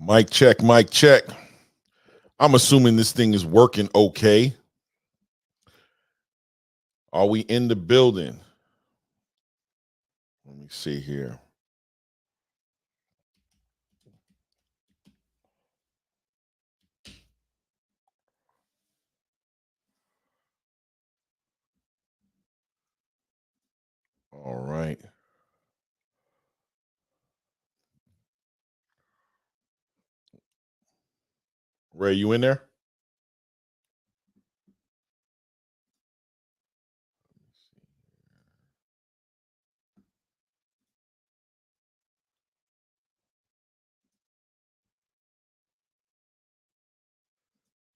Mic check, mic check. I'm assuming this thing is working okay. Are we in the building? Let me see here. All right. Ray, you in there?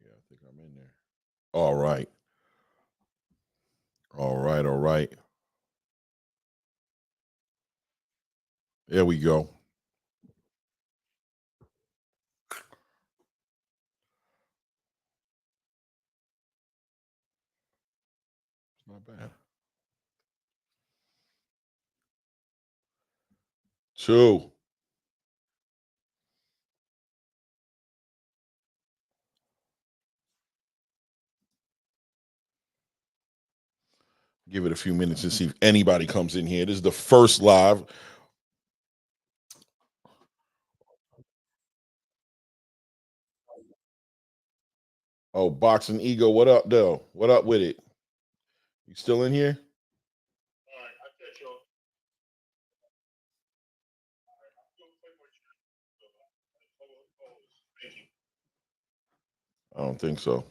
Yeah, I think I'm in there. All right. All right. All right. There we go. Not bad. Two. Give it a few minutes and see if anybody comes in here. This is the first live. Oh, Boxing Ego, what up, though? What up with it? You still in here? All right, I'll catch you. I don't think so.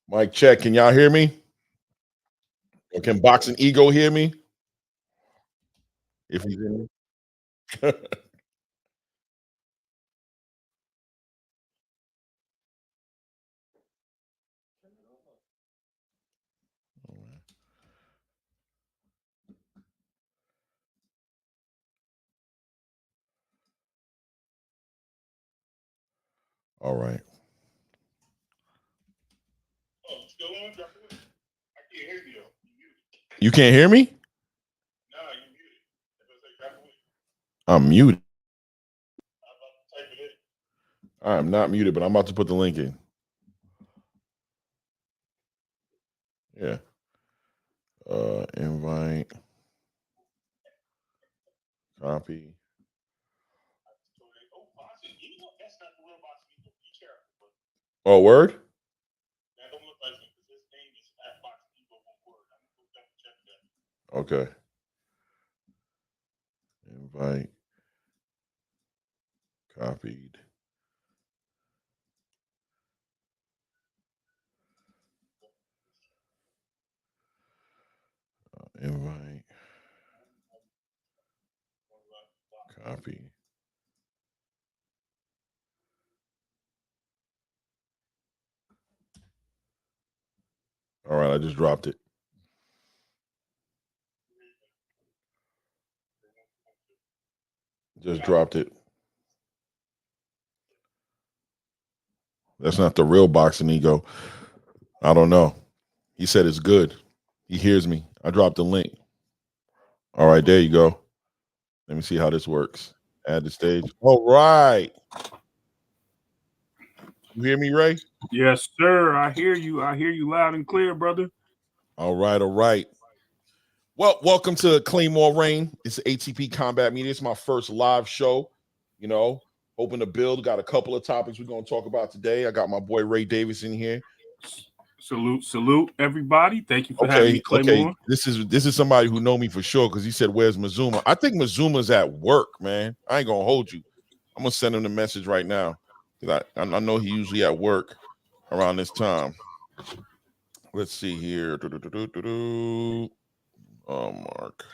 Mic check. Can y'all hear me? Or can Boxing Ego hear me? If he's in here. All right. Oh, you still on? I can't hear you. You can't hear me? No, you muted. I'm muted. I'm about to type it in. I'm not muted, but I'm about to put the link in. Yeah. Invite. Copy. Oh, word? That don't look like him because his name is at Boxing Ego one word. I'm gonna go double check that. Okay. Invite. Copied. Invite. Copy. All right, I just dropped it. Just dropped it. That's not the real Boxing Ego. I don't know. He said it's good. He hears me. I dropped the link. All right, there you go. Let me see how this works. Add the stage. All right. You hear me, Ray? Yes, sir. I hear you. I hear you loud and clear, brother. All right, all right. Well, welcome to Claymore Reign. It's ATP Combat Media. It's my first live show. You know, hoping to build. Got a couple of topics we're going to talk about today. I got my boy Ray Davis in here. Salute, everybody. Thank you for having me, Claymore. Okay. This is somebody who know me for sure because he said, "Where's Mazuma?" I think Mazuma's at work, man. I ain't gonna hold you. I'm gonna send him the message right now because I know he usually at work around this time. Let's see here. Mark.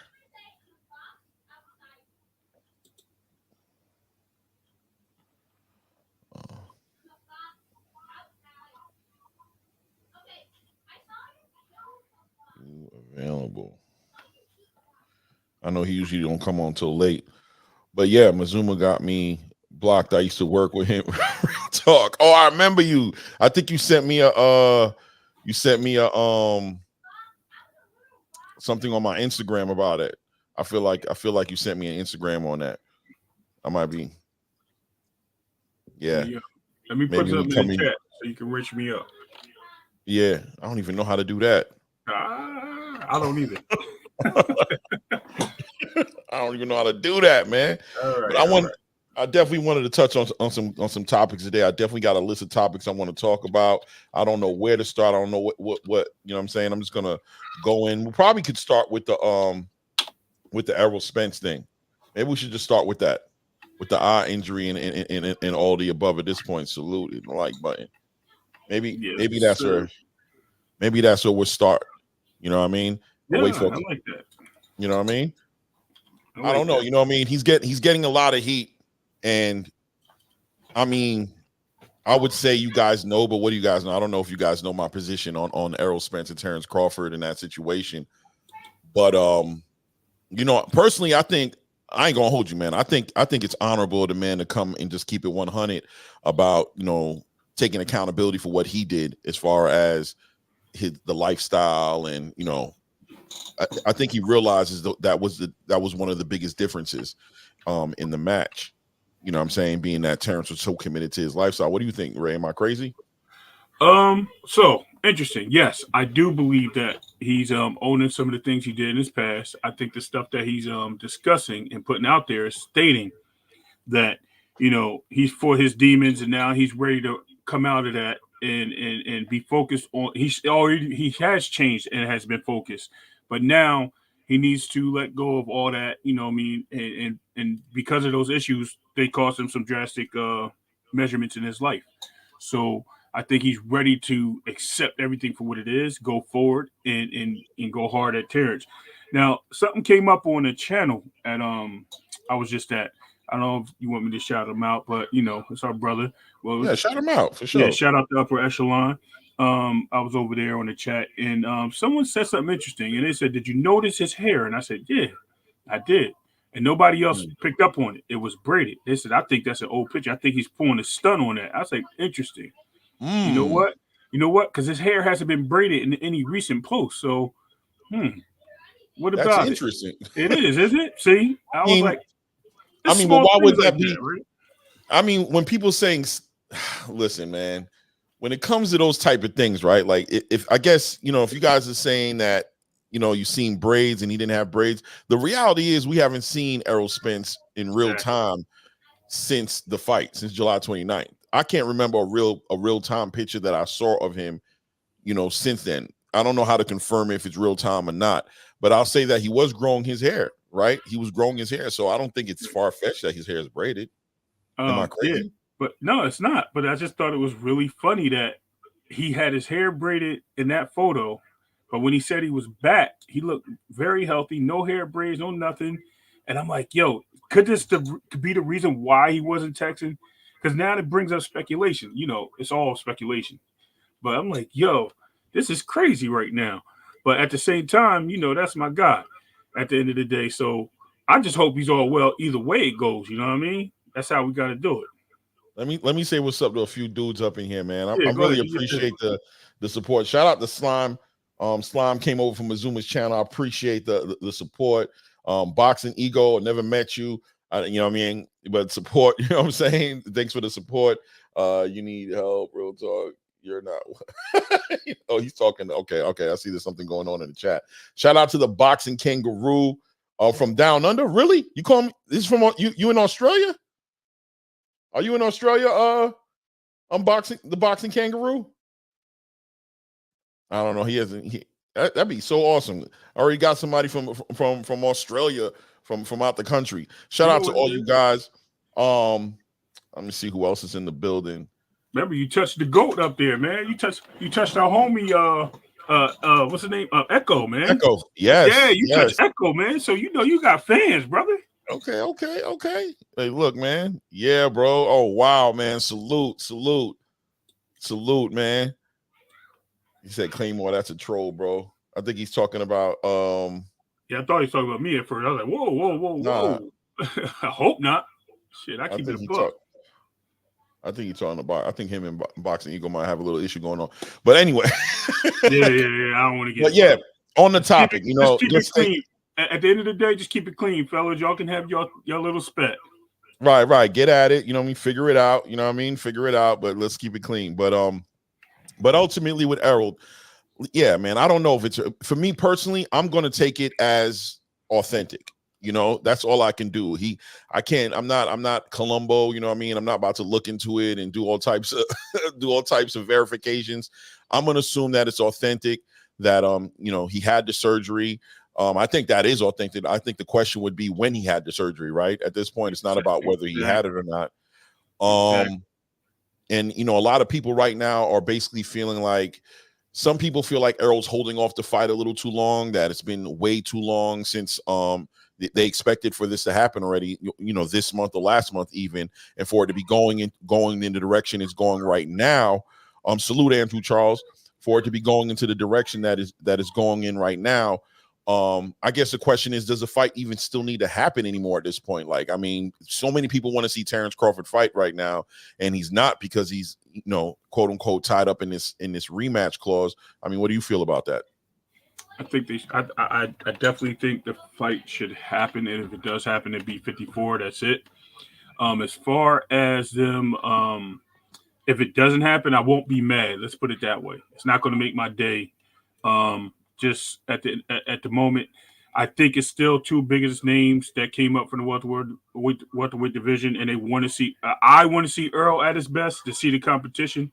Available. I know he usually don't come on till late, but yeah, Mazuma got me blocked. I used to work with him. Real talk. Oh, I remember you. I think you sent me a something on my Instagram about it. I feel like you sent me an Instagram on that. I might be. Yeah. Let me put Maybe something in coming. the chat so you can reach me up. Yeah, I don't even know how to do that. I don't either. I don't even know how to do that, man. All right, But I definitely wanted to touch on some topics today. I definitely got a list of topics I want to talk about. I don't know where to start. I don't know what you know what I'm saying. I'm just gonna go in. We probably could start with the Errol Spence thing. Maybe we should just start with that, with the eye injury and all the above at this point. Salute and the like button. Maybe that's where we'll start. You know what I mean? Yeah, I like that. You know what I mean? Like I don't know. that. You know what I mean? He's getting a lot of heat, and I mean, I would say you guys know, but what do you guys know? I don't know if you guys know my position on Errol Spence and Terrence Crawford in that situation. But you know, personally, I think I ain't gonna hold you, man. I think it's honorable of the man to come and just keep it 100 about, you know, taking accountability for what he did as far as the lifestyle, and you know, I think he realizes that was one of the biggest differences in the match. You know what I'm saying? Being that Terrence was so committed to his lifestyle. What do you think, Ray? Am I crazy? So interesting. Yes, I do believe that he's owning some of the things he did in his past. I think the stuff that he's discussing and putting out there is stating that, you know, he's for his demons and now he's ready to come out of that and be focused on he has changed and has been focused, but now he needs to let go of all that, you know what I mean, and because of those issues, they caused him some drastic measurements in his life. So I think he's ready to accept everything for what it is, go forward and go hard at Terrence. Now, something came up on the channel at I was just at. I don't know if you want me to shout him out, but you know, it's our brother. Well, Yeah, shout him out for sure. Yeah, shout out to Upper Echelon. I was over there on the chat, and someone said something interesting, and they said, "Did you notice his hair?" And I said, "Yeah, I did." And nobody else picked up on it. It was braided. They said, "I think that's an old picture. I think he's pulling a stunt on that." I was like, "Interesting." You know what? You know what? Because his hair hasn't been braided in any recent posts. So, what about That's interesting. It is, isn't it? See, I was like, well, why would that be? That, right? I mean, when people saying, listen, man, when it comes to those type of things, right? Like, if I guess, you know, if you guys are saying that, you know, you've seen braids and he didn't have braids, the reality is we haven't seen Errol Spence in real time since the fight, since July 29th. I can't remember a real time picture that I saw of him, you know, since then. I don't know how to confirm if it's real time or not, but I'll say that he was growing his hair, right? He was growing his hair. So I don't think it's far-fetched that his hair is braided. Am I crazy? Yeah, but no, it's not. But I just thought it was really funny that he had his hair braided in that photo, but when he said he was back, he looked very healthy, no hair braids, no nothing. And I'm like, yo, could this be the reason why he wasn't texting? Because now it brings up speculation. You know, it's all speculation. But I'm like, yo, this is crazy right now. But at the same time, you know, that's my guy at the end of the day. So I just hope he's all well either way it goes. You know what I mean? That's how we got to do it. Let me say what's up to a few dudes up in here, man. I really ahead. appreciate the support. Shout out to Slime. Slime came over from Azuma's channel. I appreciate the support. Boxing Ego, never met you. You know what I mean? But support, you know what I'm saying? Thanks for the support. You need help, real talk. You're not. Oh, he's talking. Okay. I see there's something going on in the chat. Shout out to the Boxing Kangaroo from down under. Really? You call me? This is from you in Australia? Are you in Australia? Unboxing the Boxing Kangaroo? I don't know. He hasn't. That'd be so awesome. I already got somebody from Australia, from out the country. Shout out to all you guys. Let me see who else is in the building. Remember, you touched the GOAT up there, man. You touched our homie. What's his name? Echo, man. Echo. Yes. Yeah, you touched Echo, man. So you know you got fans, brother. Okay. Hey, look, man. Yeah, bro. Oh, wow, man. Salute, man. He said Claymore, that's a troll, bro. I think he's talking about Yeah, I thought he was talking about me at first. I was like, whoa. Nah. I hope not. Shit, I keep it a book. I think he's talking about. I think him and Boxing Eagle might have a little issue going on. But anyway. yeah. I don't want to get. But yeah, on the topic, you know, just keep it clean. At the end of the day, just keep it clean, fellas. Y'all can have your little spat. Right. Get at it. You know what I mean? Figure it out. You know what I mean? Figure it out, but let's keep it clean. But ultimately with Errol, yeah, man, I don't know if it's for me personally, I'm gonna take it as authentic. You know, that's all I can do. I'm not Columbo, you know what I mean? I'm not about to look into it and do all types of do all types of verifications. I'm gonna assume that it's authentic, that you know, he had the surgery. I think that is authentic. I think the question would be when he had the surgery, right? At this point, it's not about whether he had it or not. And you know, a lot of people right now are basically feeling like, some people feel like Errol's holding off the fight a little too long, that it's been way too long since they expected for this to happen already, you know, this month or last month even, and for it to be going in the direction it's going right now. Salute Andrew Charles, for it to be going into the direction that is going in right now. I guess the question is, does the fight even still need to happen anymore at this point? Like, I mean, so many people want to see Terrence Crawford fight right now, and he's not, because he's, you know, quote unquote, tied up in this rematch clause. I mean, what do you feel about that? I think I definitely think the fight should happen, and if it does happen, it'd be 54. That's it. As far as them, if it doesn't happen, I won't be mad. Let's put it that way. It's not going to make my day. Just at the moment, I think it's still two biggest names that came up from the welterweight division, and they want to see. I want to see Errol at his best, to see the competition,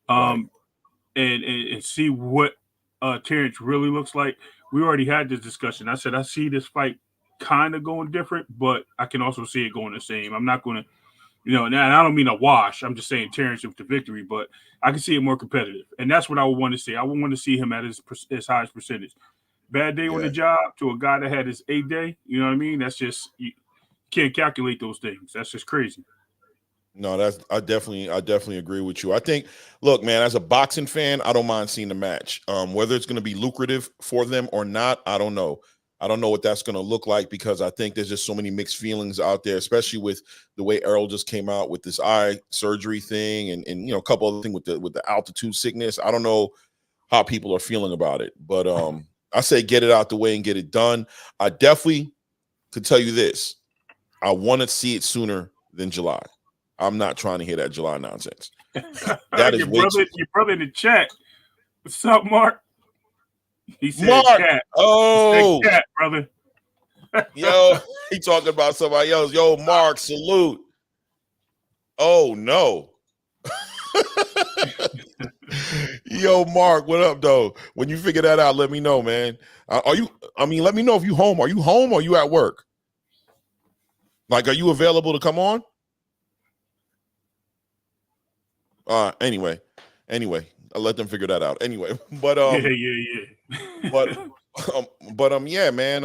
and see what Terrence really looks like. We already had this discussion. I said I see this fight kind of going different, but I can also see it going the same. I'm not going to, you know, and I don't mean a wash. I'm just saying Terrence with the victory, but I can see it more competitive, and that's what I would want to see. I would want to see him at his highest percentage. Bad day on the job to a guy that had his 8th day. You know what I mean? That's just, you can't calculate those things. That's just crazy. No, I definitely agree with you. I think, look, man, as a boxing fan, I don't mind seeing the match. Whether it's going to be lucrative for them or not, I don't know. I don't know what that's going to look like, because I think there's just so many mixed feelings out there, especially with the way Errol just came out with this eye surgery thing, and you know, a couple other things with the altitude sickness. I don't know how people are feeling about it, but I say get it out the way and get it done. I definitely could tell you this: I want to see it sooner than July. I'm not trying to hear that July nonsense. That is your brother in the chat. What's up, Mark? He said, Mark. Cat. Oh, he said, Cat, brother. Yo, he talking about somebody else. Yo, Mark, salute. Oh no. Yo, Mark, what up, though? When you figure that out, let me know, man. Let me know if you home. Are you home or are you at work? Like, are you available to come on? Anyway, I'll let them figure that out. Anyway, but yeah, man.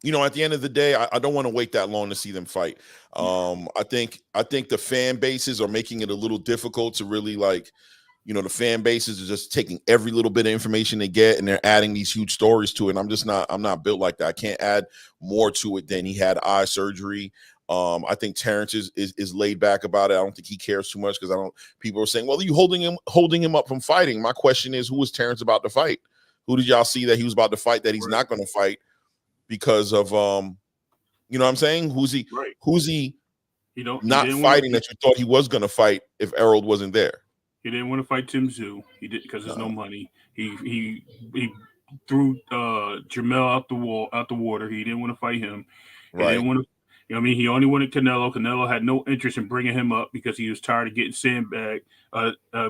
You know, at the end of the day, I don't want to wait that long to see them fight. I think the fan bases are making it a little difficult to really, like, you know, the fan bases are just taking every little bit of information they get and they're adding these huge stories to it. And I'm not built like that. I can't add more to it than he had eye surgery. I think Terrence is laid back about it. I don't think he cares too much, because people are saying, well, are you holding him up from fighting? My question is, who is Terrence about to fight? Who did y'all see that he was about to fight that he's not going to fight because of you know what I'm saying? Who's he not fighting that you thought he was going to fight if Errol wasn't there? He didn't want to fight Tszyu. He did, because there's no money. He threw Jamel out the water. He didn't want to fight him. He didn't want to. You know what I mean? He only wanted Canelo. Canelo had no interest in bringing him up because he was tired of getting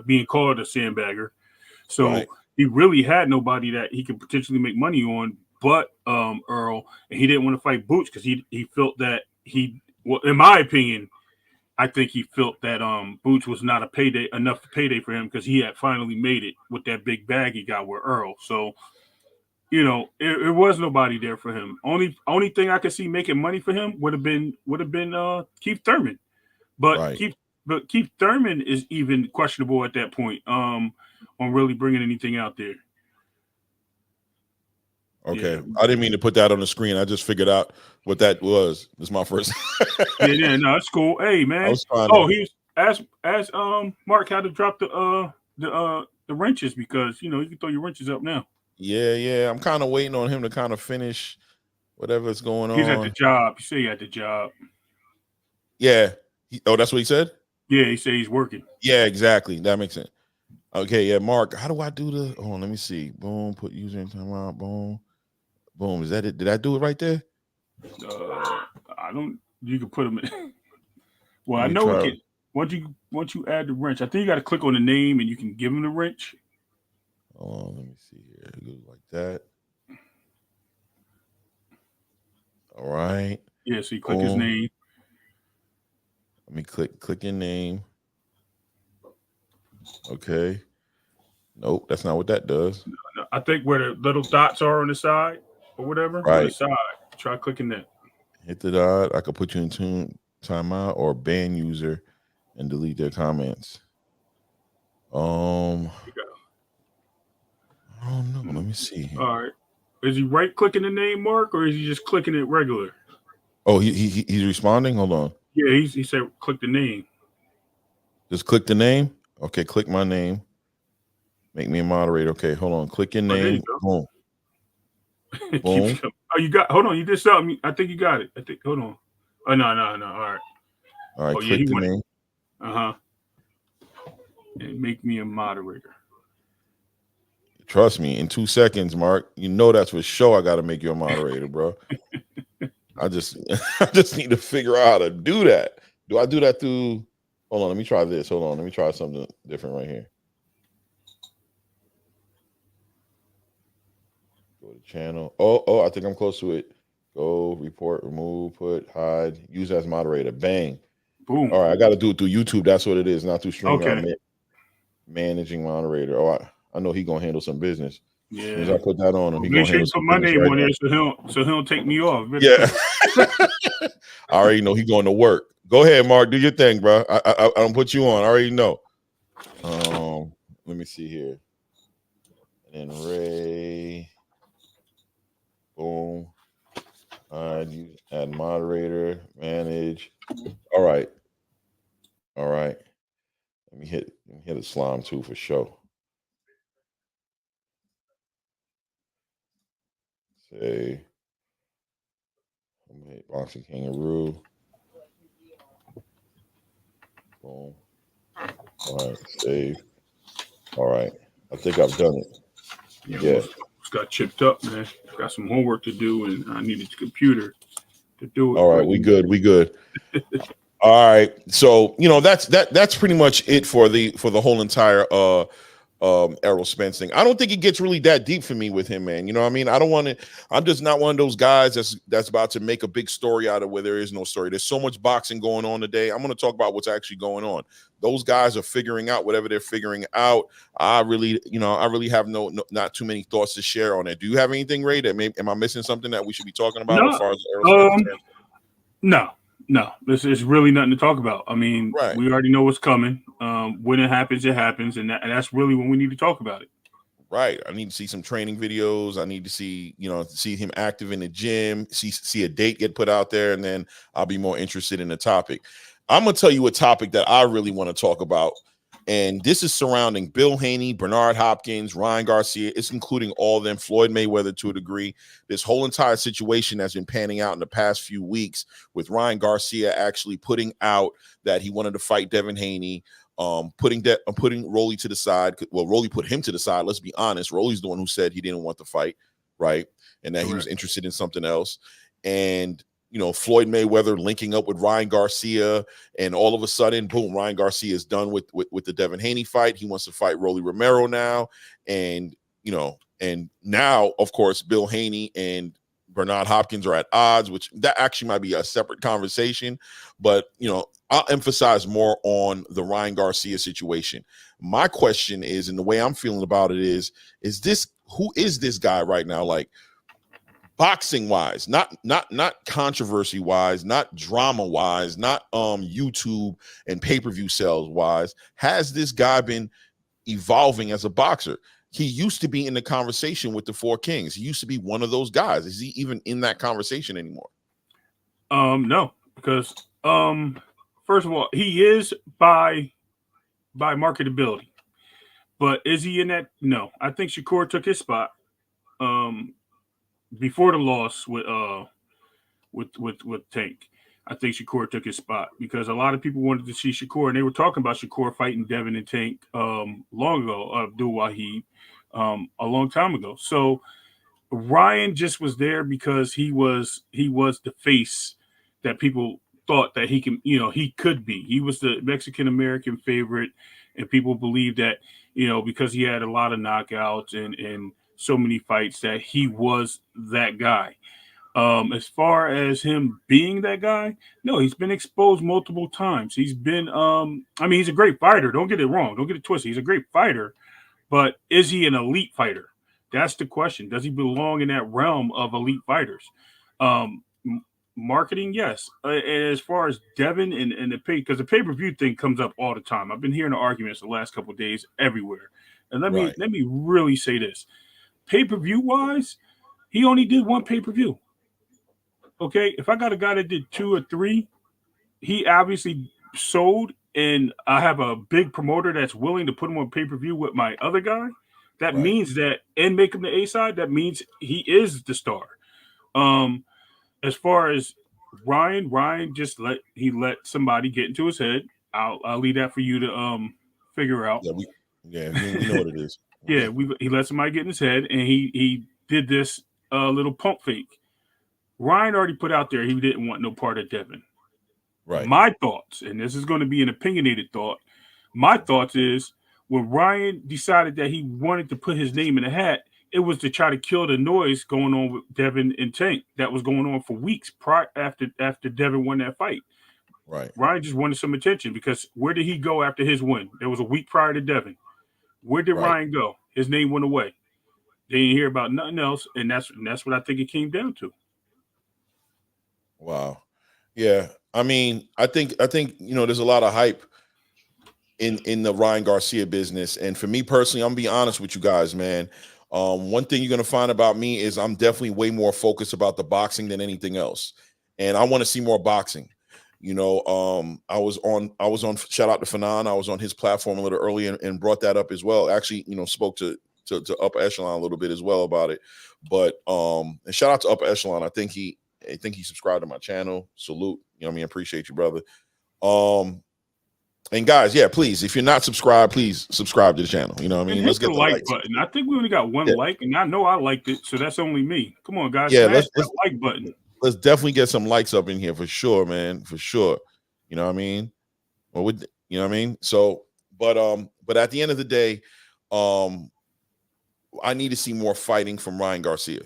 being called a sandbagger. So he really had nobody that he could potentially make money on but Errol, and he didn't want to fight Boots because he felt that in my opinion, I think he felt that Boots was not enough payday for him, because he had finally made it with that big bag he got with Errol. So, you know, it was nobody there for him. Only thing I could see making money for him would have been Keith Thurman, but Keith Thurman is even questionable at that point on really bringing anything out there. Okay, I didn't mean to put that on the screen. I just figured out what that was. This is my first. yeah, no, it's cool. Hey, man. He asked Mark how to drop the wrenches, because you know you can throw your wrenches up now. Yeah. I'm kind of waiting on him to kind of finish whatever's going on. He's at the job. You say he at the job. Yeah. That's what he said? Yeah, he said he's working. Yeah, exactly. That makes sense. Okay, yeah, Mark. How do I do the? Hold on, let me see. Boom. Put user in timeout. Boom. Boom. Is that it? Did I do it right there? I don't. You can put him in. Well, Let I me know it try. can. Once you add the wrench, I think you got to click on the name and you can give him the wrench. Hold on, let me see here. It goes like that. All right. Yeah, so you click his name. Let me click your name. Okay. Nope, that's not what that does. I think where the little dots are on the side or whatever on the Right. side. Try clicking that. Hit the dot. I could put you in timeout or ban user and delete their comments. I don't know. Let me see here. All right. Is he right clicking the name, Mark, or is he just clicking it regular? Oh, he's responding. Hold on. Yeah, he said click the name. Just click the name. Okay, click my name. Make me a moderator. Okay, hold on. Click your name. Boom. Boom. Oh, you got. Hold on. You did something. I think you got it. I think. Hold on. Oh no. All right. All right. Oh Click yeah, he the went. name. And make me a moderator. Trust me, in 2 seconds, Mark. You know that's for sure. I got to make you a moderator, bro. I just need to figure out how to do that. Do I do that through? Hold on, let me try this. Hold on, let me try something different right here. Go to channel. Oh, I think I'm close to it. Go report, remove, put, hide, use as moderator. Bang. Boom. All right, I got to do it through YouTube. That's what it is, not through StreamYard. Okay. Managing moderator. Oh, I know he's gonna handle some business. Yeah. As soon as I put that on him, he's gonna Make sure handle you put some my business name right on now. there so he'll take me off. Yeah. I already know he's going to work. Go ahead, Mark. Do your thing, bro. I don't put you on. I already know. Let me see here. And then Ray. Boom. Add moderator. Manage. All right. Let me hit a slime too for sure. Say I'm gonna hit boxing kangaroo. Boom. All right, save. All right. I think I've done it. Yeah. It's got chipped up, man. Got some homework to do, and I needed the computer to do it. All right, we good. All right. So, that's pretty much it for the whole entire Errol Spence thing. I don't think it gets really that deep for me with him, man. You know what I mean? I don't want to. I'm just not one of those guys that's about to make a big story out of where there is no story. There's so much boxing going on today. I'm going to talk about what's actually going on. Those guys are figuring out whatever they're figuring out. I really have not too many thoughts to share on it. Do you have anything, Ray? Am I missing something that we should be talking about as far as Errol Spence? No. This is really nothing to talk about. I mean, right. We already know what's coming. When it happens, and that's really when we need to talk about it. Right. I need to see some training videos. I need to see him active in the gym, see a date get put out there, and then I'll be more interested in the topic. I'm going to tell you a topic that I really want to talk about, and this is surrounding Bill Haney, Bernard Hopkins, Ryan Garcia. It's including all of them, Floyd Mayweather to a degree. This whole entire situation has been panning out in the past few weeks with Ryan Garcia actually putting out that he wanted to fight Devin Haney. Putting Rolly to the side. Well, Rolly put him to the side. Let's be honest. Rolly's the one who said he didn't want the fight, right? And that he was interested in something else. And Floyd Mayweather linking up with Ryan Garcia, and all of a sudden, boom, Ryan Garcia is done with the Devin Haney fight. He wants to fight Rolly Romero now, and now, of course, Bill Haney and Bernard Hopkins are at odds, which that actually might be a separate conversation. But I'll emphasize more on the Ryan Garcia situation. My question is, and the way I'm feeling about it is who is this guy right now? Like, boxing wise, not controversy wise, not drama wise, not YouTube and pay-per-view sales wise. Has this guy been evolving as a boxer? He used to be in the conversation with the Four Kings. He used to be one of those guys. Is he even in that conversation anymore? No, because first of all, he is by marketability, but is he in that? No, I think Shakur took his spot before the loss with Tank. I think Shakur took his spot because a lot of people wanted to see Shakur, and they were talking about Shakur fighting Devin and Tank long ago, Abdul Wahid, a long time ago. So Ryan just was there because he was the face that people thought that he can, he could be. He was the Mexican American favorite, and people believed that, because he had a lot of knockouts and so many fights that he was that guy. As far as him being that guy, no, he's been exposed multiple times. He's been, he's a great fighter. Don't get it wrong. Don't get it twisted. He's a great fighter, but is he an elite fighter? That's the question. Does he belong in that realm of elite fighters? Marketing, yes. And as far as Devin and the because the pay-per-view thing comes up all the time. I've been hearing the arguments the last couple of days everywhere. And let me really say this. Pay-per-view wise, he only did one pay-per-view. Okay, if I got a guy that did 2 or 3, he obviously sold, and I have a big promoter that's willing to put him on pay-per-view with my other guy. That means that, and make him the A side, that means he is the star. As far as Ryan just let somebody get into his head. I'll leave that for you to figure out. Yeah, we know what it is. Yeah, he let somebody get in his head, and he did this little pump fake. Ryan already put out there he didn't want no part of Devin. Right. My thoughts, and this is going to be an opinionated thought. My thoughts is when Ryan decided that he wanted to put his name in the hat, it was to try to kill the noise going on with Devin and Tank that was going on for weeks prior after Devin won that fight. Right. Ryan just wanted some attention because where did he go after his win? There was a week prior to Devin. Where did Ryan go? His name went away. They didn't hear about nothing else, and that's what I think it came down to. Wow. Yeah. I think there's a lot of hype in the Ryan Garcia business. And for me personally, I'm gonna be honest with you guys, man. One thing you're gonna find about me is I'm definitely way more focused about the boxing than anything else. And I want to see more boxing. I was on shout out to Fanon. I was on his platform a little earlier and brought that up as well. Actually, spoke to Upper Echelon a little bit as well about it. But and shout out to Upper Echelon. I think he subscribed to my channel. Salute. Appreciate you, brother. And guys, yeah, please, if you're not subscribed, please subscribe to the channel. Let's get the like button. I think we only got one like, and I know I liked it, so that's only me. Come on, guys. Yeah, let's like button. Let's definitely get some likes up in here for sure, man. For sure. You know what I mean? Well, you know what I mean? So, but at the end of the day, I need to see more fighting from Ryan Garcia.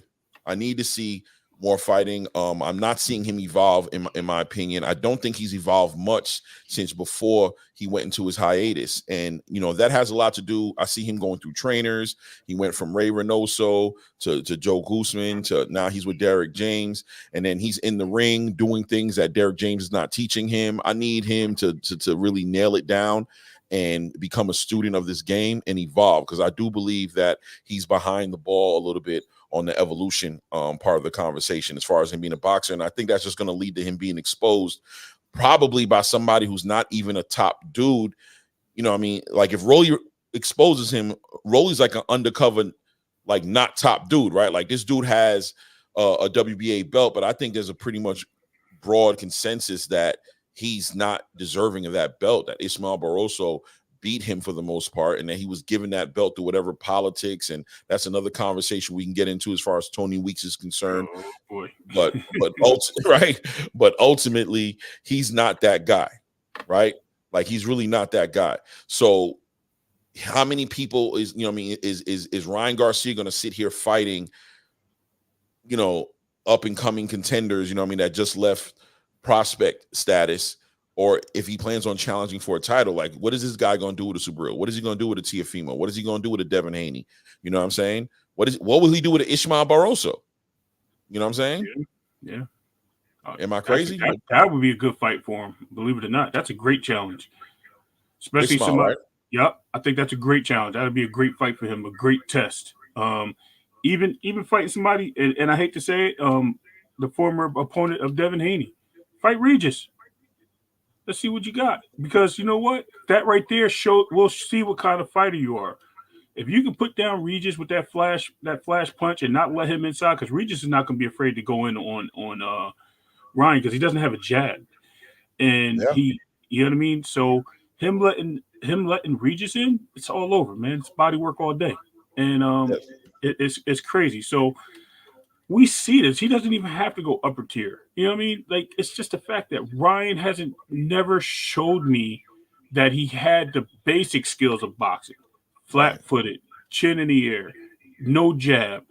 I need to see more fighting. I'm not seeing him evolve in my opinion. I don't think he's evolved much since before he went into his hiatus. And, that has a lot to do. I see him going through trainers. He went from Ray Reynoso to Joe Guzman to now he's with Derek James. And then he's in the ring doing things that Derek James is not teaching him. I need him to really nail it down and become a student of this game and evolve, because I do believe that he's behind the ball a little bit on the evolution part of the conversation as far as him being a boxer. And I think that's just going to lead to him being exposed probably by somebody who's not even a top dude. Like if Rolly exposes him, Rolly's like an undercover, like not top dude, right? Like this dude has a WBA belt, but I think there's a pretty much broad consensus that he's not deserving of that belt, that Ismael Barroso beat him for the most part, and that he was given that belt through whatever politics. And that's another conversation we can get into as far as Tony Weeks is concerned. Oh, boy. But ultimately he's not that guy, right? Like he's really not that guy. So how many people is Ryan Garcia going to sit here fighting, up and coming contenders, that just left prospect status, or if he plans on challenging for a title? Like, what is this guy going to do with a SUBRIEL? What is he going to do with a Teofimo? What is he going to do with a Devin Haney? You know what I'm saying? What will he do with an Ismael Barroso? You know what I'm saying? Yeah. Am I crazy? That would be a good fight for him. Believe it or not, that's a great challenge. Especially Ismael, somebody. right? Yep, I think that's a great challenge. That'd be a great fight for him, a great test. Even fighting somebody, and I hate to say it, the former opponent of Devin Haney, fight Regis. Let's see what you got, because you know what, that right there we'll see what kind of fighter you are. If you can put down Regis with that flash punch and not let him inside, because Regis is not going to be afraid to go in on Ryan because he doesn't have a jab, and Yeah. you know what I mean. So him letting Regis in, it's all over, man. It's body work all day, and Yes. it's crazy. So we see this. He doesn't even have to go upper tier. You know what I mean? Like it's just the fact that Ryan hasn't never showed me that he had the basic skills of boxing: Right. flat-footed, chin in the air, no jab.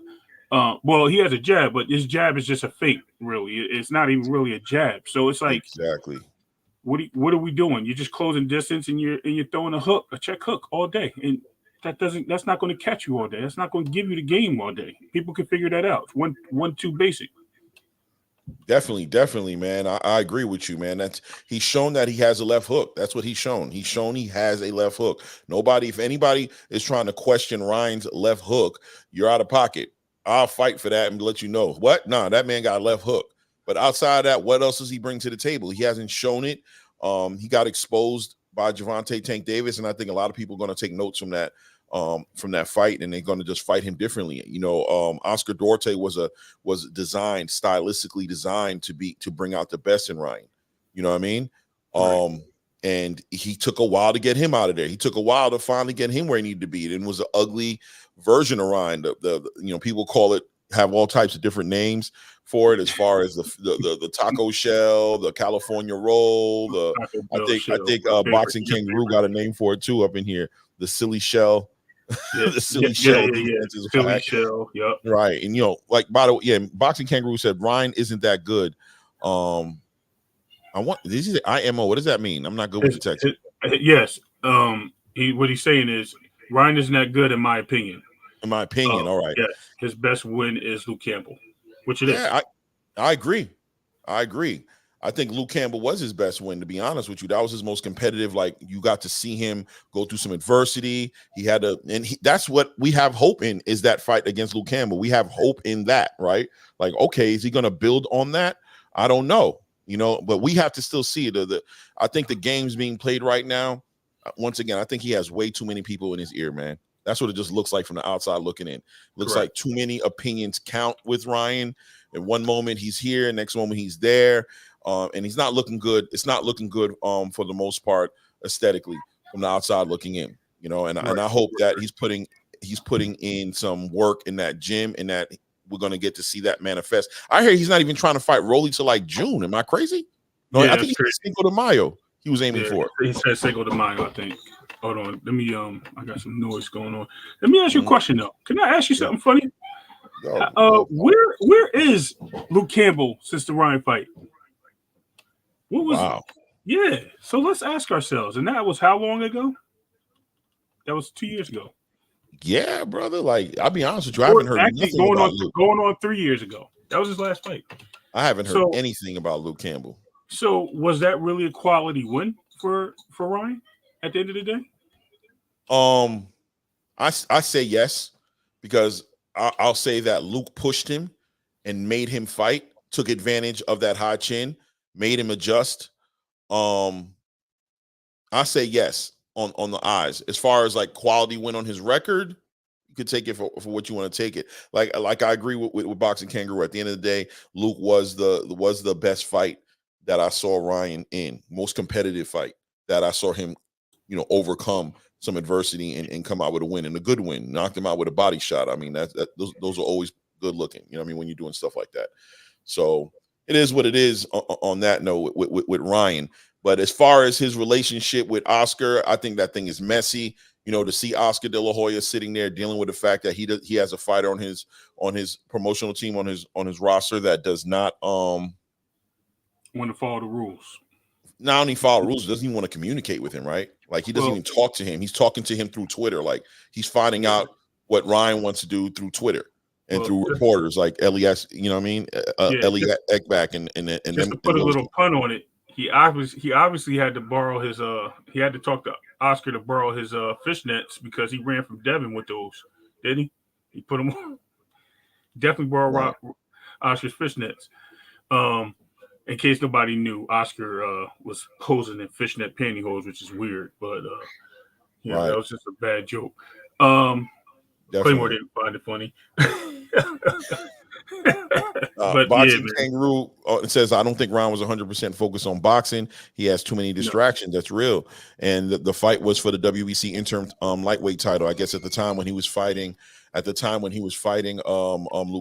Well, he has a jab, but his jab is just a feint. Really, it's not even really a jab. So it's like, Exactly. what are we doing? You're just closing distance and you're throwing a hook, a check hook all day, and that's not going to catch you all day. That's not going to give you the game all day. People can figure that out. One, two, basic. Definitely, man. I agree with you, man. He's shown that he has a left hook. That's what he's shown. He's shown he has a left hook. If anybody is trying to question Ryan's left hook, you're out of pocket. I'll fight for that and let you know. What? Nah, that man got a left hook. But outside of that, what else does he bring to the table? He hasn't shown it. He got exposed by Gervonta Tank Davis, and I think a lot of people are going to take notes from that fight, and they're going to just fight him differently. You know, Oscar Duarte was stylistically designed to bring out the best in Ryan. You know what I mean? Right. And he took a while to get him out of there. He took a while to finally get him where he needed to be. It was an ugly version of Ryan. The people call it, have all types of different names for it, as far as the taco shell, the California roll, I think Boxing Kangaroo got a name for it too up in here. The silly shell. Yeah, the silly shell defense is silly whack. shell. Yep. Right. And like, by the way, yeah, Boxing Kangaroo said Ryan isn't that good. This is IMO. What does that mean? I'm not good with the text. Yes. What he's saying is Ryan isn't that good in my opinion. In my opinion, all right. Yes. His best win is Luke Campbell, which it is. I agree. I think Luke Campbell was his best win, to be honest with you. That was his most competitive. Like, you got to see him go through some adversity. That's what we have hope in, is that fight against Luke Campbell. We have hope in that, right? Like, okay, is he going to build on that? I don't know, but we have to still see it. I think the game's being played right now. Once again, I think he has way too many people in his ear, man. That's what it just looks like from the outside looking in. Looks Correct. like too many opinions count with Ryan. In one moment he's here, next moment he's there, and he's not looking good. It's not looking good for the most part aesthetically from the outside looking in. And I hope that he's putting in some work in that gym, and that we're going to get to see that manifest. I hear he's not even trying to fight Rolly till like June. Am I crazy? No, yeah, I think he's Cinco de Mayo. He was aiming for it. He said Cinco de Mayo, I think. Hold on. Let me I got some noise going on. Let me ask you a question though. Can I ask you something funny? Where is Luke Campbell since the Ryan fight? What was wow. Yeah. So let's ask ourselves. And that was how long ago? That was 2 years ago. Yeah, brother. Like, I'll be honest with you, I haven't heard nothing about Luke. Going on 3 years ago. That was his last fight. I haven't heard anything about Luke Campbell. So was that really a quality win for Ryan at the end of the day? I say yes, because I'll say that Luke pushed him and made him fight, took advantage of that high chin, made him adjust. I say yes on the eyes. As far as like quality win on his record, you could take it for what you want to take it. Like I agree with Boxing Kangaroo. At the end of the day, Luke was the best fight that I saw Ryan in, most competitive fight that I saw him, overcome some adversity and come out with a win, and a good win. Knocked him out with a body shot. I mean, those are always good looking. You know what I mean? When you're doing stuff like that. So it is what it is on that note with Ryan. But as far as his relationship with Oscar, I think that thing is messy. To see Oscar De La Hoya sitting there dealing with the fact that he has a fighter on his promotional team, on his roster, that does not want to follow the rules. Not only follow rules, doesn't even want to communicate with him, right? Like, he doesn't even talk to him. He's talking to him through Twitter. Like, he's finding out what Ryan wants to do through Twitter and through reporters like Elias, you know what I mean? Elliot Ekbach and just to put a little pun on it. He obviously had to borrow his he had to talk to Oscar to borrow his fishnets, because he ran from Devin with those, didn't he? He put them on. Definitely borrowed Oscar's fishnets. In case nobody knew, Oscar was posing in fishnet pantyhose, which is weird, but that was just a bad joke. Claymore didn't find it funny. But yeah, Boxing man. Kangaroo says, I don't think Ron was 100% focused on boxing. He has too many distractions. That's real. And the fight was for the WBC interim lightweight title. I guess at the time when he was fighting, Luke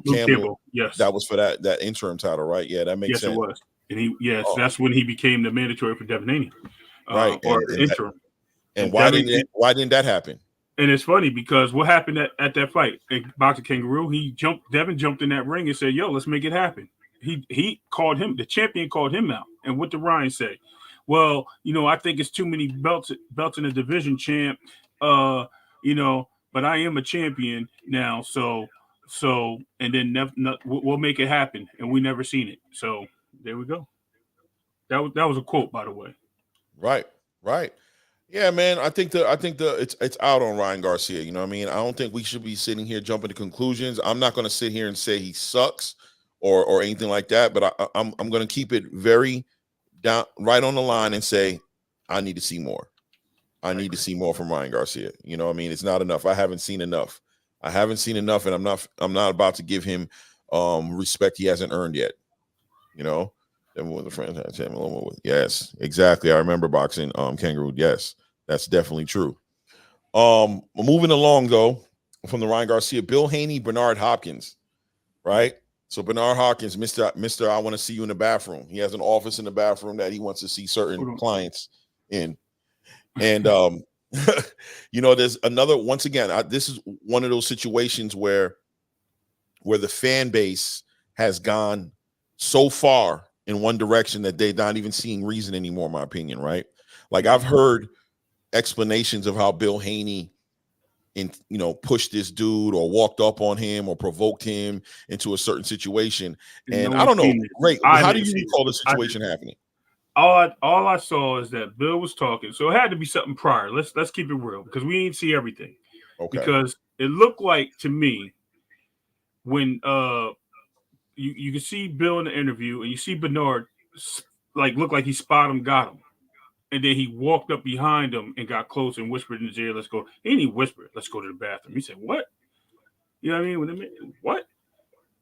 Campbell, yes, that was for that interim title, right? Yeah, that makes yes, sense. it was. And that's when he became the mandatory for Devin Haney, right? or the interim. And why didn't that happen? And it's funny because what happened at that fight in Boxing Kangaroo, Devin jumped in that ring and said, yo, let's make it happen. He called him, the champion called him out. And what did Ryan say? Well, I think it's too many belts in the division, champ. But I am a champion now, so and then we'll make it happen. And we never seen it. So there we go. That was a quote, by the way. Right. Yeah, man. I think it's out on Ryan Garcia. You know what I mean? I don't think we should be sitting here jumping to conclusions. I'm not going to sit here and say he sucks or anything like that. But I'm going to keep it very down, right on the line, and say I need to see more. I need to see more from Ryan Garcia. You know what I mean? It's not enough. I haven't seen enough, and I'm not about to give him respect he hasn't earned yet. Yes, exactly. I remember Boxing Kangaroo. Yes, that's definitely true. Moving along though, from the Ryan Garcia, Bill Haney, Bernard Hopkins, right? So Bernard Hopkins, Mr. I want to see you in the bathroom. He has an office in the bathroom that he wants to see certain clients in. And there's another, once again, this is one of those situations where the fan base has gone so far in one direction that they're not even seeing reason anymore, in my opinion, right? Like I've heard explanations of how Bill Haney pushed this dude or walked up on him or provoked him into a certain situation. And I don't know. Great. How do you recall the situation happening? All I saw is that Bill was talking. So it had to be something prior. Let's keep it real because we didn't see everything. Okay. Because it looked like to me when you can see Bill in the interview and you see Bernard look like he spotted him, got him. And then he walked up behind him and got close and whispered in his ear, let's go. He didn't even whisper, let's go to the bathroom. He said, what? You know what I mean? What?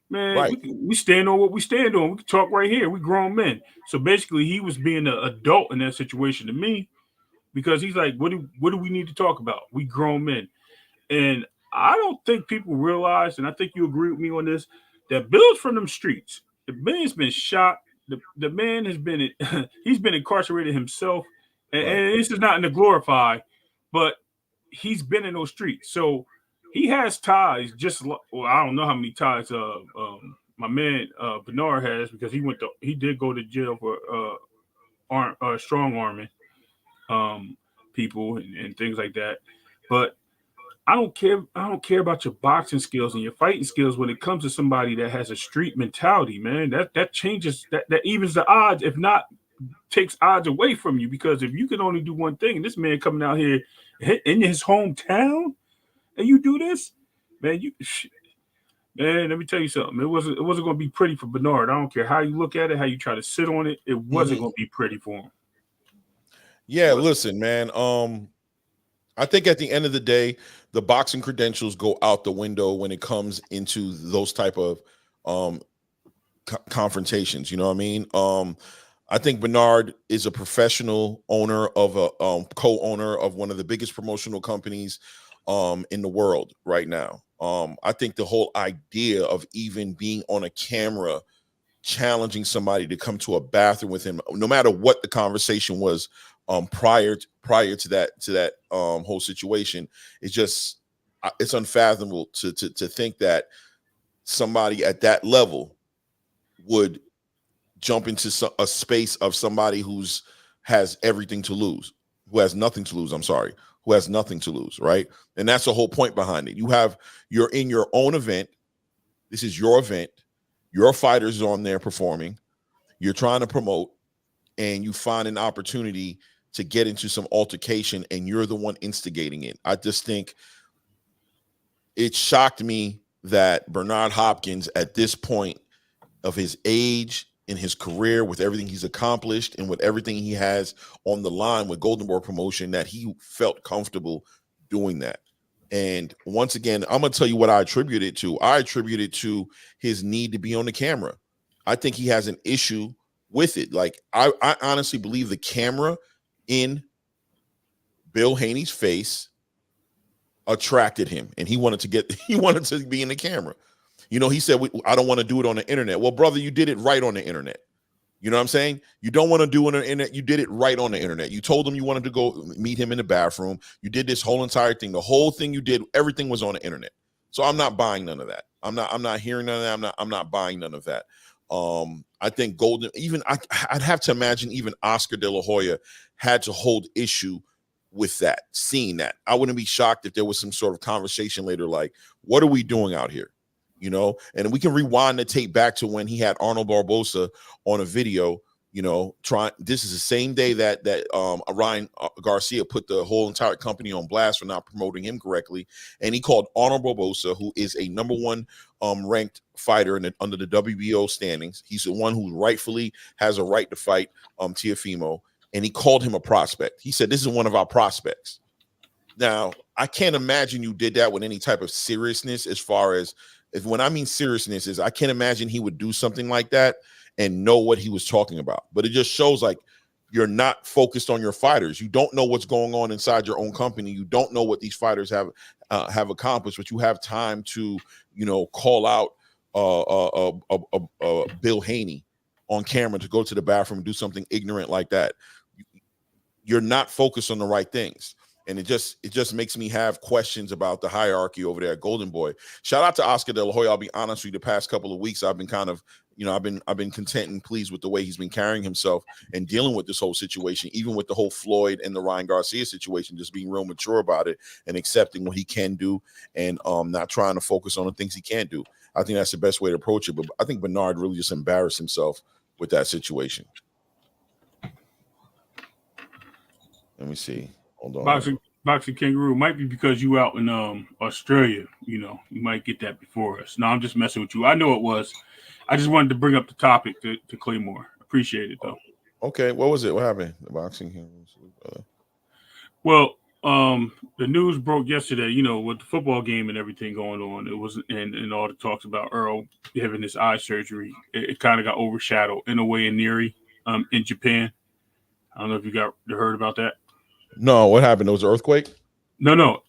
Man, right. we stand on what we stand on. We can talk right here. We grown men. So basically he was being an adult in that situation to me because he's like, what do we need to talk about? We grown men. And I don't think people realize, and I think you agree with me on this, that Bill's from them streets. The man's been shot. The man has been he's been incarcerated himself. And this is not to glorify, but he's been in those streets. So he has ties. I don't know how many ties my man Bernard has because he did go to jail for strong arming people and things like that. But I don't care about your boxing skills and your fighting skills when it comes to somebody that has a street mentality, man. That changes that evens the odds, if not takes odds away from you, because if you can only do one thing, and this man coming out here in his hometown and you do this, man, let me tell you something. It wasn't going to be pretty for Bernard. I don't care how you look at it, how you try to sit on it. It wasn't going to be pretty for him. Yeah, listen, man. I think at the end of the day, the boxing credentials go out the window when it comes into those type of confrontations. You know what I mean? I think Bernard is a professional owner of a co-owner of one of the biggest promotional companies in the world right now. I think the whole idea of even being on a camera challenging somebody to come to a bathroom with him, no matter what the conversation was prior to that whole situation, it's unfathomable to think that somebody at that level would jump into a space of somebody has everything to lose, who has nothing to lose. Who has nothing to lose, right? And that's the whole point behind it. You're in your own event. This is your event. Your fighters on there performing. You're trying to promote, and you find an opportunity to get into some altercation, and you're the one instigating it. I just think it shocked me that Bernard Hopkins, at this point of his age, in his career, with everything he's accomplished and with everything he has on the line with Golden Boy Promotion, that he felt comfortable doing that. And once again, I'm gonna tell you what I attribute it to. I attribute it to his need to be on the camera. I think he has an issue with it. Like I honestly believe the camera in Bill Haney's face attracted him, and he wanted to be in the camera. You know, he said, I don't want to do it on the internet. Well, brother, you did it right on the internet. You know what I'm saying? You don't want to do it on the internet. You did it right on the internet. You told him you wanted to go meet him in the bathroom. You did this whole entire thing. The whole thing you did, everything was on the internet. So I'm not buying none of that. I'm not hearing none of that. I'm not buying none of that. I think Golden, even I'd have to imagine even Oscar De La Hoya had to hold issue with that, seeing that. I wouldn't be shocked if there was some sort of conversation later, like, what are we doing out here? You know, and we can rewind the tape back to when he had Arnold Barbosa on a video, you know, this is the same day that Ryan Garcia put the whole entire company on blast for not promoting him correctly. And he called Arnold Barbosa, who is a #1 ranked fighter under the WBO standings. He's the one who rightfully has a right to fight Teofimo. And he called him a prospect. He said, this is one of our prospects. Now, I can't imagine you did that with any type of seriousness, as far as, when I mean seriousness, is I can't imagine he would do something like that and know what he was talking about. But it just shows like you're not focused on your fighters. You don't know what's going on inside your own company. You don't know what these fighters have accomplished, but you have time to, you know, call out Bill Haney on camera to go to the bathroom and do something ignorant like that. You're not focused on the right things. And it just makes me have questions about the hierarchy over there at Golden Boy. Shout out to Oscar De La Hoya. I'll be honest with you, the past couple of weeks, I've been kind of, you know, I've been content and pleased with the way he's been carrying himself and dealing with this whole situation, even with the whole Floyd and the Ryan Garcia situation, just being real mature about it and accepting what he can do and not trying to focus on the things he can't do. I think that's the best way to approach it. But I think Bernard really just embarrassed himself with that situation. Let me see. Hold on. Boxing Kangaroo might be because you out in Australia. You know, you might get that before us. No, I'm just messing with you. I know it was. I just wanted to bring up the topic to Claymore. Appreciate it though. Okay, what was it? What happened? The Boxing Kangaroo. Well, the news broke yesterday. You know, with the football game and everything going on, it was and all the talks about Errol having his eye surgery. It kind of got overshadowed in a way in Neri, in Japan. I don't know if you heard about that. No, what happened? There was an earthquake? No.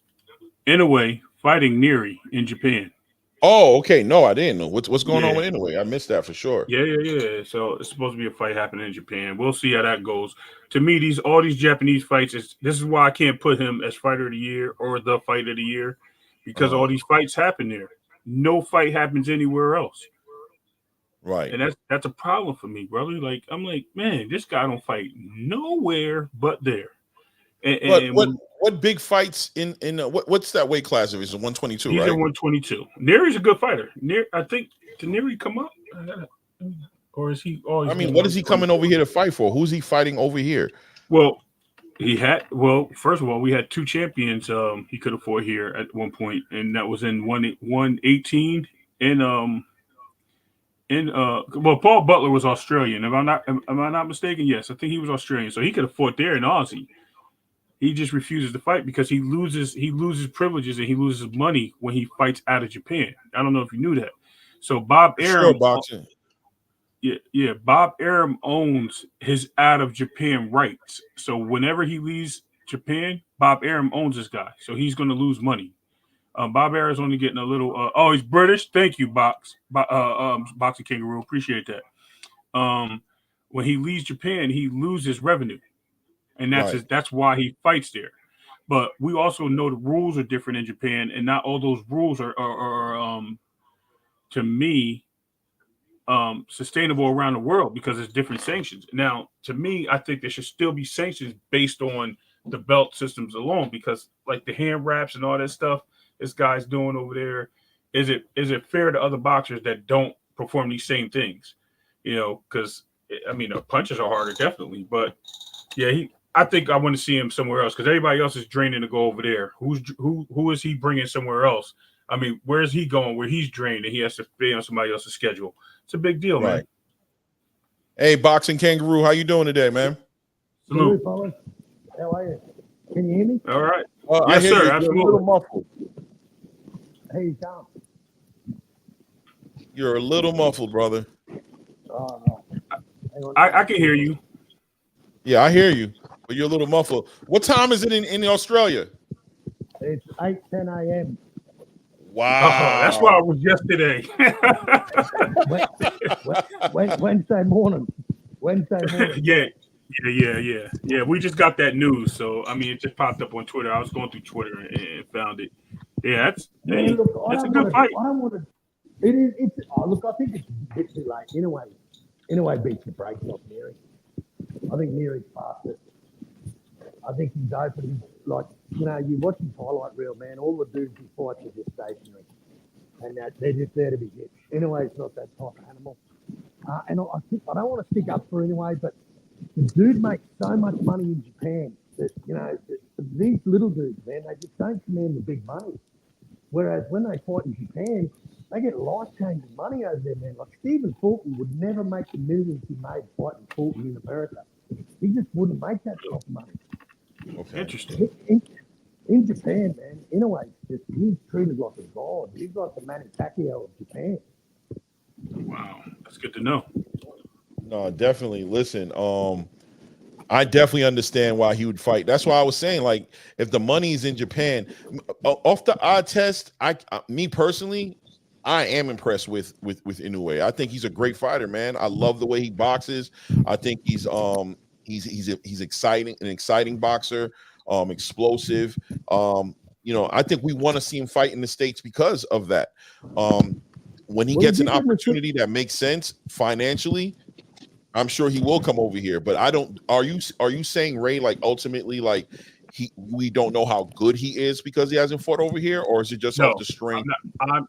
Inoue fighting Neri in Japan. Oh, okay. No, I didn't know. What's going on with Inoue? I missed that for sure. Yeah. So it's supposed to be a fight happening in Japan. We'll see how that goes. To me, all these Japanese fights, this is why I can't put him as fighter of the year or the fight of the year, because all these fights happen there. No fight happens anywhere else. Right. And that's a problem for me, brother. Like, I'm like, man, this guy don't fight nowhere but there. And what big fights in what's that weight class? If it's 122, he's right? He's at 122. Neri's a good fighter. I think, did Neri come up? Or is he always? I mean, what is he coming over here to fight for? Who's he fighting over here? Well, first of all, we had two champions he could have fought here at one point, and that was in 118 and Paul Butler was Australian. Am I not mistaken? Yes, I think he was Australian. So he could have fought there in Aussie. He just refuses to fight because he loses privileges and he loses money when he fights out of Japan. I don't know if you knew that. So Bob Arum, Bob Arum owns his out of Japan rights. So whenever he leaves Japan, Bob Arum owns this guy. So he's going to lose money. Bob Arum's only getting a little. He's British. Thank you, Boxing Kangaroo. Appreciate that. When he leaves Japan, he loses revenue. And that's why he fights there. But we also know the rules are different in Japan, and not all those rules are to me, sustainable around the world because there's different sanctions. Now, to me, I think there should still be sanctions based on the belt systems alone, because like the hand wraps and all that stuff this guy's doing over there, is it fair to other boxers that don't perform these same things? You know, because I mean, the punches are harder, definitely, but yeah, I think I want to see him somewhere else because everybody else is draining to go over there. Who is he bringing somewhere else? I mean, where is he going where he's drained and he has to be on somebody else's schedule? It's a big deal, man. Hey, Boxing Kangaroo, how you doing today, man? Salute. How are you? Can you hear me? All right. I Yes, hear sir. you. You're a Absolutely. little muffled. How you going? You're a little muffled, brother. Oh, hang on. I can hear you. Yeah, I hear you, but you're a little muffled. What time is it in Australia? It's 8:10 a.m. Wow. Oh, that's why it was yesterday. Wednesday morning. Wednesday morning. Yeah. We just got that news, so I mean, it just popped up on Twitter. I was going through Twitter and found it. Yeah, that's Man, look, that's a good fight. I don't want to. It is. It's. Oh, look, I think it's a bit too late. Inoue beats the brakes off Neri. I think Neri's faster. I think he's open. Like, you watch his highlight reel, man. All the dudes he fights are just stationary, and they're just there to be hit. Inoue's not that type of animal. And I think I don't want to stick up for Inoue, but the dude makes so much money in Japan that these little dudes, man, they just don't command the big money. Whereas when they fight in Japan, they get life-changing money over there, man. Like Stephen Fulton would never make the millions he made fighting Fulton in America. He just wouldn't make that type of money. Okay. Interesting. In Japan, man, Inoue's he's treated like a god. He's like the Manny Pacquiao of Japan. Wow, that's good to know. No, definitely. Listen, I definitely understand why he would fight. That's why I was saying, like, if the money's in Japan, off the eye test, me personally, I am impressed with Inoue. I think he's a great fighter, man. I love the way he boxes. I think he's exciting, an exciting boxer, explosive. I think we want to see him fight in the States because of that. When he gets an opportunity that makes sense financially, I'm sure he will come over here. But I don't. Are you saying, Ray, like ultimately, like we don't know how good he is because he hasn't fought over here, or is it just off the strength?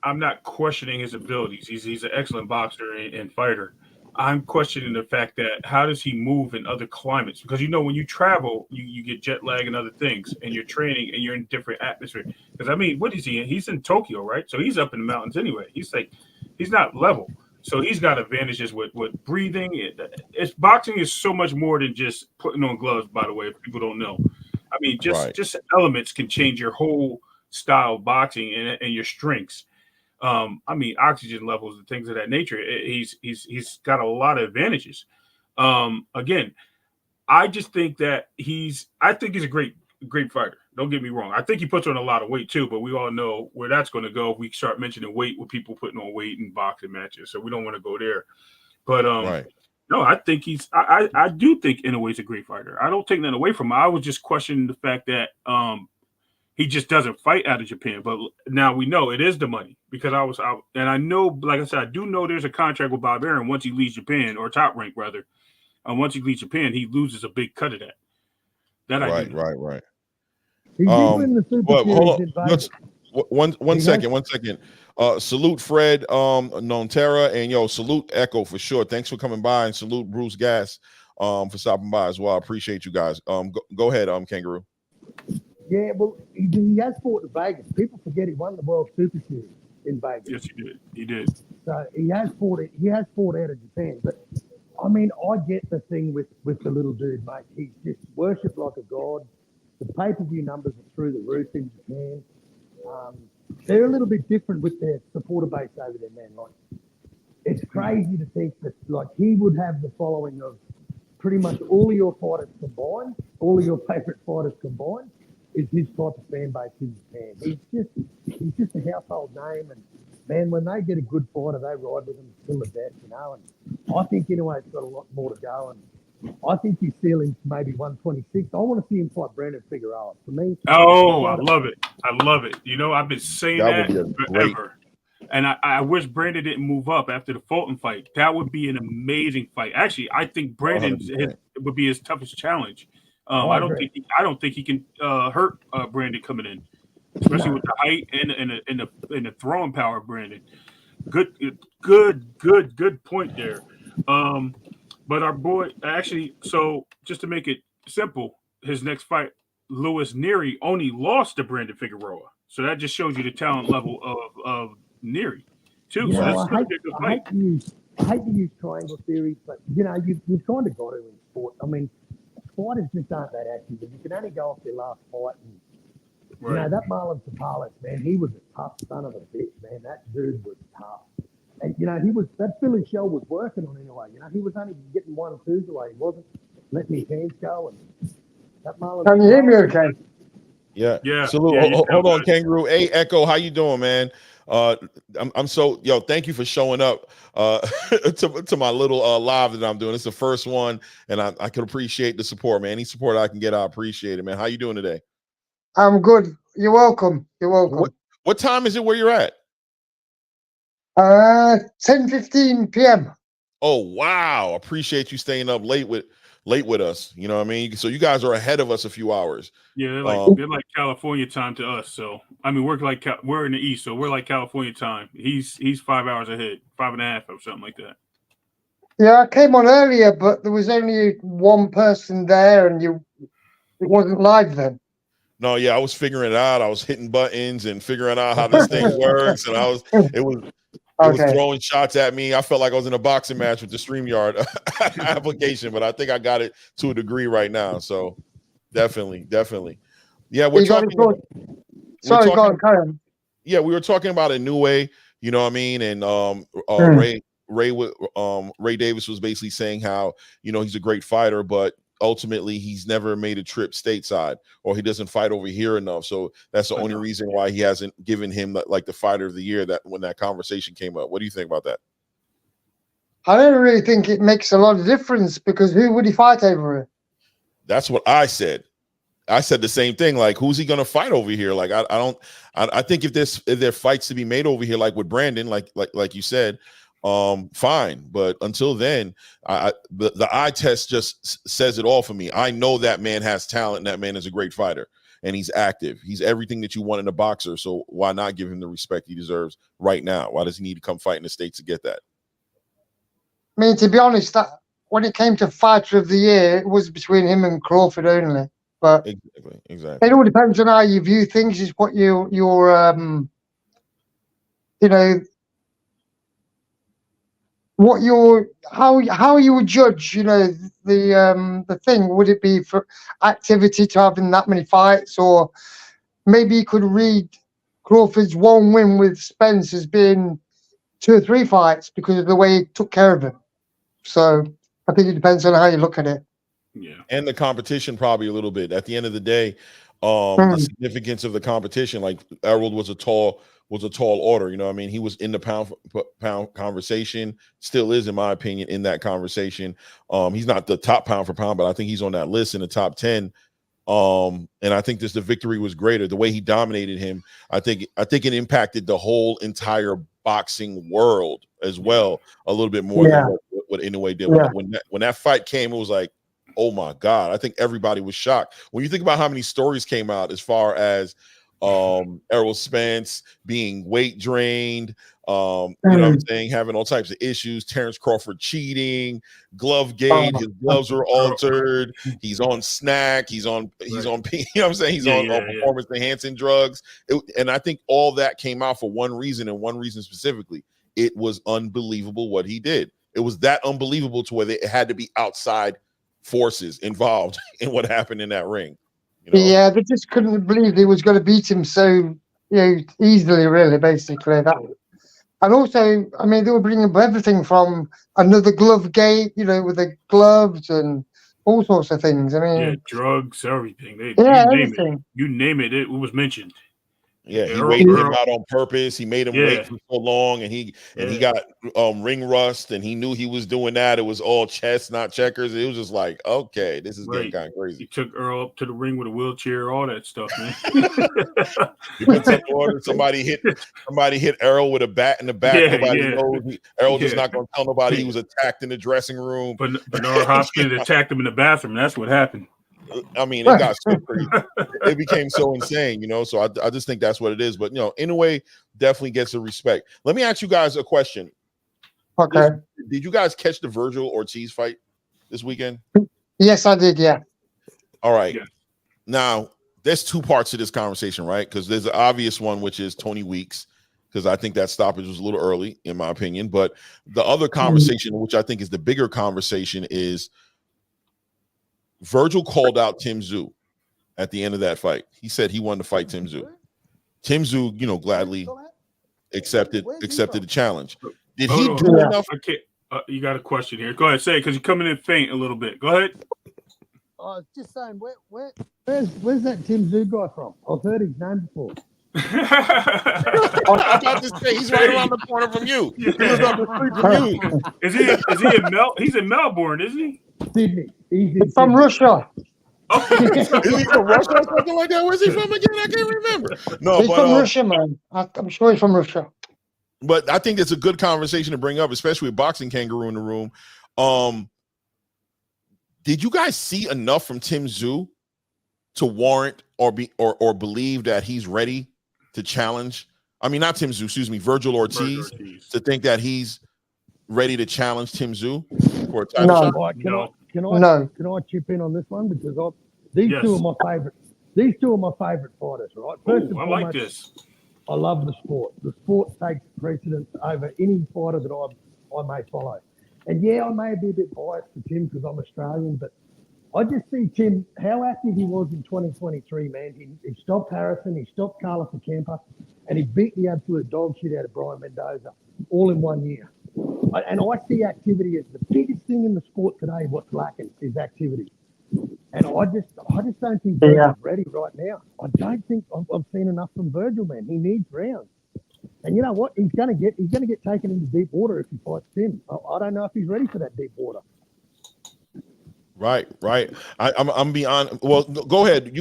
I'm not questioning his abilities. He's an excellent boxer and fighter. I'm questioning the fact that how does he move in other climates? Because when you travel, you get jet lag and other things, and you're training and you're in different atmosphere. Because I mean, what is he in? He's in Tokyo, right? So he's up in the mountains anyway. He's not level. So he's got advantages with breathing. Boxing is so much more than just putting on gloves, by the way, if people don't know. I mean, just elements can change your whole style of boxing and your strengths. I mean, oxygen levels and things of that nature. He's got a lot of advantages. Again, I just think that he's a great fighter. Don't get me wrong. I think he puts on a lot of weight too, but we all know where that's going to go if we start mentioning weight with people putting on weight in boxing matches. So we don't want to go there. But no, I think I do think Inoue's a great fighter. I don't take that away from him. I was just questioning the fact that he just doesn't fight out of Japan. But now we know it is the money because I was out, and I know, like I said, I do know there's a contract with Bob Arum once he leaves Japan, or Top Rank rather. Once he leaves Japan, he loses a big cut of that. Right. He did win the Super Series in Vegas. One second. Salute Fred Nontera, and salute Echo for sure. Thanks for coming by, and salute Bruce Gass for stopping by as well. I appreciate you guys. Go ahead, Kangaroo. Yeah, well, he has fought in Vegas. People forget he won the World Super Series in Vegas. Yes, he did. So he has fought out of Japan. But I mean, I get the thing with the little dude, mate. He's just worshipped like a god. The pay-per-view numbers are through the roof in Japan. They're a little bit different with their supporter base over there, man. Like, it's crazy to think that, like, he would have the following of pretty much all of your fighters combined, all of your favorite fighters combined, is his type of fan base in Japan. He's just a household name, and man, when they get a good fighter, they ride with him till the death, And I think Inoue's got a lot more to go, and I think his ceiling's maybe 126. I want to see him fight Brandon Figueroa. For me, I love it. I've been saying that forever. And I wish Brandon didn't move up after the Fulton fight. That would be an amazing fight. Actually, I think Brandon would be his toughest challenge. I don't think he can hurt Brandon coming in, especially with the height and the throwing power of Brandon. Good point there. But our boy, actually, so just to make it simple, his next fight, Lewis Neri, only lost to Brandon Figueroa. So that just shows you the talent level of Neri, too. So that's going to be a good fight. I hate to use triangle theory, but, you've kind of got to in sport. I mean, fighters just aren't that active. You can only go off their last fight. You know, Right. that Marlon Tapales, man, he was a tough son of a bitch, man. That dude was tough. And, you know, that Philly show was working on Inoue. You know, he was only getting 1-2s away. He wasn't letting his hands go. And that Marlon Can you hear me Tapales, okay? Yeah. Yeah. Salute. Yeah, you Hold on, sound good. Kangaroo. Hey, Echo, how you doing, man? I'm so thank you for showing up to my little live that I'm doing. It's the first one, and I can appreciate the support, man. Any support I can get, I appreciate it, man. How you doing today? I'm good. You're welcome. You're welcome. What time is it where you're at? 10:15 p.m. Oh wow. Appreciate you staying up late with us. You know what I mean? So you guys are ahead of us a few hours. Yeah, they're like California time to us. So I mean, we're in the East, so we're like California time. He's 5 hours ahead, 5.5 or something like that. Yeah, I came on earlier, but there was only one person there, and it wasn't live then. No, yeah, I was figuring it out. I was hitting buttons and figuring out how this thing works, and it was throwing shots at me. I felt like I was in a boxing match with the StreamYard application, but I think I got it to a degree right now. So definitely. Yeah, we're talking. Sorry, go on, carry on. Yeah, we were talking about Inoue, you know what I mean, and Ray Davis was basically saying how, you know, he's a great fighter, but ultimately he's never made a trip stateside, or he doesn't fight over here enough. So that's the only reason why he hasn't given him like the fighter of the year that when that conversation came up. What do you think about that? I don't really think it makes a lot of difference, because who would he fight over it? That's what I said. I said the same thing. Like, who's he going to fight over here? Like, I think if there are fights to be made over here, like with Brandon, like you said, fine. But until then, the eye test just says it all for me. I know that man has talent, and that man is a great fighter, and he's active. He's everything that you want in a boxer. So why not give him the respect he deserves right now? Why does he need to come fight in the States to get that? I mean, to be honest, that when it came to fighter of the year, it was between him and Crawford only. But exactly. It all depends on how you view things. Is what your you know, what your how you would judge, you know, the thing. Would it be for activity to having that many fights, or maybe you could read Crawford's one win with Spence as being 2 or 3 fights because of the way he took care of him. So I think it depends on how you look at it. Yeah, and the competition probably a little bit. At the end of the day, the significance of the competition, like Errol was a tall order. You know what I mean? He was in the pound for pound conversation, still is, in my opinion, in that conversation. He's not the top pound for pound, but I think he's on that list in the top 10. And I think the victory was greater. The way he dominated him, I think it impacted the whole entire boxing world as well, a little bit more than what Inoue did. When that fight came, it was like, oh my God. I think everybody was shocked. When you think about how many stories came out as far as Errol Spence being weight drained, you know what I'm saying, having all types of issues, Terrence Crawford cheating, glove gate, his gloves were altered, he's on snack, he's on you know what I'm saying, he's on performance enhancing drugs. And I think all that came out for one reason, and one reason specifically. It was unbelievable what he did. It was that unbelievable to where it had to be outside forces involved in what happened in that ring. You know? Yeah, they just couldn't believe he was going to beat him so easily, really, basically. That, and also, I mean, they were bringing up everything from another glove gate, you know, with the gloves and all sorts of things. I mean, drugs, everything. Everything. You name it, it was mentioned. Yeah, he waited him out on purpose. He made him wait for so long, and he got ring rust, and he knew he was doing that. It was all chess, not checkers. It was just like, okay, this is getting kind of crazy. He took Earl up to the ring with a wheelchair, all that stuff, man. He put some order. Somebody hit Errol with a bat in the back. Nobody knows. Errol just not going to tell nobody he was attacked in the dressing room. But Bernard Hopkins attacked him in the bathroom. That's what happened. I mean, it got so crazy. It became so insane, you know. So I just think that's what it is. But you know, Inoue definitely gets the respect. Let me ask you guys a question. Okay. Did you guys catch the Virgil Ortiz fight this weekend? Yes, I did. Yeah. All right. Yeah. Now, there's 2 parts to this conversation, right? Because there's an obvious one, which is Tony Weeks, because I think that stoppage was a little early, in my opinion. But the other conversation, which I think is the bigger conversation, is Virgil called out Tszyu at the end of that fight. He said he wanted to fight Tim Tszyu. Tim Tszyu, you know, gladly accepted the challenge. Did he do enough? I can't. You got a question here. Go ahead, say it, because you're coming in faint a little bit. Go ahead. I was just saying, where's that Tim Tszyu guy from? I've heard his name before. I'm about to say he's right around the corner from you. He lives up the street from you. Is he in He's in Melbourne, isn't he? Sydney. He's From Russia. Is he from Russia or something like that? Where's he from again? I can't remember. No, He's from Russia, man. I'm sure he's from Russia. But I think it's a good conversation to bring up, especially with Boxing Kangaroo in the room. Did you guys see enough from Tim Tszyu to warrant or believe that he's ready to challenge? I mean, not Tim Tszyu, excuse me, Virgil Ortiz, to think that he's ready to challenge Tim Tszyu for a title shot? Right, can I chip in on this one, because these two are my favorite. These two are my favorite fighters, right? First and foremost, like this. I love the sport. The sport takes precedence over any fighter that I may follow. And yeah, I may be a bit biased to Tim because I'm Australian, but I just see Tim, how active he was in 2023, man. He stopped Harrison, he stopped Carlos Acampa, and he beat the absolute dog shit out of Brian Mendoza all in 1 year. And I see activity as the biggest thing in the sport today. What's lacking is activity. And I just don't think Virgil's ready right now. I don't think I've seen enough from Virgil, man. He needs rounds. And you know what? He's gonna get taken into deep water if he fights Tim. I don't know if he's ready for that deep water. Right. I'm beyond. Well, go ahead.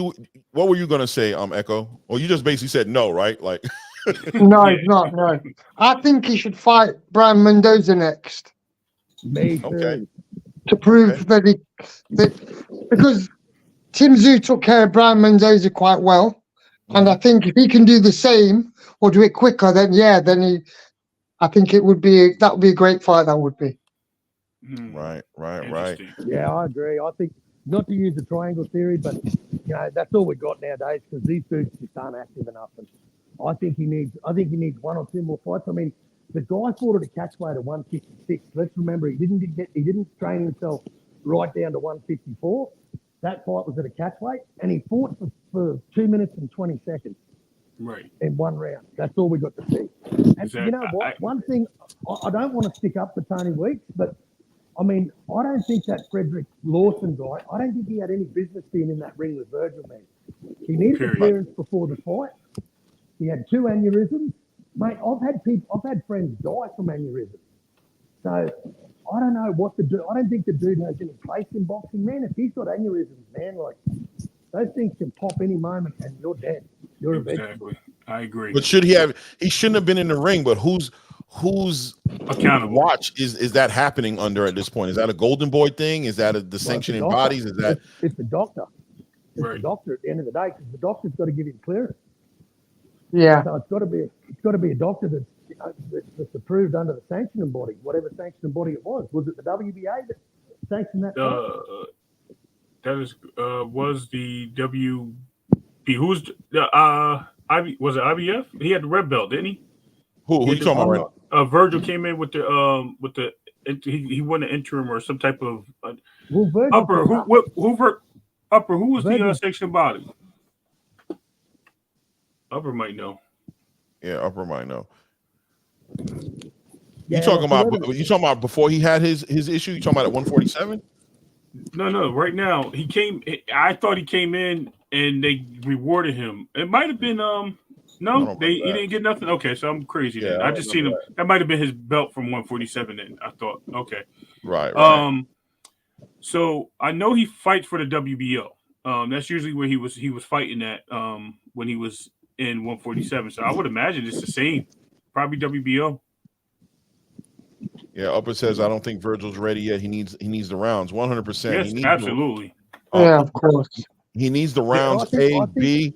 What were you gonna say, Echo? Well, you just basically said no, right? Like, no, he's not. No, I think he should fight Brian Mendoza next. Me too. Okay. To prove that because Tim Tszyu took care of Brian Mendoza quite well, and I think if he can do the same or do it quicker, then I think that would be a great fight. That would be. Right. Yeah, I agree. I think not to use the triangle theory, but you know that's all we got nowadays because these dudes just aren't active enough. And I think he needs one or two more fights. I mean, the guy fought at a catch weight at 156. Let's remember he didn't train himself right down to 154. That fight was at a catch weight, and he fought for 2 minutes and 20 seconds. Right. In one round. That's all we got to see. And you know what? One thing, I don't want to stick up for Tony Weeks, but I mean, I don't think that Frederick Lawson guy, I don't think he had any business being in that ring with Virgil, man. He needed clearance before the fight. He had 2 aneurysms. Mate, I've had friends die from aneurysms. So I don't know what to do. I don't think the dude has any place in boxing, man. If he's got aneurysms, man, like those things can pop any moment and you're dead. You're a vegetable. I agree. But he shouldn't have been in the ring, but who's accountable watch is that happening under at this point? Is that a golden boy thing? Is that the sanctioning bodies? Is that it's the doctor? It's the doctor at the end of the day, because the doctor's got to give him clearance. Yeah. So it's got to be a doctor that's approved under the sanctioning body, whatever sanctioning body it was. Was it the WBA that sanctioned that? That was the WB. Who's the was it IBF? He had the red belt, didn't he? Who you talking about? Right? Virgil came in with the he won an interim or some type of upper. Who was the sanctioning body? Upper might know. Yeah, Upper might know. Yeah, you talking about before he had his issue? You talking about at 147? No. Right now, I thought he came in and they rewarded him. It might have been he didn't get nothing. Okay, so I'm crazy. Yeah, I just seen him. That might have been his belt from 147. Then I thought, okay, right. So I know he fights for the WBO. That's usually where he was fighting at when he was in 147. So I would imagine it's the same, probably WBO. Yeah, Upper says I don't think Virgil's ready yet. He needs the rounds 100%. Yes, absolutely. Yeah, of course. He needs the rounds. B.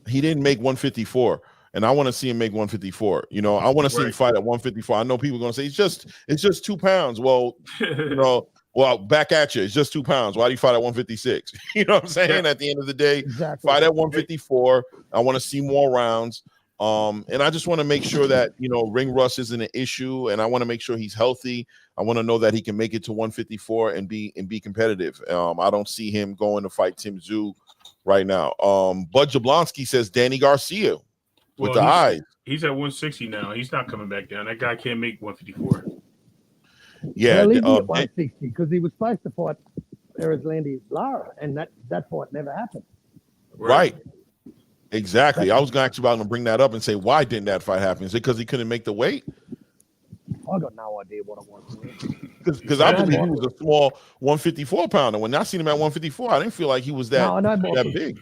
He didn't make 154, and I want to see him make 154. You know, I want to see him fight at 154. I know people are going to say it's just 2 pounds. Well, back at you. It's just 2 pounds. Why do you fight at 156? You know what I'm saying? At the end of the day, fight at 154. I want to see more rounds. And I just want to make sure that, ring rust isn't an issue, and I want to make sure he's healthy. I want to know that he can make it to 154 and be competitive. I don't see him going to fight Tim Tszyu right now. Bud Jablonski says Danny Garcia with the eyes. He's at 160 now. He's not coming back down. That guy can't make 154. Yeah, Well, he's at 160 because he was supposed to fight Erislandy Lara, and that fight never happened. right. Exactly. I was going to actually about to bring that up and say, why didn't that fight happen? Is it because he couldn't make the weight? I got no idea what it was. Because I believe he was a small 154 pounder. When I seen him at 154, I didn't feel like he was that big.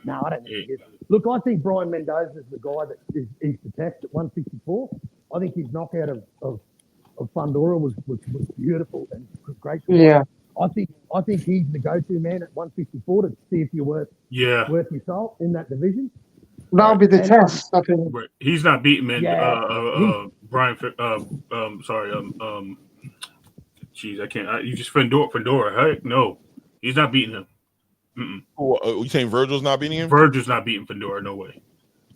No, I don't think he is. Look, I think Brian Mendoza is the guy that is to test at 164. I think his knockout of Fundora was beautiful and great. Yeah. I think he's the go-to man at 154 to see if you're worth your salt in that division. That'll be the test, I think. He's not beating man. Brian. Geez, I can't. You just Fundora. Heck, no, he's not beating him. You saying Virgil's not beating him? Virgil's not beating Fundora. No way.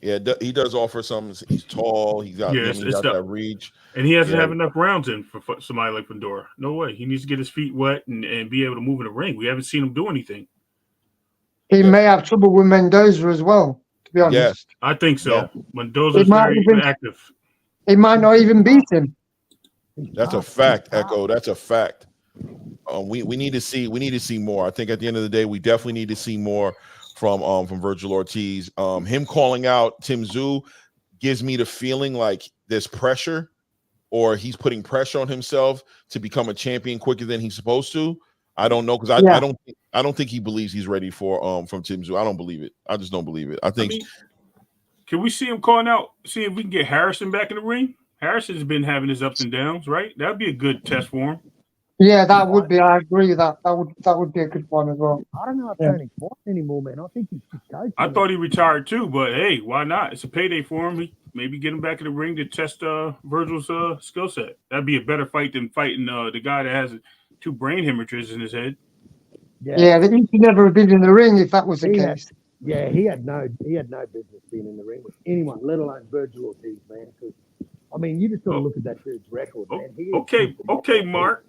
Yeah, he does offer some. He's tall. He's got that reach, and he hasn't have enough rounds in for somebody like Fundora. No way. He needs to get his feet wet and be able to move in the ring. We haven't seen him do anything. He may have trouble with Mendoza as well. To be honest, yes, I think so. Yeah. Mendoza's very active. He might not even beat him. That's a fact, Echo. That's a fact. We need to see more. I think at the end of the day, we definitely need to see more from Virgil Ortiz. Him calling out Tszyu gives me the feeling like there's pressure, or he's putting pressure on himself to become a champion quicker than he's supposed to. I don't know, because I don't think he believes he's ready for from Tszyu. I don't believe it. I just don't believe it. I think. Can we see him calling out? See if we can get Harrison back in the ring. Harrison's been having his ups and downs, right? That'd be a good test for him. Yeah, that would be. I agree with that. That would be a good one as well. I don't know if Tony's fighting anymore, man. I think he's just coaching. I thought he retired too, but hey, why not? It's a payday for him. Maybe get him back in the ring to test Virgil's skill set. That'd be a better fight than fighting the guy that has 2 brain hemorrhages in his head. Yeah, he'd never have been in the ring if that was the case. He had no business being in the ring with anyone, let alone Virgil Ortiz, man. Because I mean, you just got to look at that dude's record, man. Okay, Mark.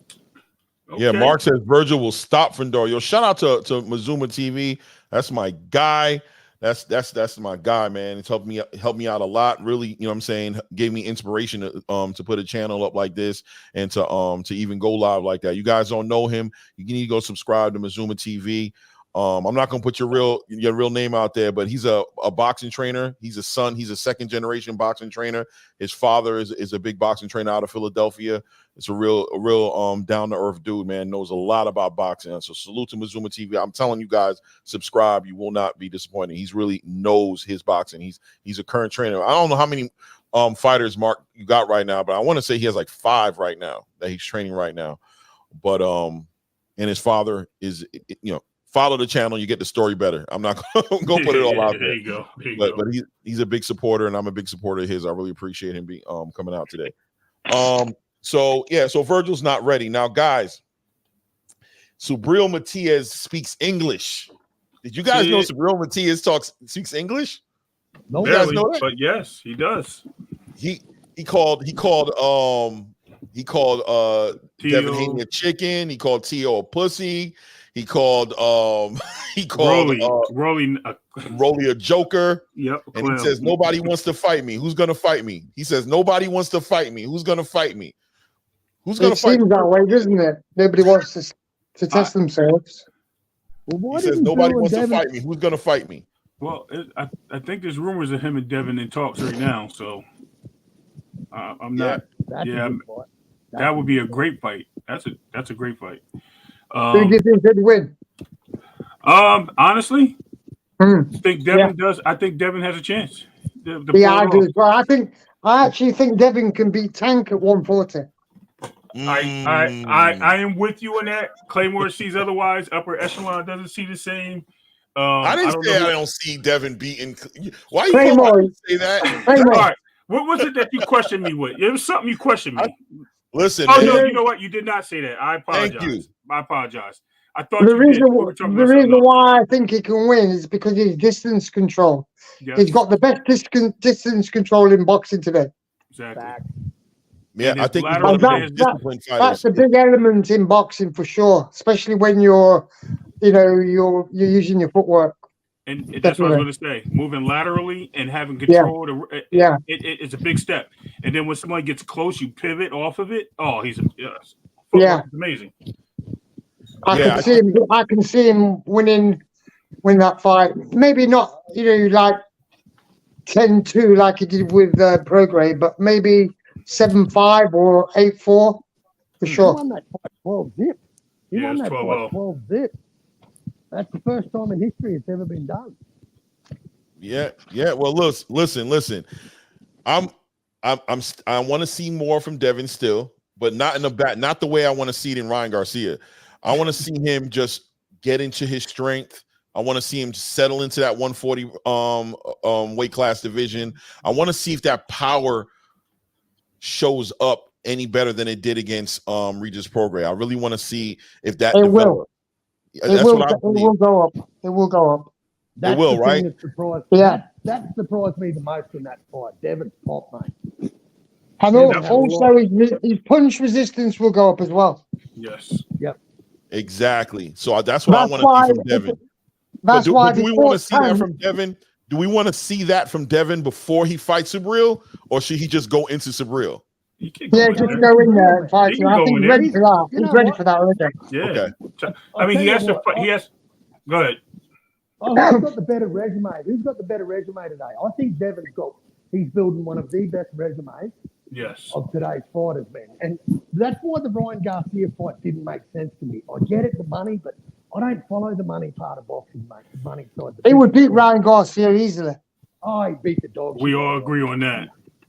Okay. Yeah, Mark says Virgil will stop Fundora. Yo, shout out to Mazuma TV. That's my guy. That's my guy, man. It's helped me out a lot. Really, you know what I'm saying, gave me inspiration to put a channel up like this and to even go live like that. You guys don't know him, you need to go subscribe to Mazuma TV. I'm not gonna put your real name out there, but he's a boxing trainer. He's a 2nd generation boxing trainer. His father is a big boxing trainer out of Philadelphia. It's a real down to earth dude, man. Knows a lot about boxing. So salute to Mazuma TV. I'm telling you guys, subscribe. You will not be disappointed. He's really knows his boxing. He's a current trainer. I don't know how many fighters, Mark, you got right now, but I want to say he has like 5 right now that he's training right now. But and his father is, follow the channel, you get the story better. I'm not gonna put it all out there. There you go. But he's a big supporter, and I'm a big supporter of his. I really appreciate him coming out today. So Virgil's not ready now, guys. SUBRIEL Matias speaks English. Did you guys know SUBRIEL Matias speaks English? No, you guys know that? But yes, he does. He called Devin Haney a chicken. He called Tszyu a pussy. He called Rolly a joker. Yep. And he says nobody wants to fight me. Who's gonna fight me? He says nobody wants to fight me. Who's gonna fight me? Who's gonna fight me? It seems that way, doesn't it? Nobody wants to test themselves. He says nobody wants to fight me. Who's gonna fight me? Well, I think there's rumors of him and Devin in talks right now. So I'm not. Yeah, that would be a great fight. That's a great fight. Who do you think could win? Honestly, I think Devin does. I think Devin has a chance. I do. Well, I actually think Devin can beat Tank at 140. I am with you on that. Claymore sees otherwise. Upper echelon doesn't see the same. I don't see Devin beating. Why you say that? All right. What was it that you questioned me with? It was something you questioned me. Listen. Oh, no, you know what? You did not say that. I apologize. Thank you. I apologize. I thought the reason why I think he can win is because he's distance control. Yes. He's got the best distance control in boxing today. Exactly. Yeah, And I his think he's lateral one of the stance- most disciplined That's fighters. a big element in boxing for sure, especially when you're using your footwork. And that's what I was Definitely. going to say. Moving laterally and having Yeah. control, Yeah. it's a big step. And then when somebody gets close, you pivot off of it. Oh, he's yes. Yeah. Footwork is amazing. Yeah, I can see him win that fight. Maybe not, like 10-2 like he did with Prograde, but maybe 7-5 or 8-4 for He sure. won that fight 12 zip. He Yeah, won it's that 12-0. fight 12 zip. That's the first time in history it's ever been done. Yeah. Well, listen. I want to see more from Devin still, but not in not the way I want to see it in Ryan Garcia. I want to see him just get into his strength. I want to see him settle into that 140 weight class division. I want to see if that power shows up any better than it did against Regis Prograis. I really want to see if that It will. That's what I believe. It will go up. It will go up. That's will, the right? thing that surprised, Yeah. that surprised me the most in that fight. Devin's pop, mate. And Yeah, also his punch resistance will go up as well. Yes. Yep. Exactly. So that's what I want to see from Devin. That's why do we want to see that from Devin? Do we want to see that from Devin before he fights SUBRIEL, or should he just go into SUBRIEL? Yeah, just go in there and fight. He can I go think in he's there. ready for that. You know He's ready what? for that already. Yeah. Okay. I mean, I'll he has tell to you fight. He has. Go ahead. Oh, who's got the better resume? Who's got the better resume today? I think Devin's he's building one of the best resumes Yes. of today's fighters, man. And that's why the Ryan Garcia fight didn't make sense to me. I get it, the money, but I don't follow the money part of boxing, mate. The money side. He would beat Ryan Garcia easily. Oh, he beat the dog. We all agree on that.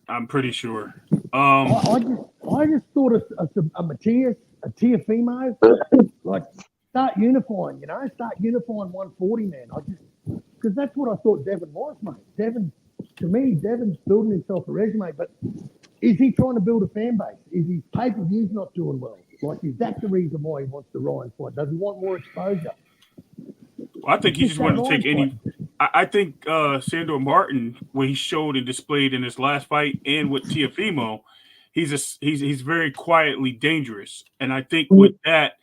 I'm pretty sure. I just thought a Matias, a Teofimo, like start unifying, start unifying 140, man. Because that's what I thought Devin was, mate. Devin's building himself a resume, but is he trying to build a fan base? Is his pay-per-views not doing well? Like, is that the reason why he wants the Ryan fight? Does he want more exposure? I think he just wanted to take any. I think Sandor Martin, what he showed and displayed in his last fight and with Teofimo, he's very quietly dangerous. And I think with that,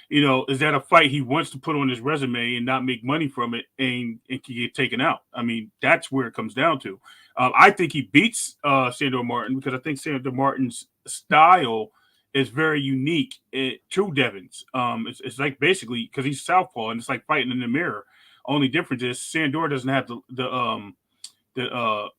is that a fight he wants to put on his resume and not make money from it and can get taken out. I mean, that's where it comes down to. I think he beats Sandor Martin because I think Sandor Martin's style is very unique to Devin's. It's like basically because he's southpaw and it's like fighting in the mirror. Only difference is Sandor doesn't have the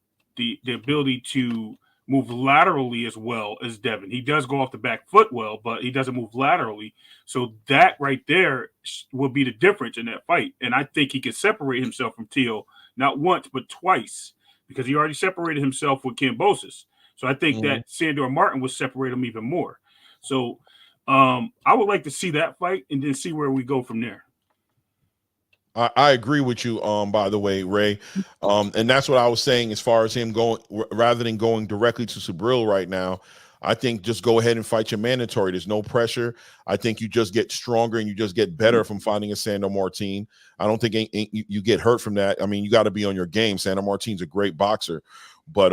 ability to move laterally as well as Devin. He does go off the back foot well, but he doesn't move laterally. So that right there will be the difference in that fight. And I think he can separate himself from Teo not once but twice because he already separated himself with Kambosos. So I think that Sandor Martin will separate him even more. So I would like to see that fight and then see where we go from there. I agree with you, by the way, Ray. And that's what I was saying as far as him going, rather than going directly to SUBRIEL right now, I think just go ahead and fight your mandatory. There's no pressure. I think you just get stronger and you just get better from fighting a Sandor Martin. I don't think you get hurt from that. I mean, you got to be on your game. Sandor Martin's a great boxer. But,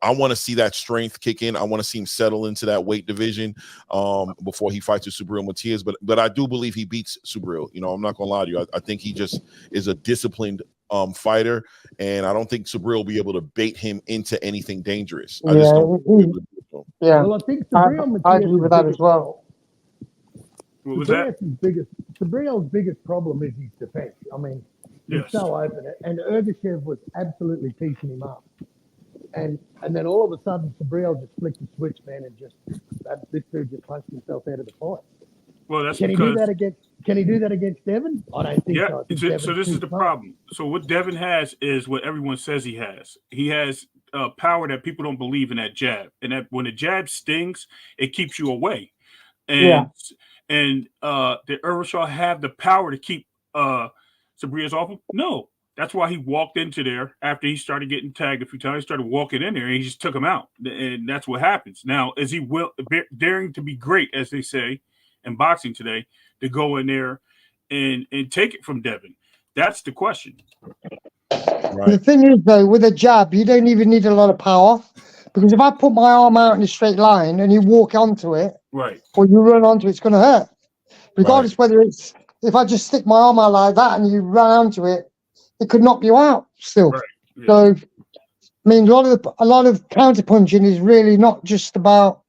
I want to see that strength kick in. I want to see him settle into that weight division before he fights with SUBRIEL Matias. But I do believe he beats SUBRIEL. I'm not going to lie to you. I think he just is a disciplined fighter, and I don't think SUBRIEL will be able to bait him into anything dangerous. I just don't yeah. Well, I think SUBRIEL I agree with that as well. What was that? SUBRIEL's biggest problem is his defense. I mean, he's so open, and Ergashev was absolutely piecing him up. And then all of a sudden, SUBRIEL just flicked the switch, man, and this dude just punched himself out of the fight. Well, that's Can because he do that against Devin? I don't think so. I think so this is the problem. So what Devin has is what everyone says he has. He has power that people don't believe in, that jab, and that when the jab stings, it keeps you away. And did Errol have the power to keep SUBRIEL off him? No. That's why he walked into there after he started getting tagged a few times. He started walking in there and he just took him out. And that's what happens. Now, is he daring to be great, as they say in boxing today, to go in there and take it from Devin? That's the question. Right. The thing is, though, with a jab, you don't even need a lot of power Because if I put my arm out in a straight line and you walk onto it, Right. or you run onto it, it's going to hurt. Regardless whether it's, if I just stick my arm out like that and you run onto it, it could knock you out still. Right. Yeah. So, I mean, a lot of counter punching is really not just about,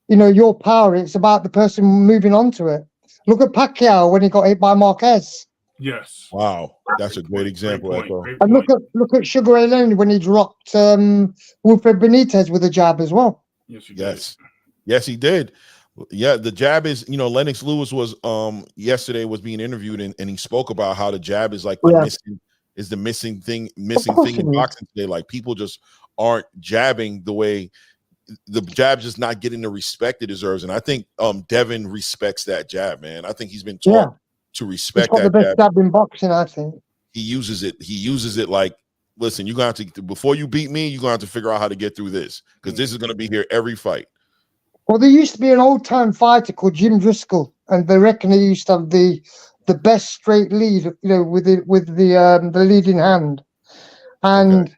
you know, your power. It's about the person moving onto it. Look at Pacquiao when he got hit by Marquez. Yes. Wow, that's a great example. Great Echo. point. And look at Sugar Ray Leonard when he dropped Wilfred Benitez with a jab as well. Yes, you Yes, yes, he did. Yeah, the jab is, you know, Lennox Lewis was yesterday was being interviewed and he spoke about how the jab is like the missing thing in boxing today. Like people just aren't jabbing the way the jab just not getting the respect it deserves. And I think Devin respects that jab, man. I think he's been taught to respect He's got that the best jab in boxing, I think. He uses it like, listen, you're gonna have to, before you beat me, you're gonna have to figure out how to get through this, because this is gonna be here every fight. Well, there used to be an old-time fighter called Jim Driscoll, and they reckon he used to have the best straight lead, you know, with the leading hand. And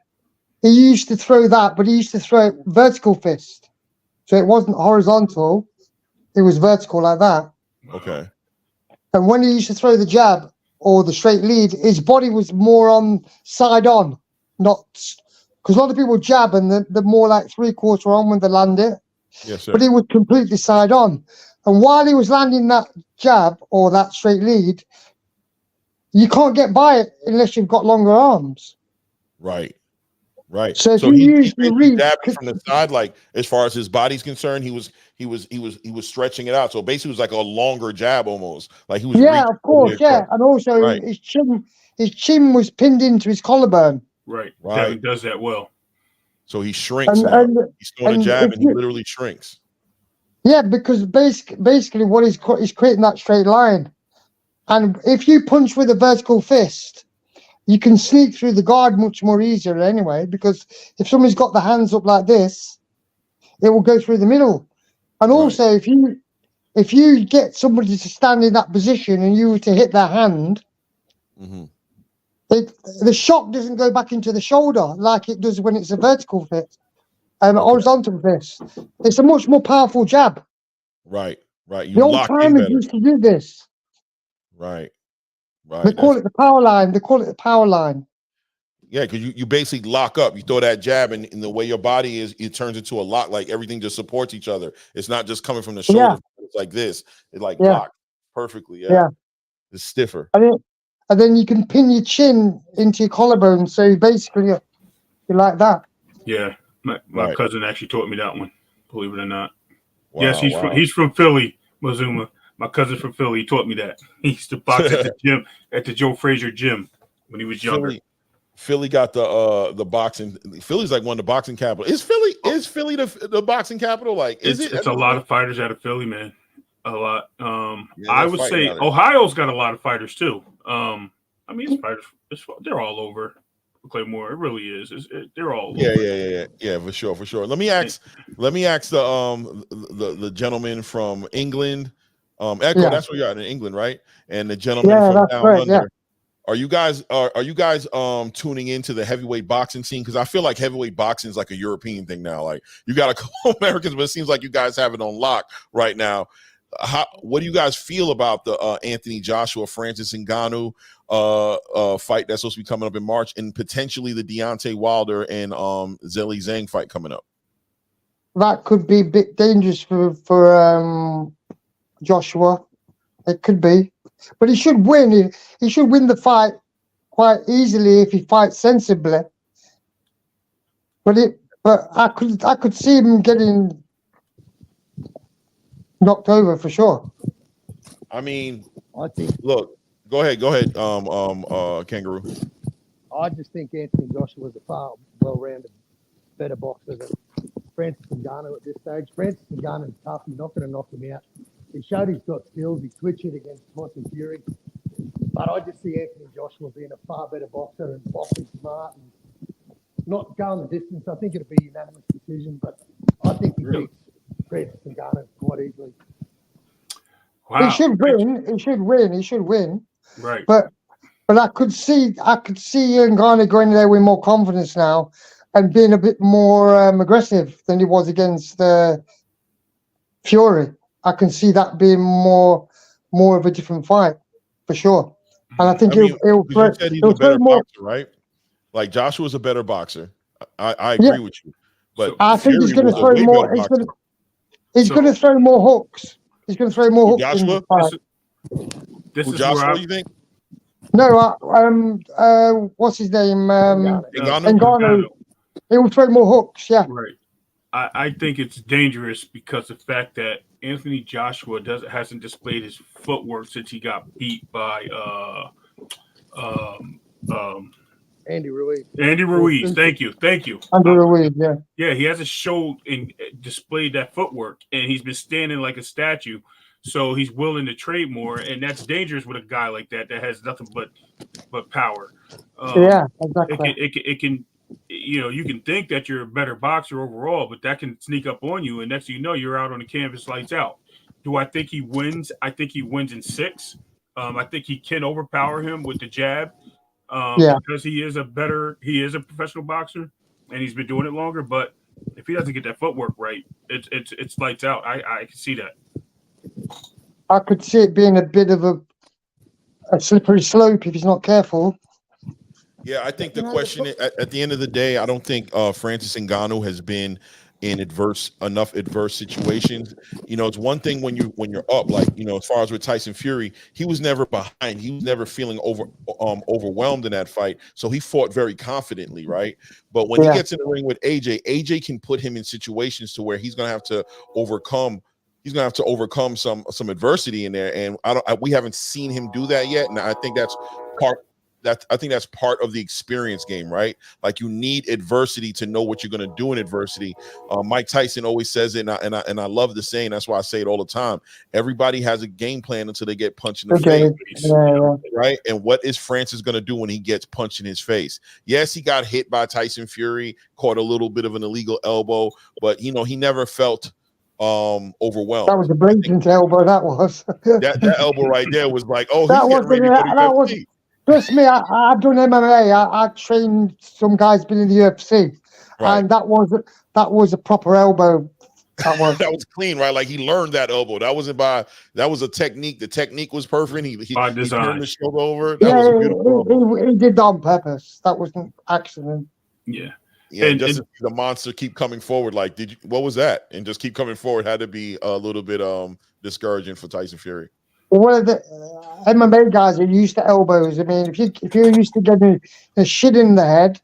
he used to throw that, but he used to throw it vertical fist. So it wasn't horizontal, it was vertical like that. Okay. And when he used to throw the jab or the straight lead, his body was more on side on, not, because a lot of people jab and they're more like 3/4 on when they land it. Yes, sir. But he was completely side on. And while he was landing that jab or that straight lead, you can't get by it unless you've got longer arms. Right. Right. So if So you he use the reach jabbing from the side, like as far as his body's concerned, he was stretching it out. So basically it was like a longer jab almost. Like he was of course, and also his chin was pinned into his collarbone. Right. Devin does that well. So he shrinks now. He's throwing a jab and he literally shrinks. Yeah, because basically what he's creating that straight line. And if you punch with a vertical fist, you can sneak through the guard much more easier anyway, because if somebody's got the hands up like this, it will go through the middle. And also, if you get somebody to stand in that position and you were to hit their hand, the shock doesn't go back into the shoulder like it does when it's a vertical fist and horizontal fist. It's a much more powerful jab. Right. You the old lock in timers better. used to do this. Right. They call it the power line. Yeah, because you basically lock up. You throw that jab, and the way your body is, it turns into a lock. Like everything just supports each other. It's not just coming from the shoulder. It's like this. It like locked perfectly. Yeah. It's stiffer. And then you can pin your chin into your collarbone. So basically, you like that. Yeah, my cousin actually taught me that one. Believe it or not. Wow, yes, he's from Philly, Mazuma. My cousin from Philly, he taught me that. He used to box at the gym, at the Joe Frazier gym when he was younger. Philly got the boxing. Philly's like one of the boxing capital. Is Philly the boxing capital? Like, It's a lot of fighters out of Philly, man. A lot. I would say Ohio's got a lot of fighters too. I mean, it's fighters. They're all over Claymore. It really is. They're all over. Yeah, for sure. Let me ask the gentleman from England. Echo, that's where you're at in England, right? And the gentleman from down under. Yeah. Are you guys tuning into the heavyweight boxing scene? Because I feel like heavyweight boxing is like a European thing now. Like you got a couple Americans, but it seems like you guys have it on lock right now. What do you guys feel about the Anthony Joshua, Francis Ngannou fight that's supposed to be coming up in March, and potentially the Deontay Wilder and Zhang Zhang fight coming up? That could be a bit dangerous for Joshua. It could be, but he should win. He should win the fight quite easily if he fights sensibly. But I could see him getting knocked over for sure. I mean, I think. Look, go ahead, Kangaroo. I just think Anthony Joshua is a far well-rounded, better boxer than Francis Ngannou at this stage. Francis Ngannou is tough. You're not going to knock him out. He showed he's got skills. He switched it against Tyson Fury. But I just see Anthony Joshua being a far better boxer and boxing smart and not going the distance. I think it'll be a unanimous decision, but I think he beats Francis Ngannou quite easily. Wow. He should win. He should win. Right. But I could see Ngannou going there with more confidence now and being a bit more aggressive than he was against Fury. I can see that being more of a different fight for sure. And I think you he'll said he's he'll a better throw more. boxer, right? Like Joshua's a better boxer. I agree with you, but I think he's Fury going to was a throw way more. better boxer. He's going to throw more hooks. He's going to throw more hooks in Joshua? the fight. This is where Joshua, you think? No, what's his name? Ngannou? Ngannou. He will throw more hooks. Yeah. Right. I think it's dangerous because the fact that Anthony Joshua hasn't displayed his footwork since he got beat by Andy Ruiz. Andy Ruiz. Thank you. Andy Ruiz, yeah. Yeah, he hasn't showed and displayed that footwork, and he's been standing like a statue. So he's willing to trade more, and that's dangerous with a guy like that has nothing but power. Yeah, exactly. It can, you can think that you're a better boxer overall, but that can sneak up on you, and next thing you know, you're out on the canvas, lights out. Do I think he wins? I think he wins in 6. I think he can overpower him with the jab. Because he is a professional boxer, and he's been doing it longer. But if he doesn't get that footwork right, it's lights out. I can see that. I could see it being a bit of a slippery slope if he's not careful. Yeah, I think the question at the end of the day, I don't think Francis Ngannou has been in enough adverse situations. It's one thing when you're up, like, as far as with Tyson Fury, he was never behind. He was never feeling overwhelmed in that fight. So he fought very confidently, right? But when he gets in the ring with AJ can put him in situations to where he's gonna have to overcome some adversity in there. And we haven't seen him do that yet. And I think that's part of the experience game, right? Like, you need adversity to know what you're going to do in adversity. Mike Tyson always says it, and I love the saying. That's why I say it all the time. Everybody has a game plan until they get punched in the face, right? And what is Francis going to do when he gets punched in his face? Yes, he got hit by Tyson Fury, caught a little bit of an illegal elbow, but he never felt overwhelmed. That was a blatant elbow. That was that elbow right there was like, oh, that he's getting ready to go to UFC. Trust me, I've done MMA. I trained some guys been in the UFC, and that was a proper elbow. That was clean, right? Like, he learned that elbow. That was a technique. The technique was perfect. He turned the shoulder over. That was a beautiful he did that on purpose. That wasn't accident. Yeah. Yeah, and just to see the monster keep coming forward. Like, what was that? And just keep coming forward had to be a little bit discouraging for Tyson Fury. One of the MMA guys are used to elbows. I mean, if you're used to getting a shit in the head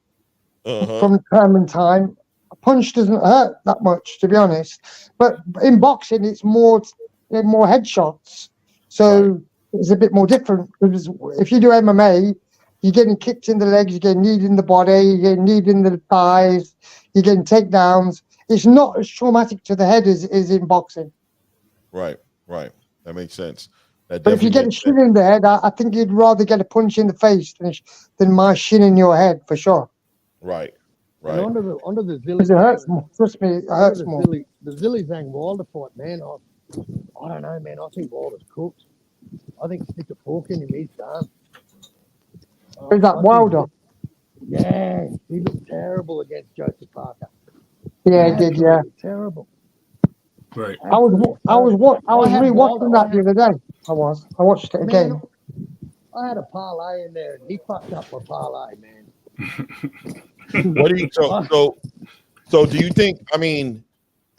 from time and time, a punch doesn't hurt that much, to be honest. But in boxing, it's more headshots, so it's a bit more different. Because if you do MMA, you're getting kicked in the legs, you're getting kneed in the body, you're getting kneed in the thighs, you're getting takedowns. It's not as traumatic to the head as in boxing. Right. That makes sense. But if you get a shin in the head, I think you'd rather get a punch in the face than my shin in your head, for sure. Right. And under the Zilli, because it hurts more. Trust me, it hurts more. The Zilli Zhang Wilder fight, man. I don't know, man. I think Wilder's cooked. I think stick a fork in him, he's done. Who's that, Wilder? Yeah, he looked terrible against Joseph Parker. Yeah, he did. Yeah, terrible. Right. I was rewatching that the other day. I watched it again. Man, I had a parlay in there, and he fucked up my parlay, man. What do you so do you think? I mean,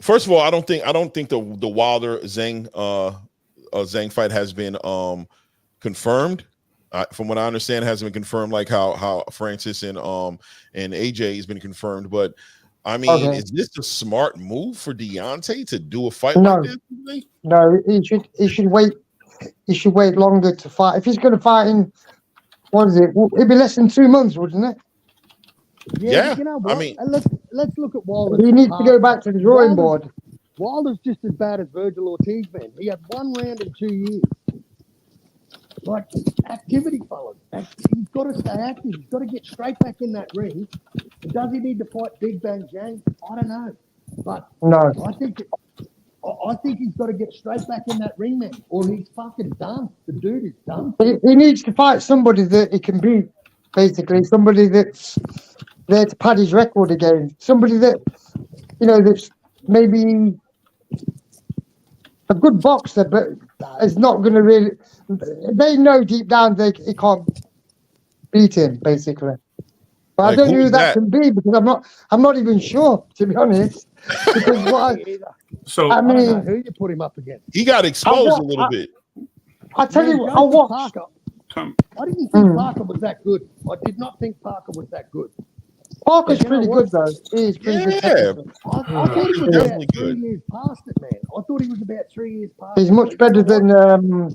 first of all, I don't think the Wilder Zhang fight has been confirmed. From what I understand, it hasn't been confirmed, like how Francis and AJ has been confirmed. But I mean, is this a smart move for Deontay to do a fight like this? No, he should wait. He should wait longer to fight. If he's going to fight in, what is it? It'd be less than 2 months, wouldn't it? Yeah. You know what? I mean, let's look at Wilder. He needs to go back to the drawing board. Wilder's just as bad as Virgil Ortiz, man. He had 1 round in 2 years. Like, activity, fellas. He's got to stay active. He's got to get straight back in that ring. And does he need to fight Big Bang Zhang? I don't know. But no, I think he's got to get straight back in that ring, man, or he's fucking done. The dude is done. He needs to fight somebody that he can beat, basically. Somebody that there to pad his record again. Somebody that, you know, that's maybe a good boxer, but is not going to really. They know deep down he can't beat him, basically. But Like, I don't know who who is that that? can be because I'm not even sure, to be honest. Because what So I I don't know mean, who you put him up against. He got exposed a little I- bit. I tell Man, you, I Joseph watched. Parker. I didn't think Parker was that good. I did not think Parker was that good. Parker's But you know pretty what? good though. He is pretty good. Yeah. Technically. I thought he was Definitely about 3 good. years past it, man. I thought he was about 3 years past He's it. much But you better know what?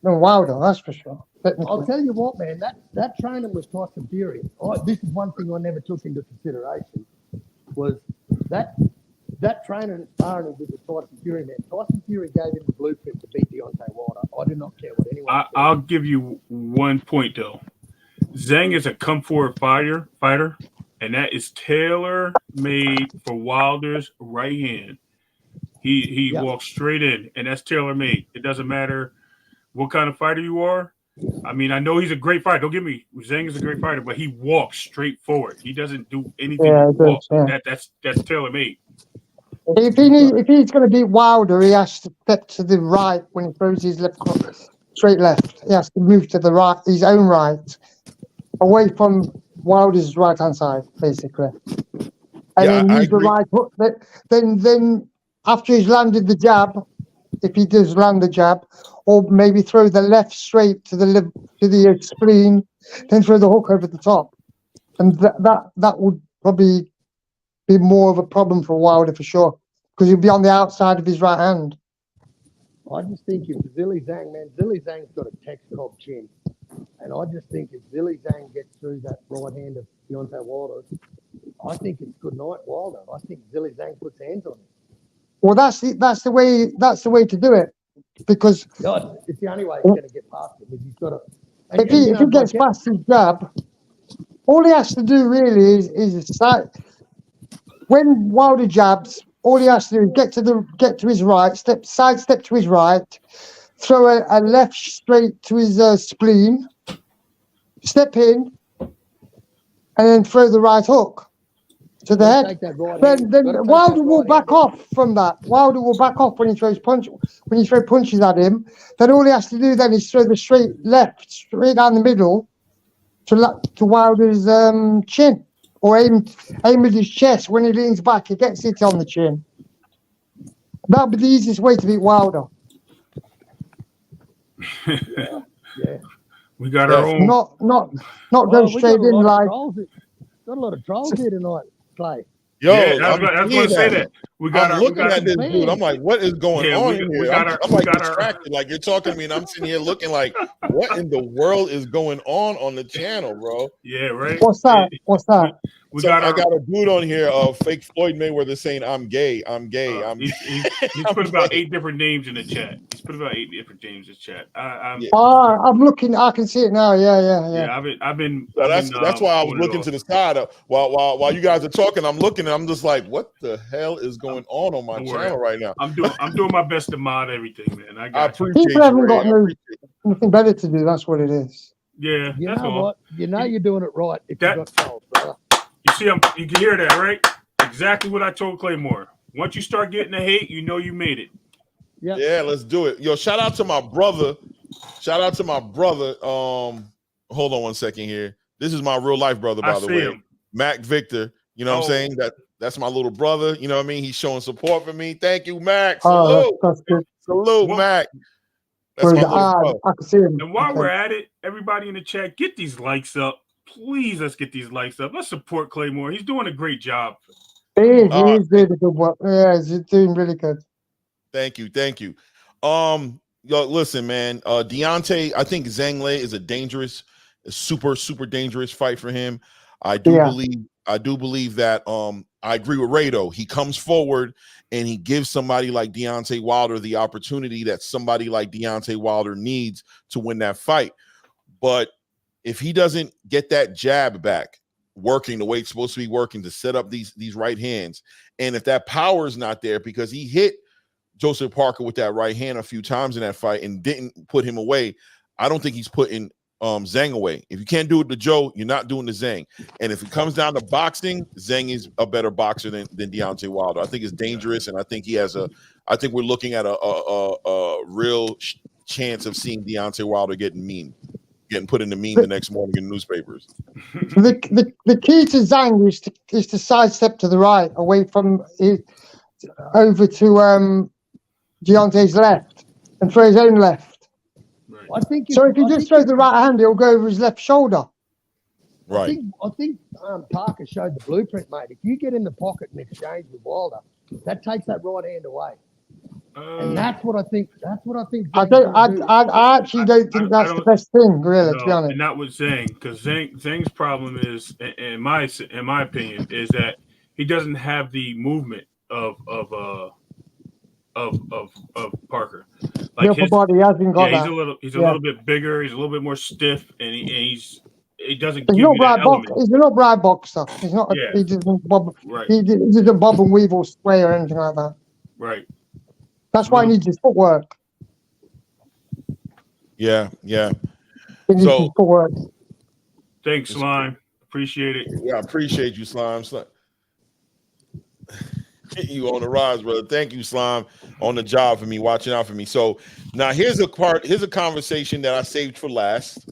than Wilder, that's for sure. I'll Technically. tell you what, man. That training was Tyson Fury. This is one thing I never took into consideration was that training and sparring with the Tyson Fury, man. Tyson Fury gave him the blueprint to beat Deontay Wilder. I do not care what anyone says. I'll give you one point though. Zhang is a come forward fighter, and that is tailor made for Wilder's right hand. He Yep. walks straight in, and that's tailor made. It doesn't matter what kind of fighter you are. I mean, I know he's a great fighter. Don't get me. Zhang is a great fighter, but he walks straight forward. He doesn't do anything. Yeah, but walk. yeah. That's tailor made. If he's going to beat Wilder, he has to step to the right when he throws his left cross, straight left. He has to move to the right, his own right, away from Wilder's right hand side, basically. And then I use the agree. right hook. Then after he's landed the jab, if he does land the jab, or maybe throw the left straight to the spleen, then throw the hook over the top, and that would probably be more of a problem for Wilder for sure, because he'll be on the outside of his right hand. I just think if Zhilei Zhang's got a Tex-Cobb chin. And I just think if Zhilei Zhang gets through that right hand of Deontay Wilder, I think it's good night Wilder. I think Zhilei Zhang puts hands on him. Well, that's the way to do it, because God, it's the only way he's going to get past him. He's got to. if he gets past his jab, all he has to do really is when Wilder jabs, all he has to do is get to his right, sidestep to his right, throw a left straight to his spleen, step in, and then throw the right hook to the head. Then Wilder will back off from that. Wilder will back off when he throws punches at him. Then all he has to do then is throw the straight left, straight down the middle to Wilder's chin, or aim at his chest. When he leans back, he gets it on the chin. That'd be the easiest way to beat Wilder. Yeah. We got our own. Not go straight in like. Got a lot of trolls here tonight, Clay. Yo, Yeah, I was going to say that. I'm looking at this dude. I'm like, what is going on here? I'm like distracted. Like, you're talking to me, and I'm sitting here looking like, what in the world is going on the channel, bro? Yeah, right. What's that? I got a dude on here, fake Floyd Mayweather, saying I'm gay. He's put about 8 different names in the chat. He's put about 8 different names in the chat. I'm looking. I can see it now. Yeah. I've been. So that's why I was looking to the side while you guys are talking. I'm looking, and I'm just like, what the hell is going on my channel right now? I'm doing my best to mod everything, man. I appreciate people haven't got nothing better to do. That's what it is. Yeah, you that's know all. what? You know you're doing it right if you got trolls, brother. You see, you can hear that, right? Exactly what I told Claymore. Once you start getting the hate, you know you made it. Yeah, let's do it. Yo, shout out to my brother. Hold on one second here. This is my real life brother, by the way. Mac Victor. You know what I'm saying? That's my little brother. You know what I mean? He's showing support for me. Thank you, Mac. Salute. That's good. Salute, Mac. That's my little brother. I can see him. And while we're at it, everybody in the chat, get these likes up. Please, let's get these likes up. Let's support Claymore. He's doing a great job. He is doing a good work. Yeah, he's doing really good. Thank you. Yo, listen, man. Deontay, I think Zhang Lei is a super dangerous fight for him. I do believe that. I agree with Ray though. He comes forward and he gives somebody like Deontay Wilder the opportunity that somebody like Deontay Wilder needs to win that fight. But if he doesn't get that jab back working the way it's supposed to be working to set up these right hands, and if that power is not there, because he hit Joseph Parker with that right hand a few times in that fight and didn't put him away, I don't think he's putting Zhang away. If you can't do it to Joe, you're not doing the Zhang. And if it comes down to boxing, Zhang is a better boxer than Deontay Wilder. I think it's dangerous, and I think he has a. I think we're looking at a real chance of seeing Deontay Wilder getting put in the meme the next morning in newspapers. The key to Zhang is to sidestep to the right, away from it, over to Deontay's left, and throw his own left. Right. I think So if he just throws the right hand, it'll go over his left shoulder. Right. I think Parker showed the blueprint, mate. If you get in the pocket and exchange with Wilder, that takes that right hand away. And that's what I think. That's what I think. I actually don't think that's the best thing, really, to be honest. And not with Zhang, because Zhang's problem is, in my opinion, is that he doesn't have the movement of Parker. Like the upper body hasn't got that. He's a little bit bigger. He's a little bit more stiff, and he doesn't. He's not bright boxer. He's not bright boxer. He's not. Yeah. He doesn't bob. Right. He doesn't bob and weave or sway or anything like that. Right. That's why he needs his footwork. Yeah. He needs his footwork. Thanks, Slime. Appreciate it. Yeah, I appreciate you, Slime. You on the rise, brother. Thank you, Slime, on the job for me, watching out for me. So now here's a conversation that I saved for last,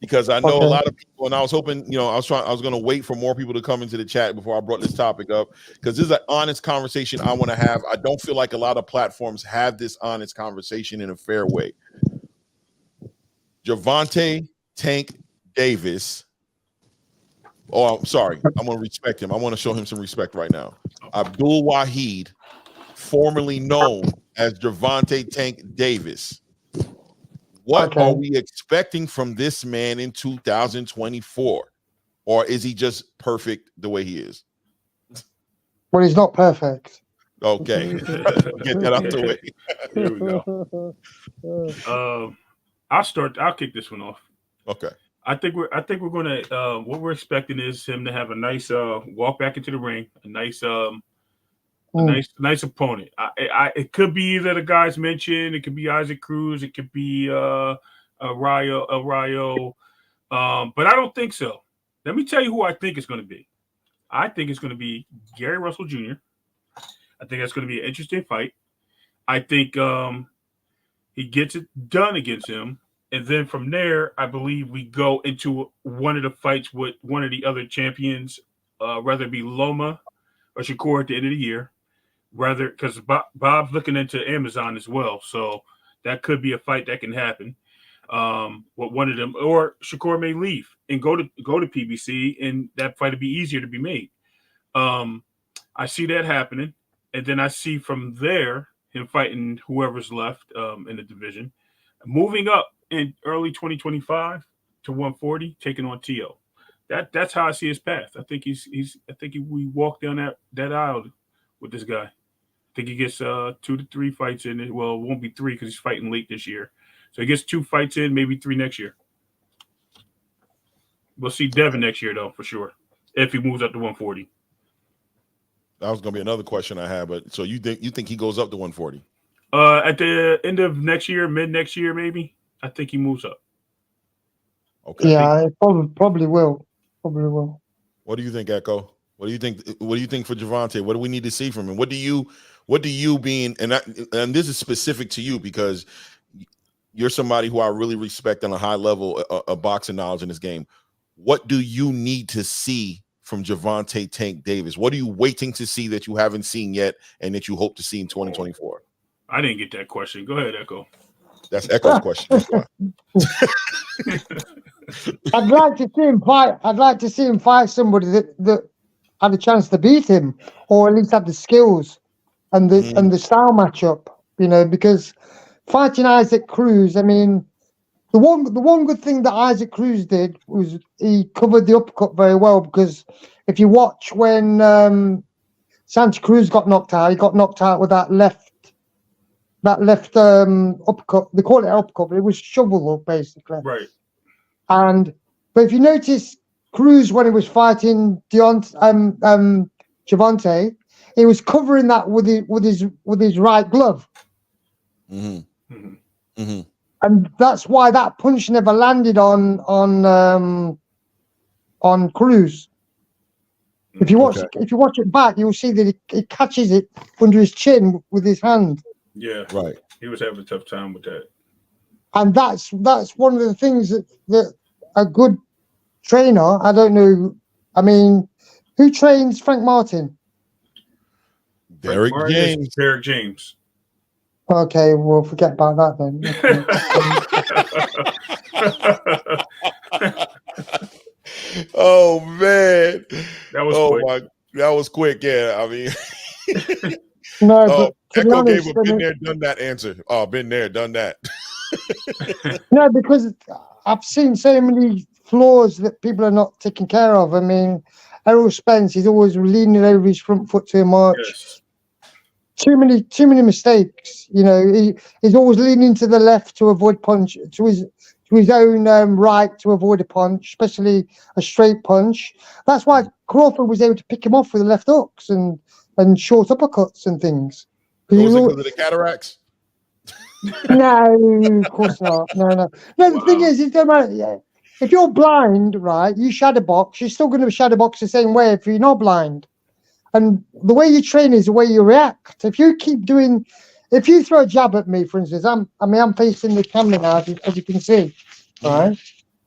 because I know a lot of people, and I was hoping, I was going to wait for more people to come into the chat before I brought this topic up, because this is an honest conversation I want to have. I don't feel like a lot of platforms have this honest conversation in a fair way. Gervonta Tank Davis. Oh, I'm sorry. I'm going to respect him. I want to show him some respect right now. Abdul Wahid, formerly known as Gervonta Tank Davis. What are we expecting from this man in 2024? Or is he just perfect the way he is? Well, he's not perfect. Okay. Get that out the way. Here we go. I'll kick this one off. Okay. I think we're gonna what we're expecting is him to have a nice walk back into the ring, a nice opponent. It could be either the guys mentioned, it could be Isaac Cruz, it could be Rayo, but I don't think so. Let me tell you who I think it's going to be. I think it's going to be Gary Russell Jr. I think that's going to be an interesting fight. I think he gets it done against him. And then from there, I believe we go into one of the fights with one of the other champions, whether it be Loma or Shakur at the end of the year. Rather, because Bob's looking into Amazon as well, so that could be a fight that can happen. With one of them, or Shakur may leave and go to PBC, and that fight would be easier to be made. I see that happening, and then I see from there him fighting whoever's left in the division, moving up in early 2025 to 140, taking on Tszyu. That's how I see his path. I think we walk down that aisle with this guy. I think he gets 2 to 3 fights in. Well, it won't be 3 because he's fighting late this year. So he gets 2 fights in, maybe 3 next year. We'll see Devin next year, though, for sure, if he moves up to 140. That was going to be another question I had, but so you think he goes up to 140? At the end of next year, mid next year, maybe. I think he moves up. Okay. Yeah, it probably will. Probably will. What do you think, Echo? What do you think for Gervonta? What do we need to see from him? What do you being and this is specific to you because you're somebody who I really respect on a high level of boxing knowledge in this game. What do you need to see from Gervonta Tank Davis? What are you waiting to see that you haven't seen yet and that you hope to see in 2024? I didn't get that question. Go ahead, Echo. That's Echo's question. I'd like to see him fight. I'd like to see him fight somebody that had a chance to beat him, or at least have the skills and the style matchup. Because fighting Isaac Cruz, I mean, the one good thing that Isaac Cruz did was he covered the uppercut very well. Because if you watch when Santa Cruz got knocked out, he got knocked out with that left uppercut. They call it uppercut, but it was shovel up basically. Right. But if you notice, Cruz when he was fighting Gervonta, he was covering that with his right glove. Mm-hmm. Mm-hmm. Mm-hmm. And that's why that punch never landed on Cruz. If you watch it back, you'll see that he catches it under his chin with his hand. Yeah, Right. He was having a tough time with that. And that's one of the things that a good trainer, I don't know, I mean, who trains Frank Martin? Derek James. Derek James. Okay, we'll forget about that then. Oh man, That was quick. That was quick. Yeah, I mean, No, but to be Echo honest, gave a been there, done that answer. Oh, been there, done that. no, because I've seen so many flaws that people are not taking care of. I mean, Errol Spence, he's always leaning over his front foot too much. Yes. Too many mistakes. You know, he's always leaning to the left to avoid punch, to his own right to avoid a punch, especially a straight punch. That's why Crawford was able to pick him off with the left hooks and short uppercuts and things. Was it because of the cataracts? No, of course not. No. The thing is, it don't matter. Yeah. If you're blind, right, you shadow box, you're still going to shadow box the same way if you're not blind. And the way you train is the way you react. If you throw a jab at me, for instance, I'm facing the camera now, as you can see, right?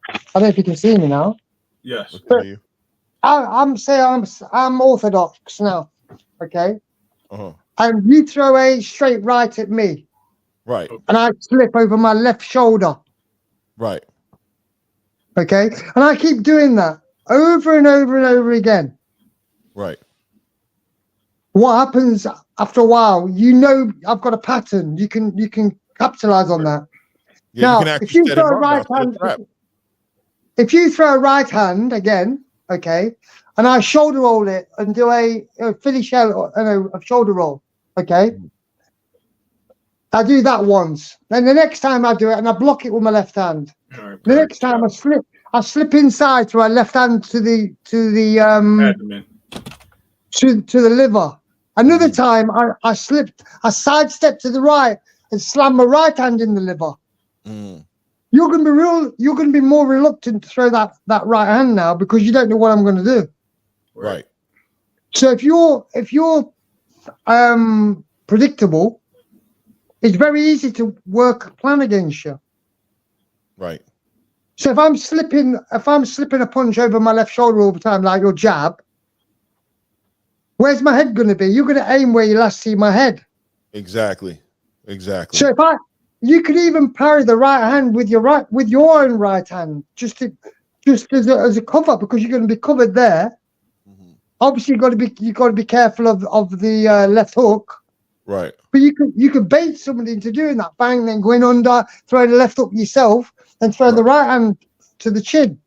I don't know if you can see me now. Yes. But I'm orthodox now, okay? Uh-huh. And you throw a straight right at me, Right. and I slip over my left shoulder, Right. okay? And I keep doing that over and over and over again. Right. What happens after a while? You know, I've got a pattern. You can capitalize on that. Yeah, now, you can if you set throw him a up right now, hand, set a trap. if you throw a right hand again, okay, and I shoulder roll it and do a Philly shell, a shoulder roll, okay. I do that once. Then the next time I do it and I block it with my left hand. Right, The next time I slip inside through my left hand to the liver. Another time I sidestepped to the right and slammed my right hand in the liver. Mm. You're gonna be more reluctant to throw that right hand now because you don't know what I'm gonna do. Right. So if you're predictable, it's very easy to work a plan against you. Right. So if I'm slipping a punch over my left shoulder all the time, like your jab, where's my head going to be? You're going to aim where you last see my head. Exactly. So you could even parry the right hand with your own right hand, just as a cover, because you're going to be covered there. Mm-hmm. Obviously, you've got to be careful of the left hook. Right. But you could bait somebody into doing that, bang, then going under, throwing the left hook yourself, and throw the right hand to the chin.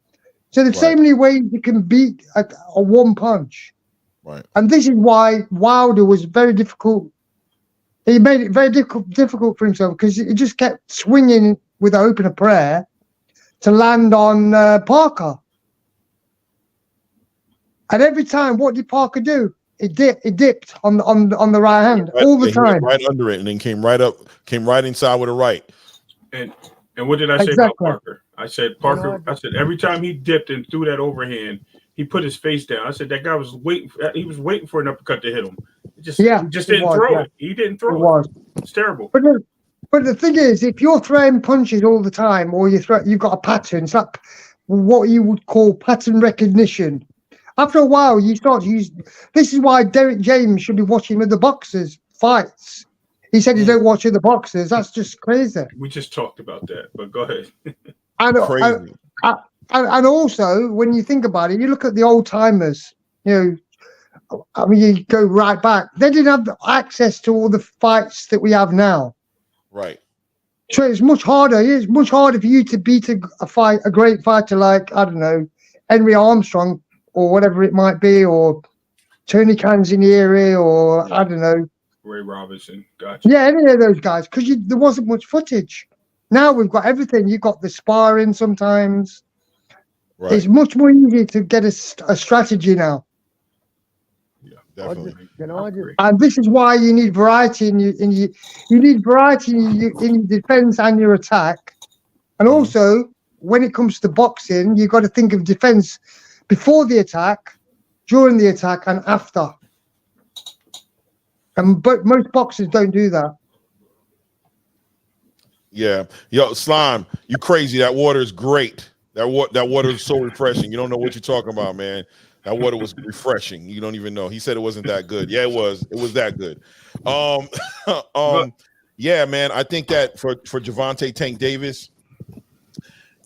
So there's so many ways you can beat a one punch. Right. And this is why Wilder was very difficult. He made it very difficult for himself because he just kept swinging with the opener prayer to land on Parker. And every time, what did Parker do? It dipped on the right hand all the time. He went right under it and then came right inside with a right. And what did I say about Parker? I said every time he dipped and threw that overhand, he put his face down. I said that guy was waiting. He was waiting for an uppercut to hit him. He just didn't throw it. He didn't throw it. It's terrible. But the thing is, if you're throwing punches all the time, or you've got a pattern, it's like what you would call pattern recognition. After a while, you start to use. This is why Derek James should be watching with the boxers fights. He said he don't watch other boxers. That's just crazy. We just talked about that, but go ahead. Crazy. And also, when you think about it, you look at the old timers. You know, I mean, you go right back. They didn't have access to all the fights that we have now. Right. So it's much harder. It's much harder for you to beat a great fighter like, I don't know, Henry Armstrong or whatever it might be, or Tony Canzonieri, or I don't know, Ray Robinson. Gotcha. Yeah, any of those guys, because there wasn't much footage. Now we've got everything. You've got the sparring sometimes. Right. It's much more easy to get a strategy now. Yeah. Definitely. And this is why you need variety you need variety in your defense and your attack. And also, when it comes to boxing, you've got to think of defense before the attack, during the attack, and after. But most boxers don't do that. Yeah. Yo, Slime, you crazy. That water is great. That water is so refreshing. You don't know what you're talking about, man. That water was refreshing. You don't even know. He said it wasn't that good. Yeah, it was. It was that good. Yeah, man. I think that for Gervonta Tank Davis,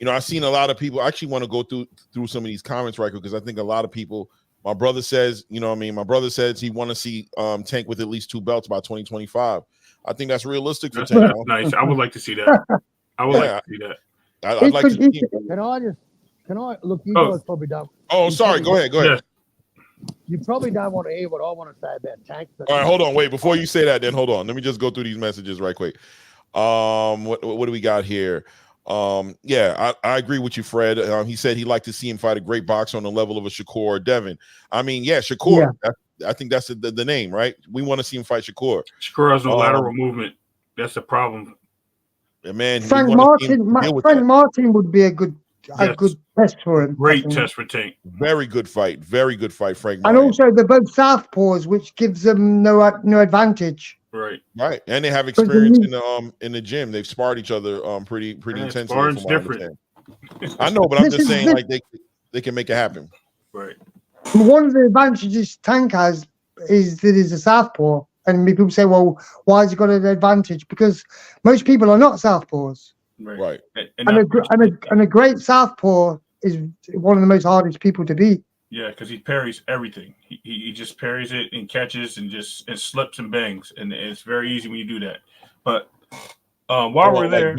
I've seen a lot of people. I actually want to go through some of these comments right quick because I think a lot of people. My brother says, my brother says he want to see Tank with at least 2 belts by 2025. I think that's realistic for Tank. That's nice. I would like to see that. I would like to see that. I'd like to see. Can I look? You guys probably don't. Oh, sorry. Go ahead. Yes. You probably don't want to hear what I want to say about Tank. All right, hold on. Wait, before you say that, then hold on. Let me just go through these messages right quick. What do we got here? Yeah, I agree with you, Fred. He said he'd like to see him fight a great boxer on the level of a Shakur or Devin. I mean, yeah, Shakur. Yeah. I think that's the name, right? We want to see him fight Shakur. Shakur has no lateral movement. That's the problem. Yeah, man, Frank Martin would be a good test for him. Great test for Tank. Very good fight, Frank Martin. And also they're both southpaws, which gives them no advantage. Right. And they have experience in the gym. They've sparred each other pretty intensely. Sparring's different. I know, but I'm just saying like they can make it happen. Right. One of the advantages Tank has is that he's a southpaw, and people say, "Well, why has he got an advantage?" Because most people are not southpaws. Right. And a great southpaw is one of the most hardest people to beat. Yeah, because he parries everything. He just parries it and catches and slips and bangs, and it's very easy when you do that. But while we're there,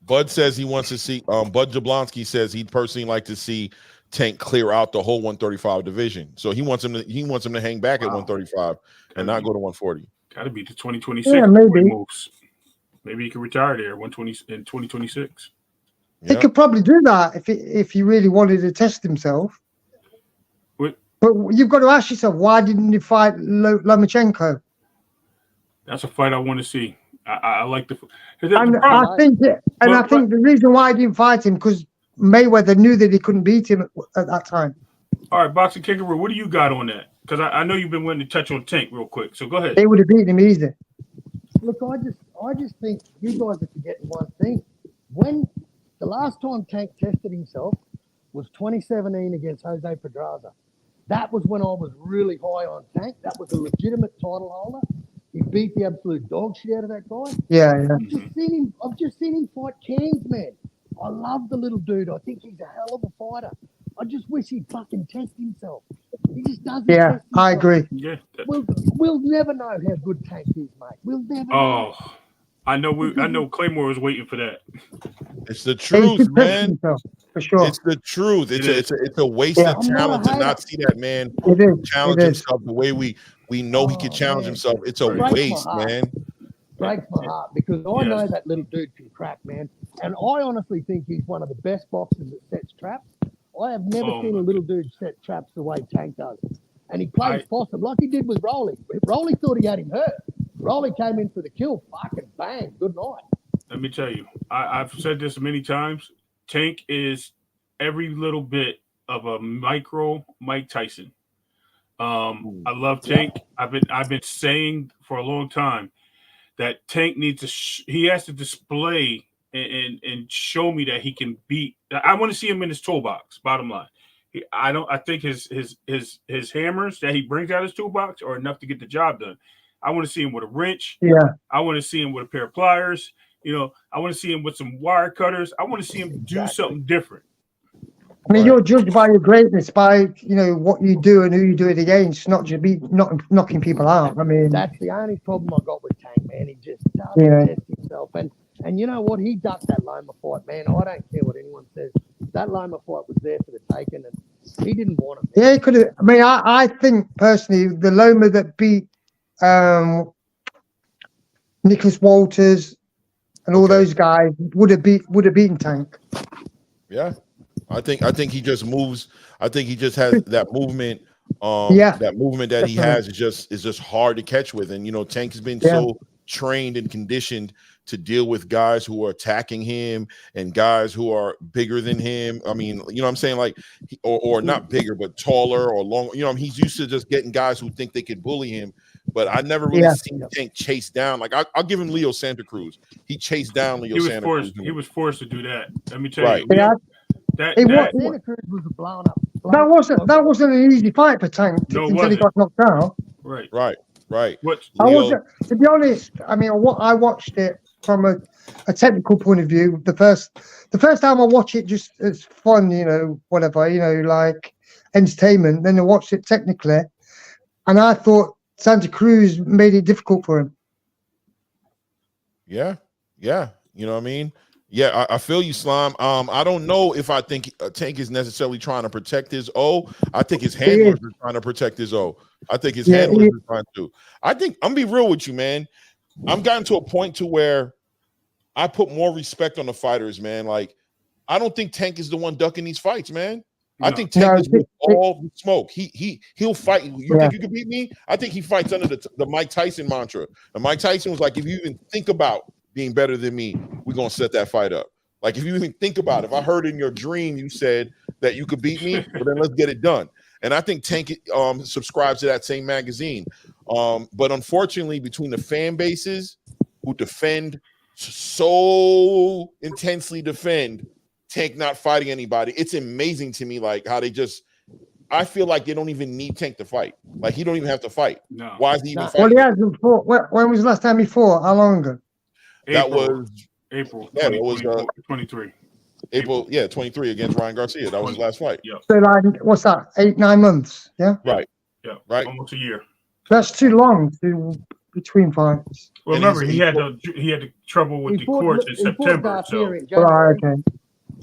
Bud says he wants to see. Bud Jablonski says he'd personally like to see Tank clear out the whole 135 division. So he wants him to hang back at 135 and not go to 140. Got to be to 2026. Yeah, maybe. Maybe he can retire there 2026. He could probably do that if he really wanted to test himself. But you've got to ask yourself, why didn't he fight Lomachenko? That's a fight I want to see. I like the. I think the reason why I didn't fight him because Mayweather knew that he couldn't beat him at that time. All right, Boxing Kangaroo, what do you got on that? Because I know you've been wanting to touch on Tank real quick. So go ahead. They would have beaten him easy. Look, I just think you guys are forgetting one thing. When the last time Tank tested himself was 2017 against Jose Pedraza. That was when I was really high on Tank. That was a legitimate title holder. He beat the absolute dog shit out of that guy. Yeah. I've just seen him fight Cairns, man. I love the little dude. I think he's a hell of a fighter. I just wish he'd fucking test himself. He just doesn't. Yeah, I agree. Yeah. We'll never know how good Tank is, mate. We'll never know. I know Claymore was waiting for that. It's the truth, man. For sure. It's the truth. It's a waste of talent to not see that man challenge himself the way we know he can challenge himself. It's a waste, man. Breaks my heart because I know that little dude can crack, man. And I honestly think he's one of the best boxers that sets traps. I have never seen a little dude set traps the way Tank does. And he plays possum like he did with Rolly. Rolly thought he had him hurt. Rolly came in for the kill. Fucking bang. Good night. Let me tell you, I've said this many times. Tank is every little bit of a micro Mike Tyson. I love Tank. I've been saying for a long time that Tank needs to he has to display and show me that he can beat. I want to see him in his toolbox. Bottom line, I think his hammers that he brings out of his toolbox are enough to get the job done. I want to see him with a wrench. Yeah. I want to see him with a pair of pliers. I want to see him with some wire cutters. I want to see him do something different. I mean, you're judged by your greatness, by what you do and who you do it against, not just not knocking people out. I mean, that's the only problem I got with Tank, man. He just doesn't test himself, and you know what? He ducked that Loma fight, man. I don't care what anyone says. That Loma fight was there for the taking, and he didn't want it. Yeah, he could have. I mean, I think personally, the Loma that beat Nicholas Walters and all those guys would have beaten Tank. Yeah. I think he just moves. I think he just has that movement Yeah. That movement that he has is just hard to catch with. And Tank has been so trained and conditioned to deal with guys who are attacking him and guys who are bigger than him. I mean, what I'm saying, like, or not bigger, but taller or long. He's used to just getting guys who think they could bully him. But I never really seen Tank chase down. Like, I'll give him Leo Santa Cruz. He chased down Leo Santa Cruz. He was forced to do that. Let me tell you. Yeah. Santa Cruz was a blown up. That wasn't an easy fight for Tank until he got knocked out. Right. To be honest, I mean, I watched it from a technical point of view. The first time I watched it just as fun, whatever, like entertainment. Then I watched it technically, and I thought Santa Cruz made it difficult for him. Yeah. You know what I mean? Yeah, I feel you, Slime. I don't know if I think Tank is necessarily trying to protect his O. I think his handlers are trying to protect his O. I think his handlers are trying to. I think I'm gonna be real with you, man. I'm gotten to a point to where I put more respect on the fighters, man. Like, I don't think Tank is the one ducking these fights, man. No. I think Tank is with all the smoke. He'll fight. You think you can beat me? I think he fights under the Mike Tyson mantra. And Mike Tyson was like, if you even think about being better than me, we're gonna set that fight up. Like, if you even think about it, if I heard in your dream you said that you could beat me, well, then let's get it done. And I think Tank subscribes to that same magazine. But unfortunately, between the fan bases who so intensely defend Tank not fighting anybody, it's amazing to me, like, how I feel like they don't even need Tank to fight. Like, he don't even have to fight. No. Why is he even fighting? Well, he hasn't fought. When was the last time he fought? How long ago? That was April. Yeah, it was 23. April, 23 against Ryan Garcia. That was his last fight. Yeah. So, like, what's that? 8-9 months? Yeah. Right. Yeah. Right. Almost a year. That's too long between fights. Well, remember, he had the trouble with the courts in September. Okay.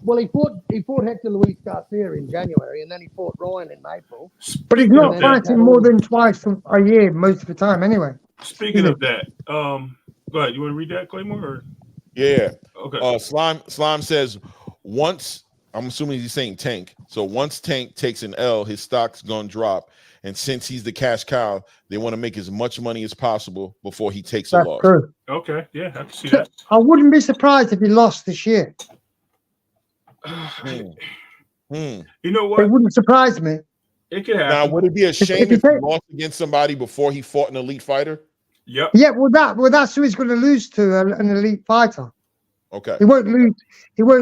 Well, he fought Hector Luis Garcia in January, and then he fought Ryan in April. But he's not fighting more than twice a year most of the time, anyway. Speaking of that, go ahead. You want to read that, Claymore? Or? Yeah. Okay. Slime says, once, I'm assuming he's saying Tank. So once Tank takes an L, his stock's gonna drop. And since he's the cash cow, they want to make as much money as possible before he takes a loss. True. Okay. Yeah, I can see that. I wouldn't be surprised if he lost this year. You know what? It wouldn't surprise me. It could happen. Now, would it be a shame if he lost against somebody before he fought an elite fighter? Yep. Yeah, that's who he's going to lose to, an elite fighter. Okay. He won't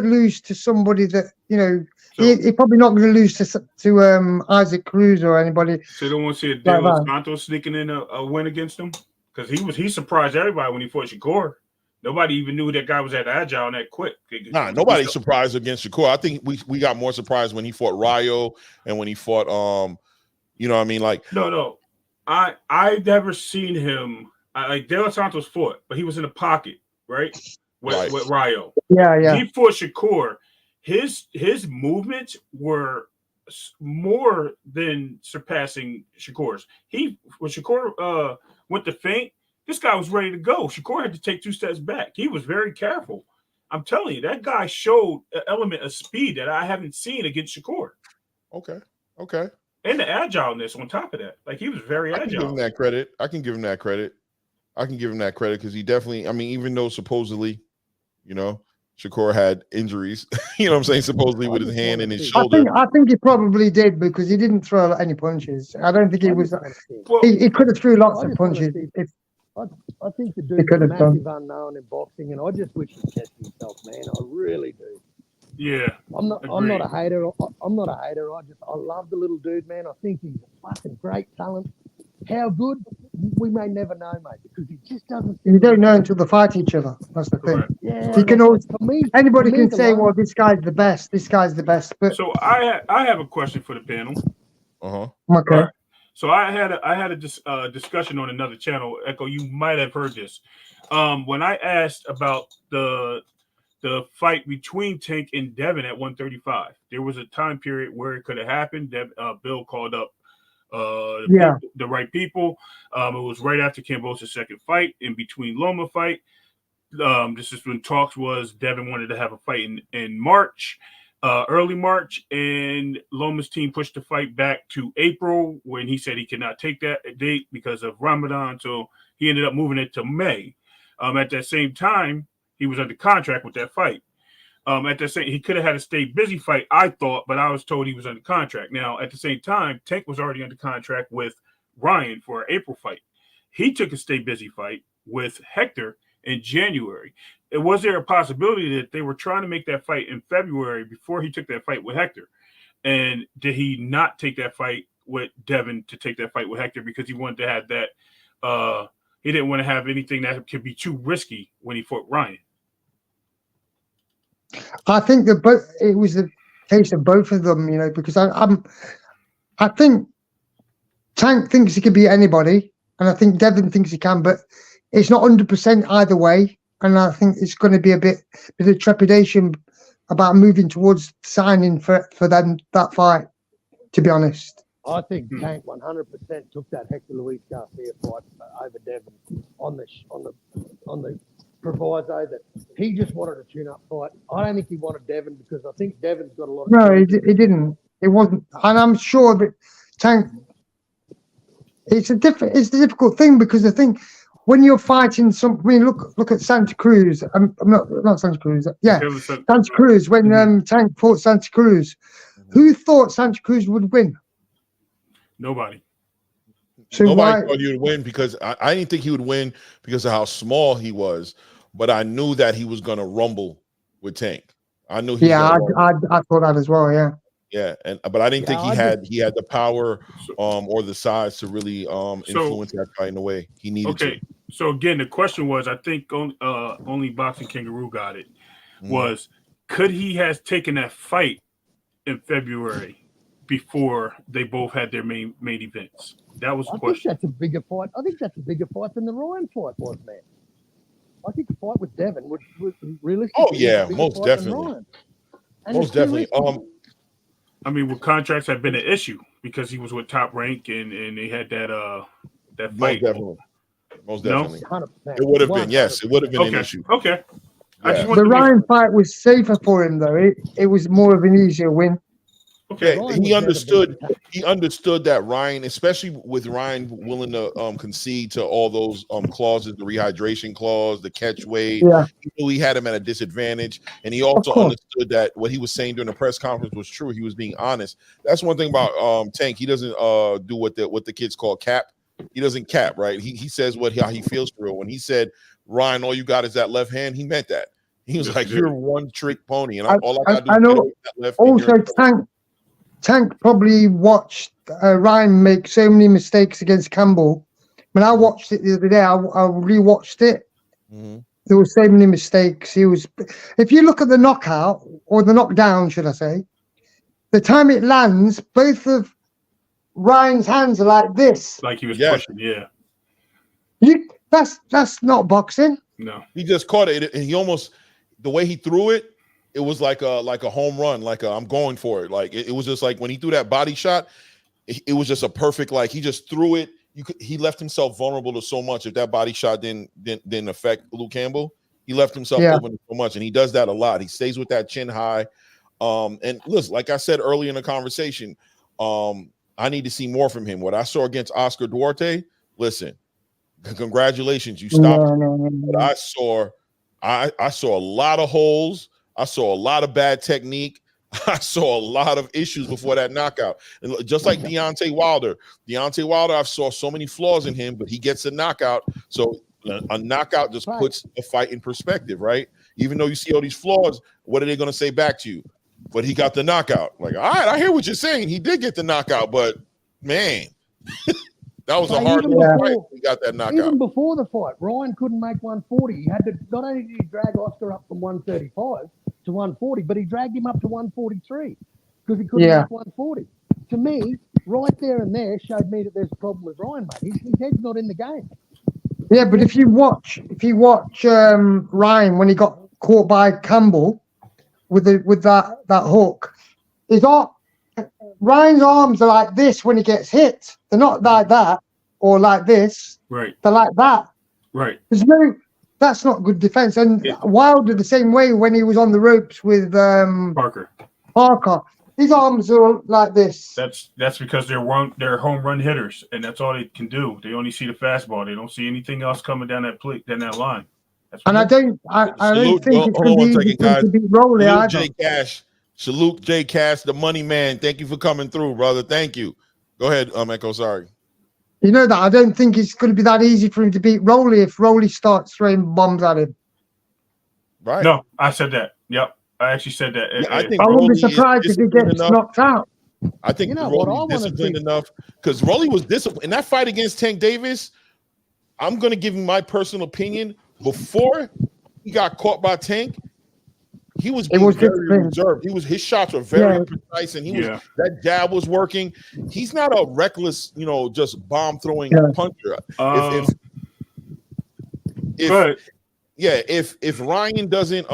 lose to somebody that, he's probably not going to lose to Isaac Cruz or anybody. So you don't want to see a De Los Santos sneaking in a win against him? Because he surprised everybody when he fought Shakur. Nobody even knew that guy was that agile and that quick. Nah, nobody's surprised against Shakur. I think we got more surprised when he fought Rayo and when he fought you know what I mean? Like, no. I never seen him. Like De Los Santos fought, but he was in a pocket, right? With Rayo. Yeah. He fought Shakur. His movements were more than surpassing Shakur's. When Shakur went to feint, this guy was ready to go. Shakur had to take 2 steps back. He was very careful. I'm telling you, that guy showed an element of speed that I haven't seen against Shakur. Okay. And the agileness on top of that. Like, he was very agile. I can give him that credit because he definitely, I mean, even though supposedly, Shakur had injuries, you know what I'm saying? Supposedly with his hand and his shoulder. I think he probably did because he didn't throw any punches. I don't think he was. He could have threw lots of punches. I think the dude's a massive unknown in boxing, and I just wish he'd test himself, man. I really do. Yeah. I'm not a hater. I'm not a hater. I love the little dude, man. I think he's a fucking great talent. How good, we may never know, mate, because he just doesn't. You don't know until they fight each other. That's the thing. Yeah. You can always. Anybody can say, alone. "Well, this guy's the best. This guy's the best." But So I have a question for the panel. Okay. Right. So I had a discussion on another channel. Echo, you might have heard this. When I asked about the fight between Tank and Devin at 135, there was a time period where it could have happened. Bill called up the right people. It was right after Kambosos' second fight, in between Loma fight. This is when talks was Devin wanted to have a fight in March. early March, and Loma's team pushed the fight back to April when he said he could not take that date because of Ramadan. So he ended up moving it to May. At that same time, he was under contract with that fight. He could have had a stay busy fight, I thought, but I was told he was under contract. Now, at the same time, Tank was already under contract with Ryan for an April fight. He took a stay busy fight with Hector in January. Was there a possibility that they were trying to make that fight in February before he took that fight with Hector? And did he not take that fight with Devin to take that fight with Hector because he wanted to have that? He didn't want to have anything that could be too risky when he fought Ryan. I think that it was the case of both of them, you know, because I think Tank thinks he can beat anybody, and I think Devin thinks he can, but it's not 100% either way. And I think it's going to be a bit of trepidation about moving towards signing for them that fight, to be honest. I think Tank 100% took that Hector Luis Garcia fight over Devin on the proviso that he just wanted a tune-up fight. I don't think he wanted Devin because I think Devin's got a lot of... No, he didn't. It wasn't. And I'm sure that Tank... It's a difficult thing because I think when you're fighting look at Santa Cruz. I'm not Santa Cruz. Yeah, Santa Cruz. When Tank fought Santa Cruz, who thought Santa Cruz would win? Nobody. So nobody thought he would win because I didn't think he would win because of how small he was, but I knew that he was going to rumble with Tank. I knew. I thought that as well. Yeah. Yeah, but I didn't think he had the power or the size to really influence that fight in the way he needed to. So again, the question was, I think only Boxing Kangaroo got it. Was could he have taken that fight in February before they both had their main events? That was the question. I think that's a bigger fight. I think that's a bigger fight than the Ryan fight was, man. I think the fight with Devin would realistically. Oh yeah, most definitely. Most definitely. I mean, would contracts have been an issue because he was with Top Rank and they had that fight? Most definitely. No? 100%. It would have been, yes. It would have been an issue. Okay. Yeah. The Ryan fight was safer for him, though. It was more of an easier win. Okay. Yeah, he understood that Ryan, especially with Ryan willing to concede to all those clauses, the rehydration clause, the catch weight. Yeah. He knew he had him at a disadvantage, and he also understood that what he was saying during the press conference was true. He was being honest. That's one thing about Tank. He doesn't do what the kids call cap. He doesn't cap, right? He says how he feels for real. When he said, Ryan, all you got is that left hand, he meant that. He was like, you're one trick pony, and all I got to do is get that left hand. Also, Tank probably watched Ryan make so many mistakes against Campbell. When I watched it the other day, I rewatched it. Mm-hmm. There were so many mistakes. If you look at the knockout or the knockdown, should I say, the time it lands, both of Ryan's hands are like this. Like he was pushing, yeah. That's not boxing. No, he just caught it, and he almost the way he threw it. It was like a home run, I'm going for it. Like it was just like when he threw that body shot, it was just a perfect, like he just threw it. He left himself vulnerable to so much. If that body shot didn't affect Luke Campbell, he left himself open to so much, and he does that a lot. He stays with that chin high. And listen, like I said earlier in the conversation, I need to see more from him. What I saw against Oscar Duarte, listen, congratulations, you stopped. But I saw a lot of holes. I saw a lot of bad technique. I saw a lot of issues before that knockout. And just like Deontay Wilder, I saw so many flaws in him, but he gets a knockout. So a knockout just puts a fight in perspective, right? Even though you see all these flaws, what are they going to say back to you? But he got the knockout. Like, all right, I hear what you're saying. He did get the knockout, but man, that was a hard fight. He got that knockout. Even before the fight, Ryan couldn't make 140. He had to not only did he drag Oscar up from 135 to 140, but he dragged him up to 143 because he couldn't make 140. To me, right there and there showed me that there's a problem with Ryan, mate. His head's not in the game. Yeah, but if you watch Ryan when he got caught by Campbell with that hook, Ryan's arms are like this when he gets hit. They're not like that or like this. Right. They're like that. Right. That's not good defense. And Wilder the same way when he was on the ropes with Parker. Parker. His arms are like this. That's because they're home run hitters, and that's all they can do. They only see the fastball. They don't see anything else coming down that line. And I don't think it's going to be easy to beat Rolly either. Jay Cash. Salute Jay Cash, the money man. Thank you for coming through, brother. Thank you. Go ahead, Echo. Sorry. You know that I don't think it's going to be that easy for him to beat Rolly if Rolly starts throwing bombs at him. Right. No, I said that. Yep. I actually said that. Yeah, I think I wouldn't be surprised if he gets knocked out. I think Rolly's disciplined enough because Rolly was disciplined in that fight against Tank Davis. I'm going to give you my personal opinion. Before he got caught by Tank, he was being very reserved. His shots were very precise, and that jab was working. He's not a reckless, just bomb throwing puncher. If Ryan doesn't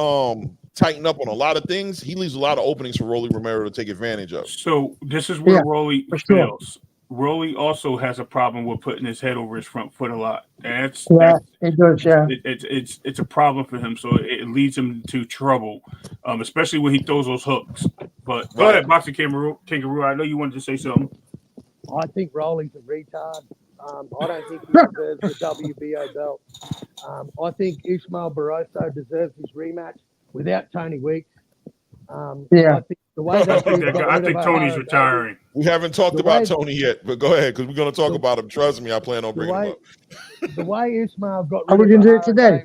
tighten up on a lot of things, he leaves a lot of openings for Rolly Romero to take advantage of. So this is where Rolly fails. Rolly also has a problem with putting his head over his front foot a lot. And it does. Yeah, it's a problem for him. So it leads him to trouble, especially when he throws those hooks. But go ahead, Boxing Kangaroo. I know you wanted to say something. I think Rolly's a retard. I don't think he deserves the WBO belt. I think Ismael Barroso deserves his rematch without Tony Weeks. I think the way I think Tony's retiring. We haven't talked about Tony yet, but go ahead because we're going to talk about him. Trust me, I plan on bringing him up. The way Ismael got rid of we going to do it today?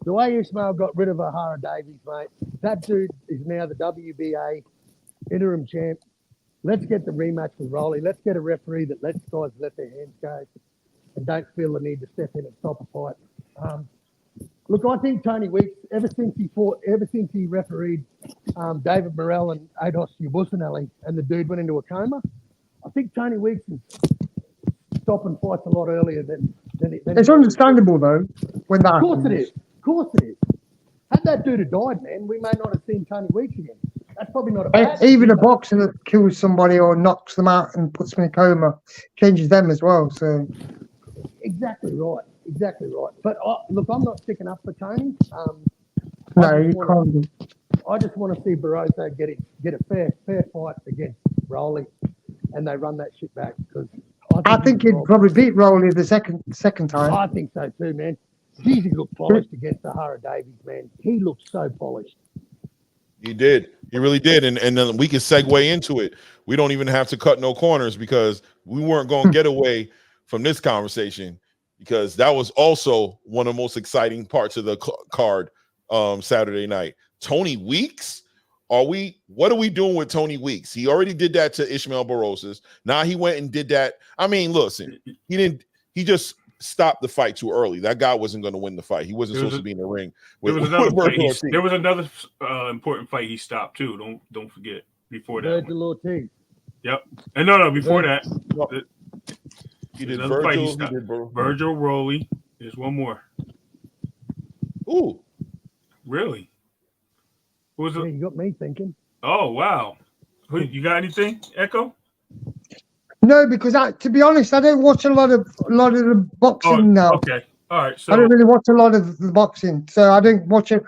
The way Ismael got rid of Ahara Davies, mate, that dude is now the WBA interim champ. Let's get the rematch with Rolly. Let's get a referee that lets guys let their hands go and don't feel the need to step in and stop a fight. Look, I think Tony Weeks, ever since he refereed David Morrell and Ados Ubusanelli and the dude went into a coma, I think Tony Weeks is stopping fights a lot earlier than it's understandable, though, when that happens. Of course it is. Had that dude have died, man, we may not have seen Tony Weeks again. That's probably not a bad even a boxer that kills somebody or knocks them out and puts them in a coma changes them as well. So exactly right. But look, I'm not sticking up for Tony. No, you can't. I just want to see Barroso get a fair fight against Rolly, and they run that shit back because I think he'd probably beat Rolly the second time. I think so too, man. He looked polished against Ahara Davies, man. He looked so polished. He did. He really did. And then we can segue into it. We don't even have to cut no corners because we weren't going to get away from this conversation because that was also one of the most exciting parts of the card Saturday night. Tony Weeks? What are we doing with Tony Weeks? He already did that to Ismael Barrosos. Now he went and did that. I mean, listen, he just stopped the fight too early. That guy wasn't going to win the fight. He wasn't supposed to be in the ring. There was another important fight he stopped too. Don't forget before that. Virgil Ortiz. Yep. And no, before that. He did Virgil. Virgil Rolly. There's one more. Ooh. Really? Who was it? Yeah, you got me thinking. Oh wow. You got anything, Echo? No, because to be honest, I don't watch a lot of the boxing now. Okay, all right. So I don't really watch a lot of the boxing, so I don't watch it.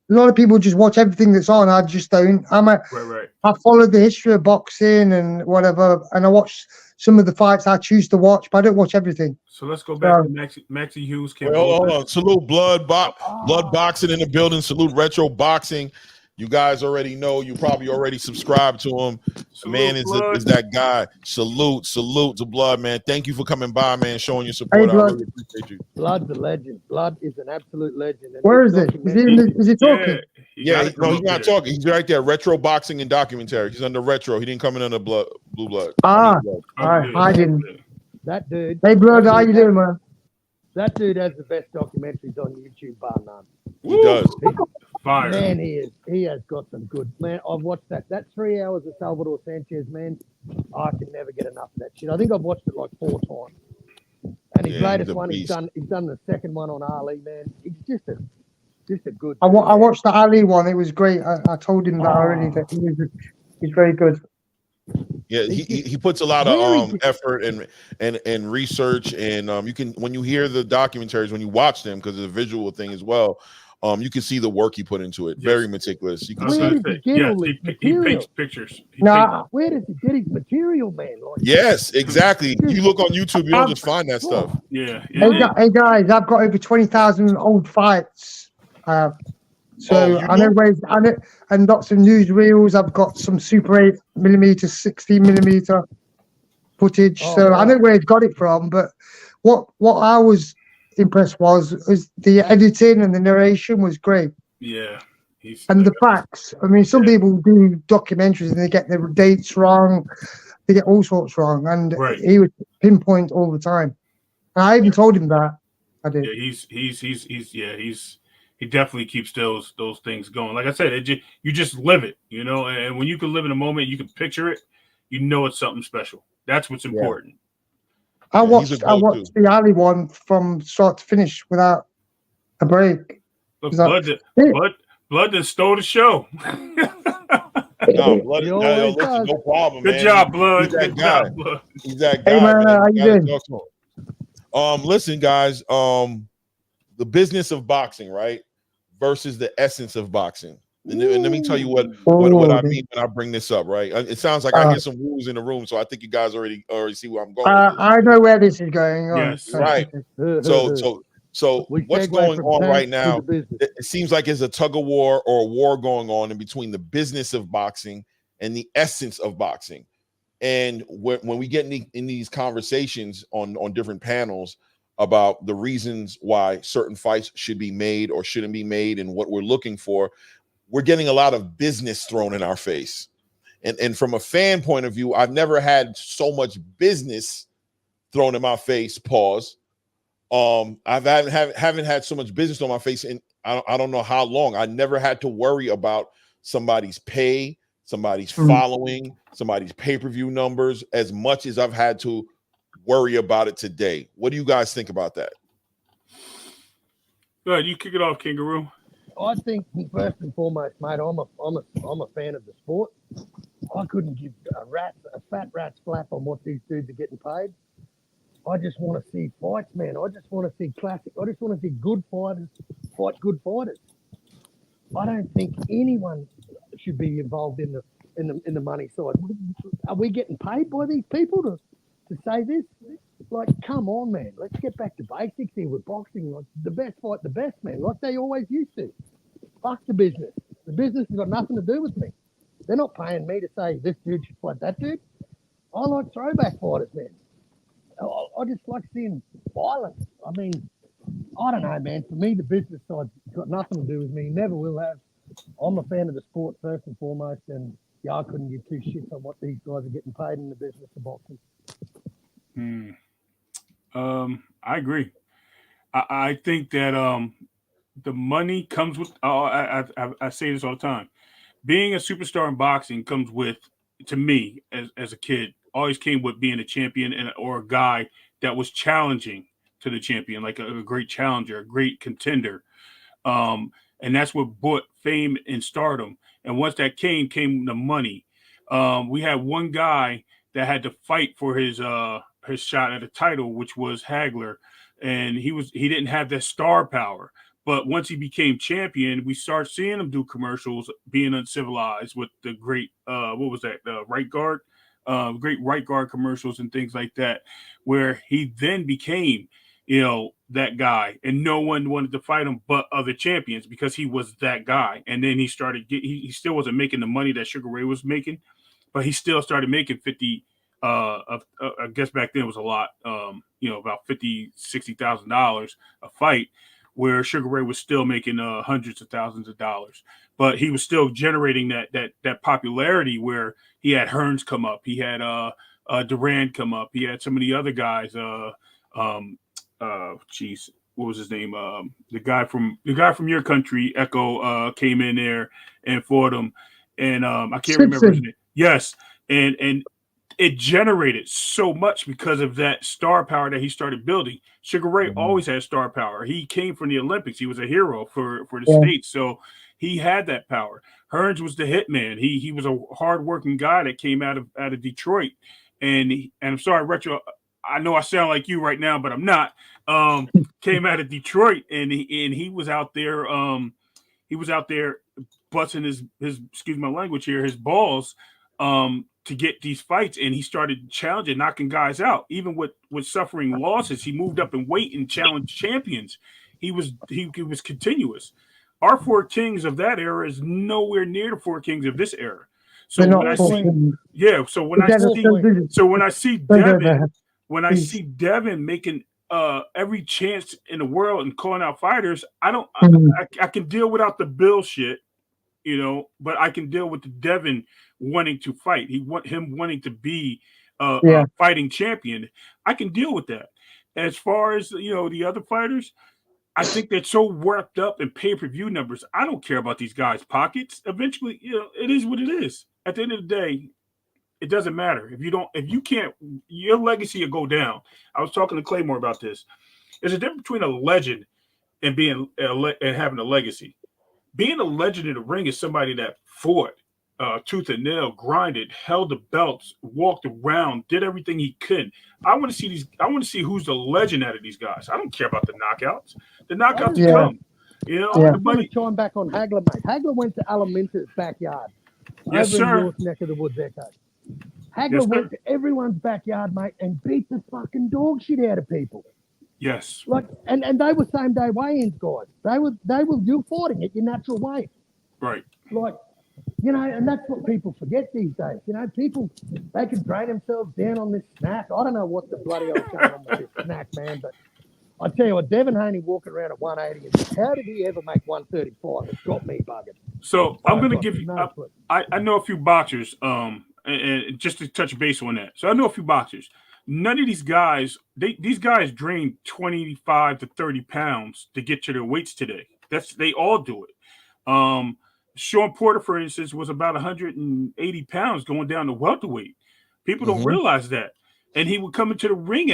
A lot of people just watch everything that's on. I just don't. Right. I follow the history of boxing and whatever, and I watch some of the fights I choose to watch, but I don't watch everything. So let's go back to Maxie Hughes. Hold on. Salute Blood Boxing in the building. Salute Retro Boxing. You guys already know. You probably already subscribed to him. Man is that guy. Salute to Blood, man. Thank you for coming by, man, showing your support. Hey, I really appreciate you. Blood's a legend. Blood is an absolute legend. And where is it? Is he talking? Yeah, he's not talking. He's right there. Retro Boxing and Documentary. He's under Retro. He didn't come in under Blue Blood. I didn't. That dude. Hey, Blood, how you doing, man? That dude has the best documentaries on YouTube, bar none. He does. Fire. Man, he has got some good. Man, I've watched that. That 3 hours of Salvador Sanchez, man, I can never get enough of that shit. I think I've watched it like 4 times. And his latest one, he's done the second one on Ali, man. He's just a good. I watched the Ali one. It was great. I told him that already. That he's very good. Yeah, he puts a lot of effort and research, and you can, when you hear the documentaries, when you watch them, because it's a visual thing as well. You can see the work he put into it. Yes. Very meticulous. You can I was see. Where gonna did say, he get yes, all this he material? paints pictures. Nah, Where does he get his material, man? Like, Yes, exactly. You look on YouTube, you don't just find that stuff. Yeah. hey guys, I've got over 20,000 old fights. So you I know do? where I know, and lots of newsreels. I've got some Super 8mm, 16mm footage. Oh, So I know wow. where he got it from. But what I was impressed was the editing and the narration was great. Yeah. And the facts. I mean, some people do documentaries and they get the dates wrong, they get all sorts wrong, and Right. he would pinpoint all the time. And I even told him that. I did. Yeah, he definitely keeps those things going. Like I said, you just live it, you know. And when you can live in a moment, you can picture it. You know it's something special. That's what's important. I Yeah, he's a watched go-to. the Ali one from start to finish without a break. Look, That- blood that stole the show. No, blood. He No, always listen, does. no problem, Good man. job, Blood. He's that Good guy. job, Blood. He's that Hey, guy, man, man. how You you gotta doing? talk to him. Listen, guys. The business of boxing, right, versus the essence of boxing. And let me tell you what I mean when I bring this up, right? It sounds like I hear some rules in the room, so I think you guys already see where I'm going with this. I know where this is going on. Yes. Right. So We what's segue going from on tanks right to now? the business. It seems like there's a tug of war or a war going on in between the business of boxing and the essence of boxing. And when we get in these conversations on different panels about the reasons why certain fights should be made or shouldn't be made and what we're looking for, we're getting a lot of business thrown in our face. And from a fan point of view, I've never had so much business thrown in my face. Pause. I haven't had so much business on my face in I don't know how long. I never had to worry about somebody's pay, somebody's following, somebody's pay-per-view numbers as much as I've had to worry about it today. What do you guys think about that? Go ahead, you kick it off, Kangaroo. I think first and foremost, mate, I'm a fan of the sport. I couldn't give a fat rat's flap on what these dudes are getting paid. I just want to see fights, man. I just want to see classic. I just want to see good fighters fight good fighters. I don't think anyone should be involved in the money side. Are we getting paid by these people to say this? Like, come on, man. Let's get back to basics here with boxing. Like, the best fight the best, man. Like they always used to. Fuck the business. The business has got nothing to do with me. They're not paying me to say this dude should fight that dude. I like throwback fighters, man. I just like seeing violence. I mean, I don't know, man. For me, the business side's got nothing to do with me. Never will have. I'm a fan of the sport first and foremost, and yeah, I couldn't give two shits on what these guys are getting paid in the business of boxing. I agree. I think that the money comes with. I say this all the time. Being a superstar in boxing comes with, to me, as a kid, always came with being a champion or a guy that was challenging to the champion, like a great challenger, a great contender. And that's what brought fame and stardom. And once that came the money. We had one guy that had to fight for his shot at a title, which was Hagler, and he didn't have that star power. But once he became champion, we start seeing him do commercials, being uncivilized with the great what was that, right guard, great right guard commercials and things like that, where he then became, that guy, and no one wanted to fight him but other champions because he was that guy. And then he started he still wasn't making the money that Sugar Ray was making, but he still started making 50. I guess back then it was a lot, about $50,000-$60,000 a fight, where Sugar Ray was still making hundreds of thousands of dollars. But he was still generating that popularity where he had Hearns come up, he had Durand come up, he had some of the other guys. What was his name? The guy from your country, Echo, came in there and fought him, and I can't remember his name. Yes, and it generated so much because of that star power that he started building. Sugar Ray always had star power. He came from the Olympics. He was a hero for the States, so he had that power. Hearns was the hitman. He was a hardworking guy that came out of Detroit, and I'm sorry, Retro. I know I sound like you right now, but I'm not. came out of Detroit, and he was out there. He was out there busting his excuse my language here, his balls to get these fights, and he started challenging, knocking guys out. Even with suffering losses, he moved up in weight and challenged champions. He was continuous. Our four kings of that era is nowhere near the four kings of this era. So when I see, so when I see Devin making every chance in the world and calling out fighters, I can deal without the bullshit, you know, but I can deal with the Devin wanting to fight. Him wanting to be a fighting champion. I can deal with that. As far as, you know, the other fighters, I think they're so worked up in pay-per-view numbers. I don't care about these guys' pockets. Eventually, you know, it is what it is. At the end of the day, it doesn't matter. If you can't, your legacy will go down. I was talking to Claymore about this. There's a difference between a legend and and having a legacy. Being a legend in the ring is somebody that fought tooth and nail, grinded, held the belts, walked around, did everything he could. I want to see who's the legend out of these guys. I don't care about the knockouts. The knockouts come. You know, I want to chime back on Hagler, mate. Hagler went to Alaminta's backyard. Yes, over sir. in North neck of the woods, Echo. Hagler went to everyone's backyard, mate, and beat the fucking dog shit out of people. Yes. Like, and they were same day weigh-ins, guys. They were you fighting at your natural weight. Right. Like, you know, and that's what people forget these days. You know, people, they can drain themselves down on this snack. I don't know what the bloody hell's going on with this snack, man, but I tell you what, Devin Haney walking around at 180, and how did he ever make 135? It's got me bugging. So I'm going to give you, I know a few boxers, and just to touch base on that. So I know a few boxers. None of these guys, these guys drain 25 to 30 pounds to get to their weights today. They all do it. Sean Porter, for instance, was about 180 pounds going down to welterweight. People don't realize that. And he would come into the ring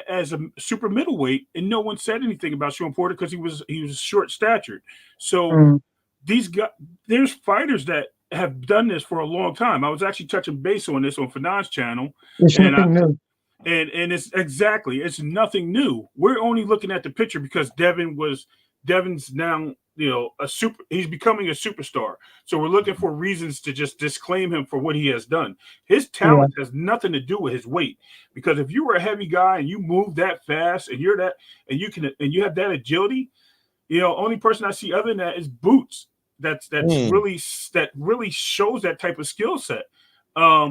as a super middleweight, and no one said anything about Sean Porter because he was short statured. So these guys, there's fighters that have done this for a long time. I was actually touching base on this on Fanon's channel. It's nothing new. And it's nothing new. We're only looking at the picture because Devin's now, you know, he's becoming a superstar. So we're looking for reasons to just disclaim him for what he has done. His talent has nothing to do with his weight. Because if you were a heavy guy and you move that fast and you have that agility, you know, only person I see other than that is Boots. That really shows that type of skill set. I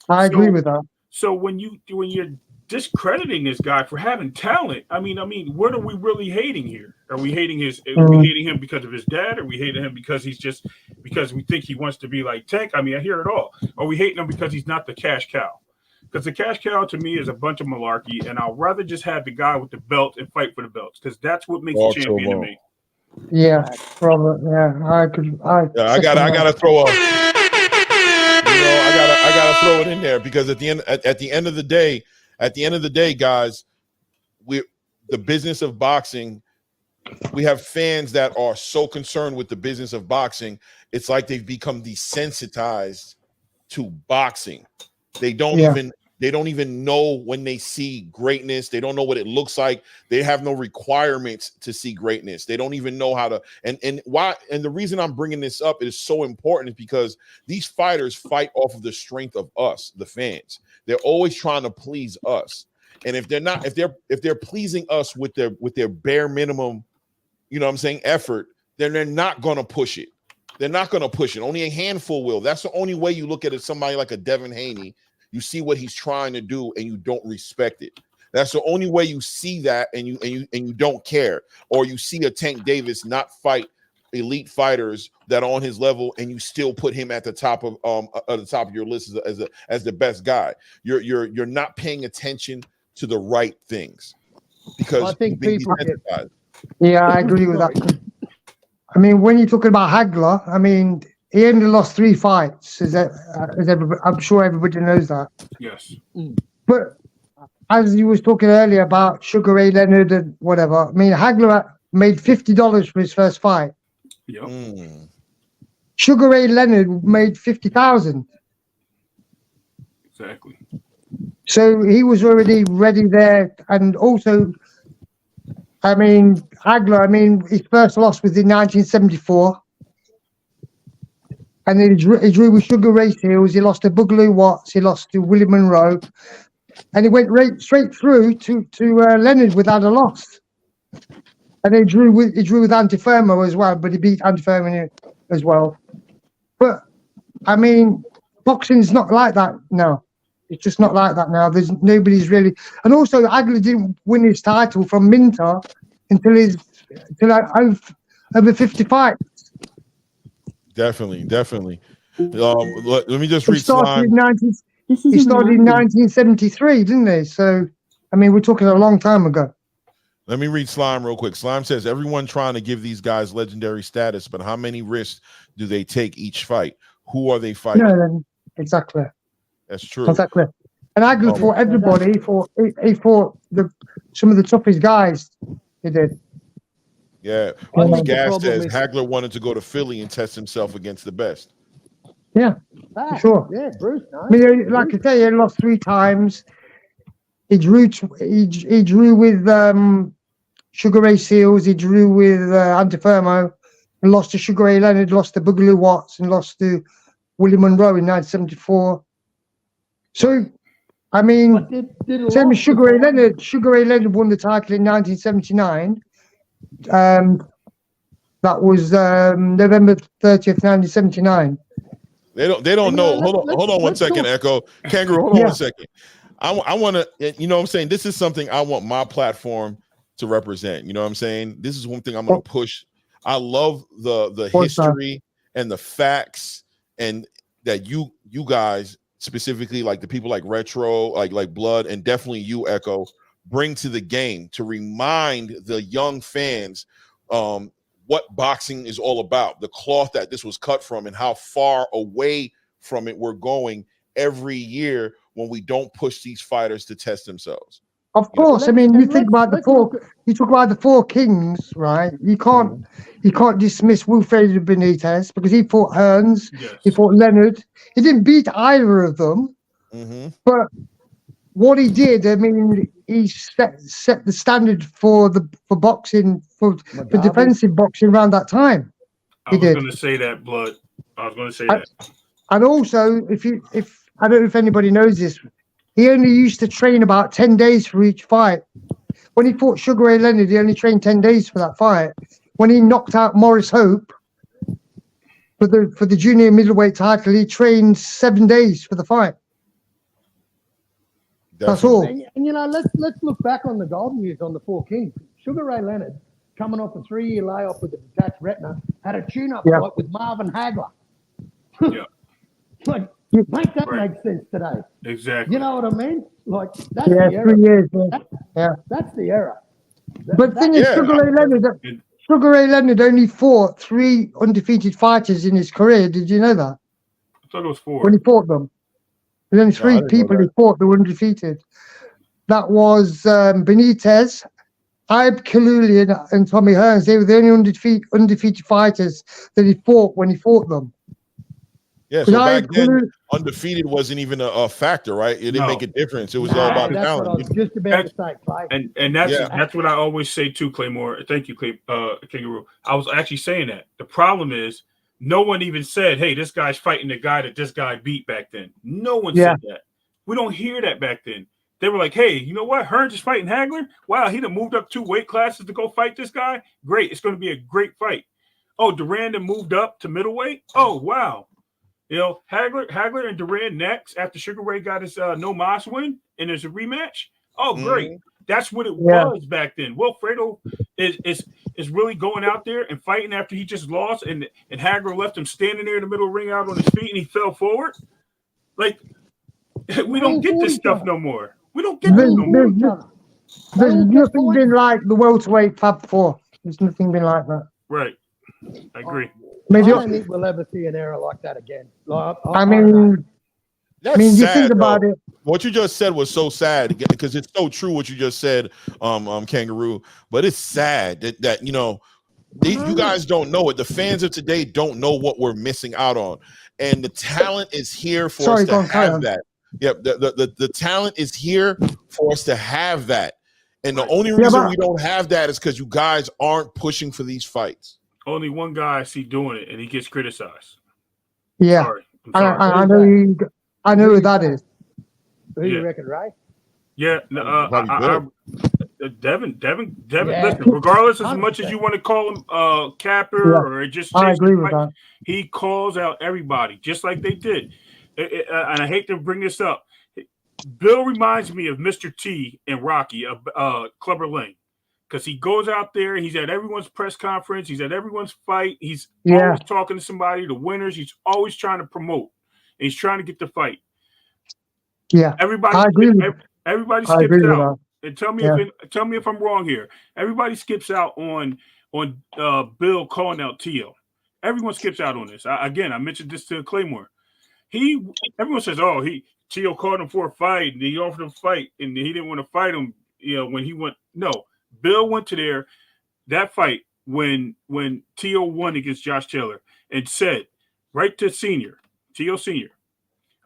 agree with that. So when you're discrediting this guy for having talent, I mean, what are we really hating here? Are we hating him because of his dad? Are we hating him because because we think he wants to be like Tank? I mean, I hear it all. Are we hating him because he's not the cash cow? Because the cash cow to me is a bunch of malarkey, and I'll rather just have the guy with the belt and fight for the belts because that's what makes a champion to me. Yeah, Robert. Yeah, I could. I gotta throw up. You know, I gotta throw it in there because at the end of the day, guys, the business of boxing. We have fans that are so concerned with the business of boxing. It's like they've become desensitized to boxing. They don't even know when they see greatness. They don't know what it looks like. They have no requirements to see greatness. They don't even know how to. And why? And the reason I'm bringing this up is so important is because these fighters fight off of the strength of us, the fans. They're always trying to please us. And if they're pleasing us with their bare minimum, you know what I'm saying, effort, then they're not going to push it. They're not going to push it. Only a handful will. That's the only way you look at it. Somebody like a Devin Haney. You see what he's trying to do and you don't respect it. That's the only way you see that and you don't care. Or you see a Tank Davis not fight elite fighters that are on his level and you still put him at the top of your list as the best guy. You're not paying attention to the right things because I think people get. Yeah, I agree with that. I mean, when you're talking about Hagler, I mean, he only lost 3 fights. I'm sure everybody knows that. Yes. But as you was talking earlier about Sugar Ray Leonard and whatever, I mean, Hagler made $50 for his first fight. Yep. Sugar Ray Leonard made $50,000. Exactly. So he was already ready there, and also I mean, Hagler, I mean, his first loss was in 1974. And then he drew with Sugar Ray Seals. He lost to Boogaloo Watts. He lost to Willie Monroe. And he went straight through to Leonard without a loss. And he drew with Antifermo as well, but he beat Antifermo as well. But, I mean, boxing's not like that now. It's just not like that now. There's nobody's really... And also, Hagler didn't win his title from Minter until over 50 fights. Definitely. Let me just read He started Slime. He started in 1973, didn't he? So, I mean, we're talking a long time ago. Let me read Slime real quick. Slime says, everyone trying to give these guys legendary status, but how many risks do they take each fight? Who are they fighting? No, exactly. That's true. Exactly. And Hagler fought everybody. He fought some of the toughest guys. He did. Yeah. I think the Gas problem says is- Hagler wanted to go to Philly and test himself against the best. Yeah, for sure. Yeah, Bruce. No. I mean, like I say, he lost 3 times. He drew with Sugar Ray Seals. He drew with Antifermo. And lost to Sugar Ray Leonard. Lost to Boogaloo Watts and lost to Willie Monroe in 1974. So, I mean, But did same as Sugar Ray Leonard. Sugar Ray Leonard won the title in 1979. That was November 30th, 1979. They don't know. Hold on one second, Echo. Kangaroo, hold on one second. I want to, you know what I'm saying? This is something I want my platform to represent. You know what I'm saying? This is one thing I'm going to push. I love the history and the facts, and that you guys, specifically like the people like Retro, like Blood, and definitely you, Echo, bring to the game to remind the young fans what boxing is all about, the cloth that this was cut from, and how far away from it we're going every year when we don't push these fighters to test themselves. Of course, I mean, you think about you talk about the 4 kings, right? You can't dismiss Wilfredo Benitez because he fought Hearns, he fought Leonard. He didn't beat either of them, but what he did, I mean, he set the standard for boxing, for defensive boxing around that time. I was going to say that, Blood. I was going to say that. And also, if I don't know if anybody knows this, he only used to train about 10 days for each fight. When he fought Sugar Ray Leonard, he only trained 10 days for that fight. When he knocked out Morris Hope for the junior middleweight title, he trained 7 days for the fight. That's all. And you know, let's look back on the golden years on the 4 kings. Sugar Ray Leonard, coming off a 3-year layoff with a detached retina, had a tune-up fight with Marvin Hagler. Yeah. Like, make that make sense today. Exactly. You know what I mean? Like, that's Yeah, the era. 3 years. That's the era. But the thing is, Sugar Ray Leonard only fought 3 undefeated fighters in his career. Did you know that? I thought it was 4. When he fought them. There's only 3 people he fought that were undefeated. That was Benitez, Ibe Kalulian, and Tommy Hearns. They were the only undefeated fighters that he fought when he fought them. Yeah, so back then, undefeated wasn't even a factor, right? It didn't make a difference. It was all about that's talent. what I was just about to say, Clay. And that's what I always say too, Claymore. Thank you, Kangaroo. I was actually saying that. The problem is, no one even said, hey, this guy's fighting the guy that this guy beat back then. No one said that. We don't hear that back then. They were like, hey, you know what? Hearns is fighting Hagler. Wow, he done moved up 2 weight classes to go fight this guy. Great. It's going to be a great fight. Oh, Duran moved up to middleweight. Oh, wow. You know, Hagler and Duran next after Sugar Ray got his no mas win and there's a rematch. Oh, great. That's what it was back then. Wilfredo is really going out there and fighting after he just lost, and Hagler left him standing there in the middle of the ring out on his feet and he fell forward. Like, we don't get this stuff no more. We don't get this no more. There's nothing been like the welterweight Fab 4. There's nothing been like that. Right. I agree. I don't think we'll ever see an era like that again. Like, I mean, that's you sad, think about it. What you just said was so sad because it's so true what you just said, Kangaroo. But it's sad that you know, you guys don't know it. The fans of today don't know what we're missing out on, and the talent is here for us to have that. Yep, the talent is here for us to have that. And the Right. only reason we don't have that is because you guys aren't pushing for these fights. Only one guy I see doing it, and he gets criticized. Yeah, Sorry. I'm sorry. I know I know who that is. Who you reckon, Ray? Yeah, Devin. Yeah. Listen, regardless as 100%. much as you want to call him capper or just I chase agree the with fight, that. he calls out everybody just like they did. And I hate to bring this up. Bill reminds me of Mr. T and Rocky of Clubber Lang, because he goes out there, he's at everyone's press conference, he's at everyone's fight, he's always talking to somebody, the winners, he's always trying to promote, and he's trying to get the fight. Yeah, everybody skips out. And tell me if I'm wrong here. Everybody skips out on Bill calling out Tszyu. Everyone skips out on this. I mentioned this to Claymore. Everyone says, "Oh, Tszyu called him for a fight, and he offered him a fight, and he didn't want to fight him." When he went, no, Bill went to that fight when Tszyu won against Josh Taylor and said right to Tszyu Senior,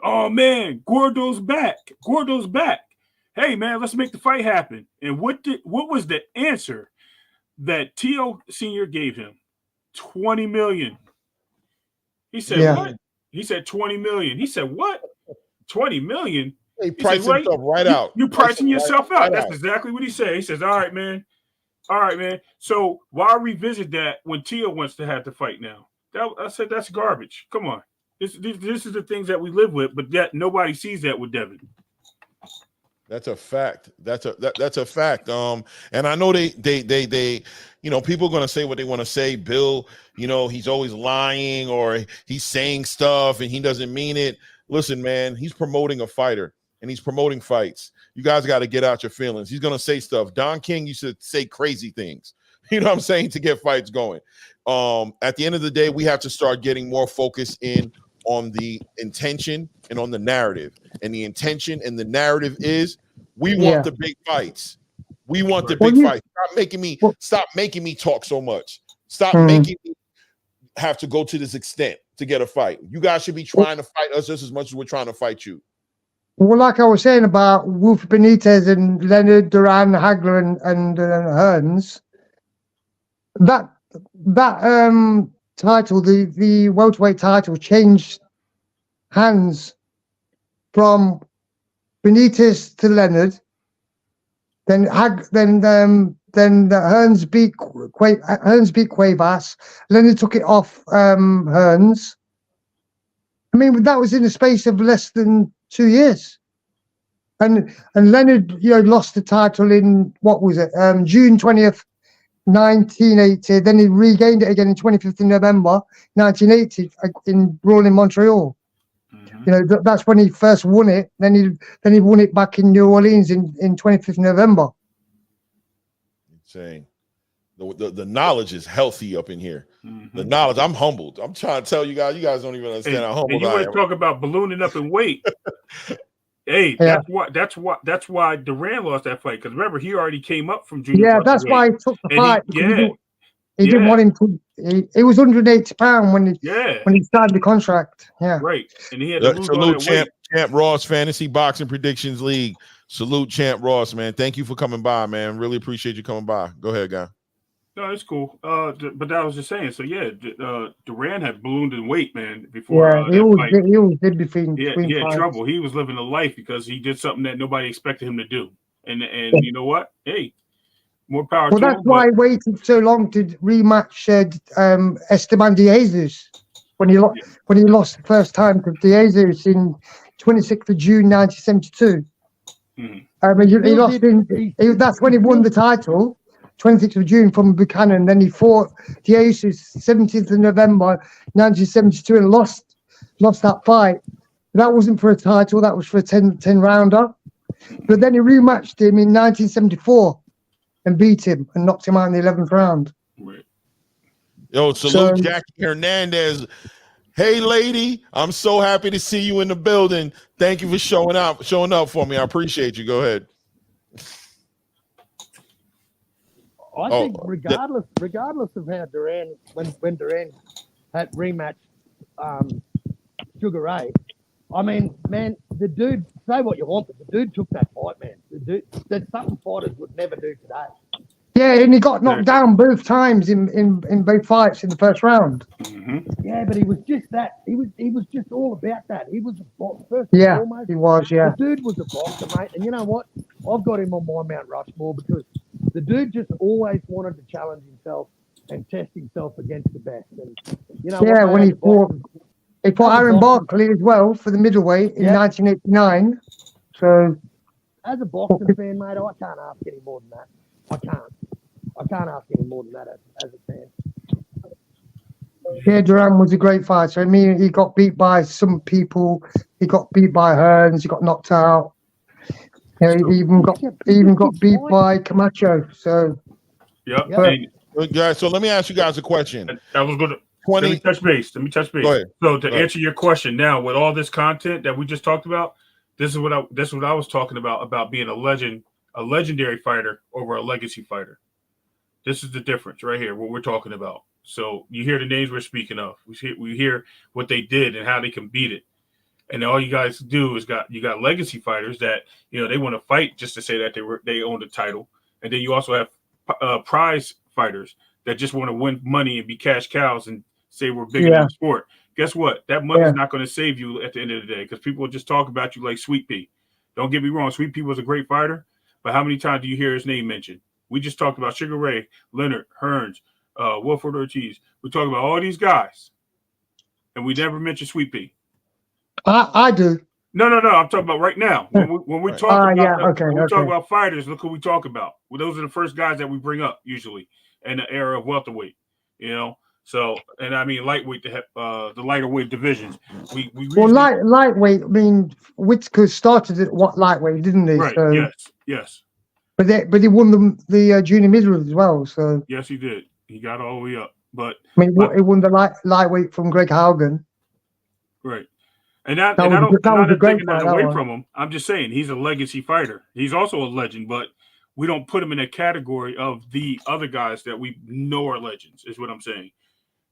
"Oh man, Gordo's back. Hey man, let's make the fight happen." And what was the answer that Tszyu Senior gave him? $20 million. He said, "What?" He said $20 million. He said, "What? $20 million?" He priced himself right out. You're pricing yourself out. That's exactly what he said. He says, all right, man. So why revisit that when Tszyu wants to have the fight now? I said that's garbage. Come on. This is the things that we live with, but yet nobody sees that with Devin. That's a fact. That's a fact. And I know they people are gonna say what they want to say. Bill, he's always lying or he's saying stuff and he doesn't mean it. Listen, man, he's promoting a fighter and he's promoting fights. You guys got to get out your feelings. He's gonna say stuff. Don King used to say crazy things, you know what I'm saying, to get fights going. At the end of the day, we have to start getting more focus in on the intention and on the narrative. And the intention and the narrative is we want the big fights. We want the big fights. Stop making me talk so much. Stop making me have to go to this extent to get a fight. You guys should be trying to fight us just as much as we're trying to fight you. Well, like I was saying about Wolf Benitez and Leonard, Duran, Hagler, and Hearns, that title, the welterweight title, changed hands from Benitez to Leonard. Then Hearns beat Cuevas. Leonard took it off Hearns. I mean, that was in the space of less than 2 years. And Leonard, lost the title in, what was it, June 20th, 1980. Then he regained it again in 25th of November, 1980, in Brawl in Montreal. Mm-hmm. That's when he first won it. Then he won it back in New Orleans in 25th November. Saying the knowledge is healthy up in here. Mm-hmm. The knowledge, I'm humbled. I'm trying to tell you guys don't even understand how humbled I am. And you want to talk about ballooning up in weight. Hey, that's why Duran lost that fight, because remember he already came up from junior. Yeah, that's why he took the fight. He didn't want him to. He was 180 pounds when he signed the contract. Yeah, right. And he had to lose salute Champ Ross Fantasy Boxing Predictions League. Salute Champ Ross, man. Thank you for coming by, man. Really appreciate you coming by. Go ahead, guy. No, it's cool. But I was just saying. So yeah, Duran had ballooned in weight, man. Before he always did between. He had trouble. He was living a life because he did something that nobody expected him to do. And you know what? Hey, more power. Well, that's why he waited so long to rematch Esteban De Jesus when he lost the first time to De Jesus in 26th of June 1972. Mm-hmm. He lost that's when he won the title. 26th of June from Buchanan. Then he fought Jesus 17th of November 1972 and lost that fight. That wasn't for a title, that was for a 10 rounder. But then he rematched him in 1974 and beat him and knocked him out in the 11th round. Right. Yo, salute Jackie Hernandez. Hey lady, I'm so happy to see you in the building. Thank you for showing up for me. I appreciate you. Go ahead. I think regardless of how Duran, when Duran had rematched Sugar Ray, I mean, man, the dude, say what you want, but the dude took that fight, man. That's something fighters would never do today. Yeah, and he got knocked down both times in both fights in the first round. Yeah, but he was just that. He was just all about that. He was a boxer first Yeah, and foremost. he was. Yeah, The dude was a boxer, mate. And you know what? I've got him on my Mount Rushmore because the dude just always wanted to challenge himself and test himself against the best. And you know, yeah. what, When mate, he as a fought, boxer- he fought as a Aaron boxer- Barkley as well for the middleweight in Yeah. 1989. So as a boxing fan, mate, I can't ask any more than that. I can't ask any more than that as a fan. yeah, Duran was a great fighter. I mean, he got beat by some people. He got beat by Hearns. He got knocked out. You know, he even got beat by Camacho. So Yep. Yeah. And Guys, so let me ask you guys a question. I was going to 20. let me touch base. Go ahead. So to Go ahead. answer your question now, with all this content that we just talked about, this is what I was talking about being a legendary fighter over a legacy fighter. This is the difference right here, what we're talking about. So you hear the names we're speaking of. We hear what they did and how they can beat it. And all you guys do is you got legacy fighters that, you know, they want to fight just to say that they own the title. And then you also have prize fighters that just want to win money and be cash cows and say we're bigger than the sport. Guess what? That money's not going to save you at the end of the day because people will just talk about you like Sweet Pea. Don't get me wrong. Sweet Pea was a great fighter, but how many times do you hear his name mentioned? We just talked about Sugar Ray, Leonard, Hearns, Wilford Ortiz. We talk about all these guys, and we never mentioned Sweet Pea. I do. No. I'm talking about right now. When we talk about fighters, look who we talk about. Well, those are the first guys that we bring up usually in the era of welterweight. You know, so and I mean lightweight, the lighter weight divisions. We lightweight. I mean, Whitaker started at lightweight, didn't he? Right. So, yes. But he won the junior middleweight as well. So yes, he did. He got all the way up. But I mean, he won the lightweight from Greg Haugen. Right. And I'm that not taking that away one. from him. I'm just saying he's a legacy fighter. He's also a legend, but we don't put him in a category of the other guys that we know are legends, is what I'm saying.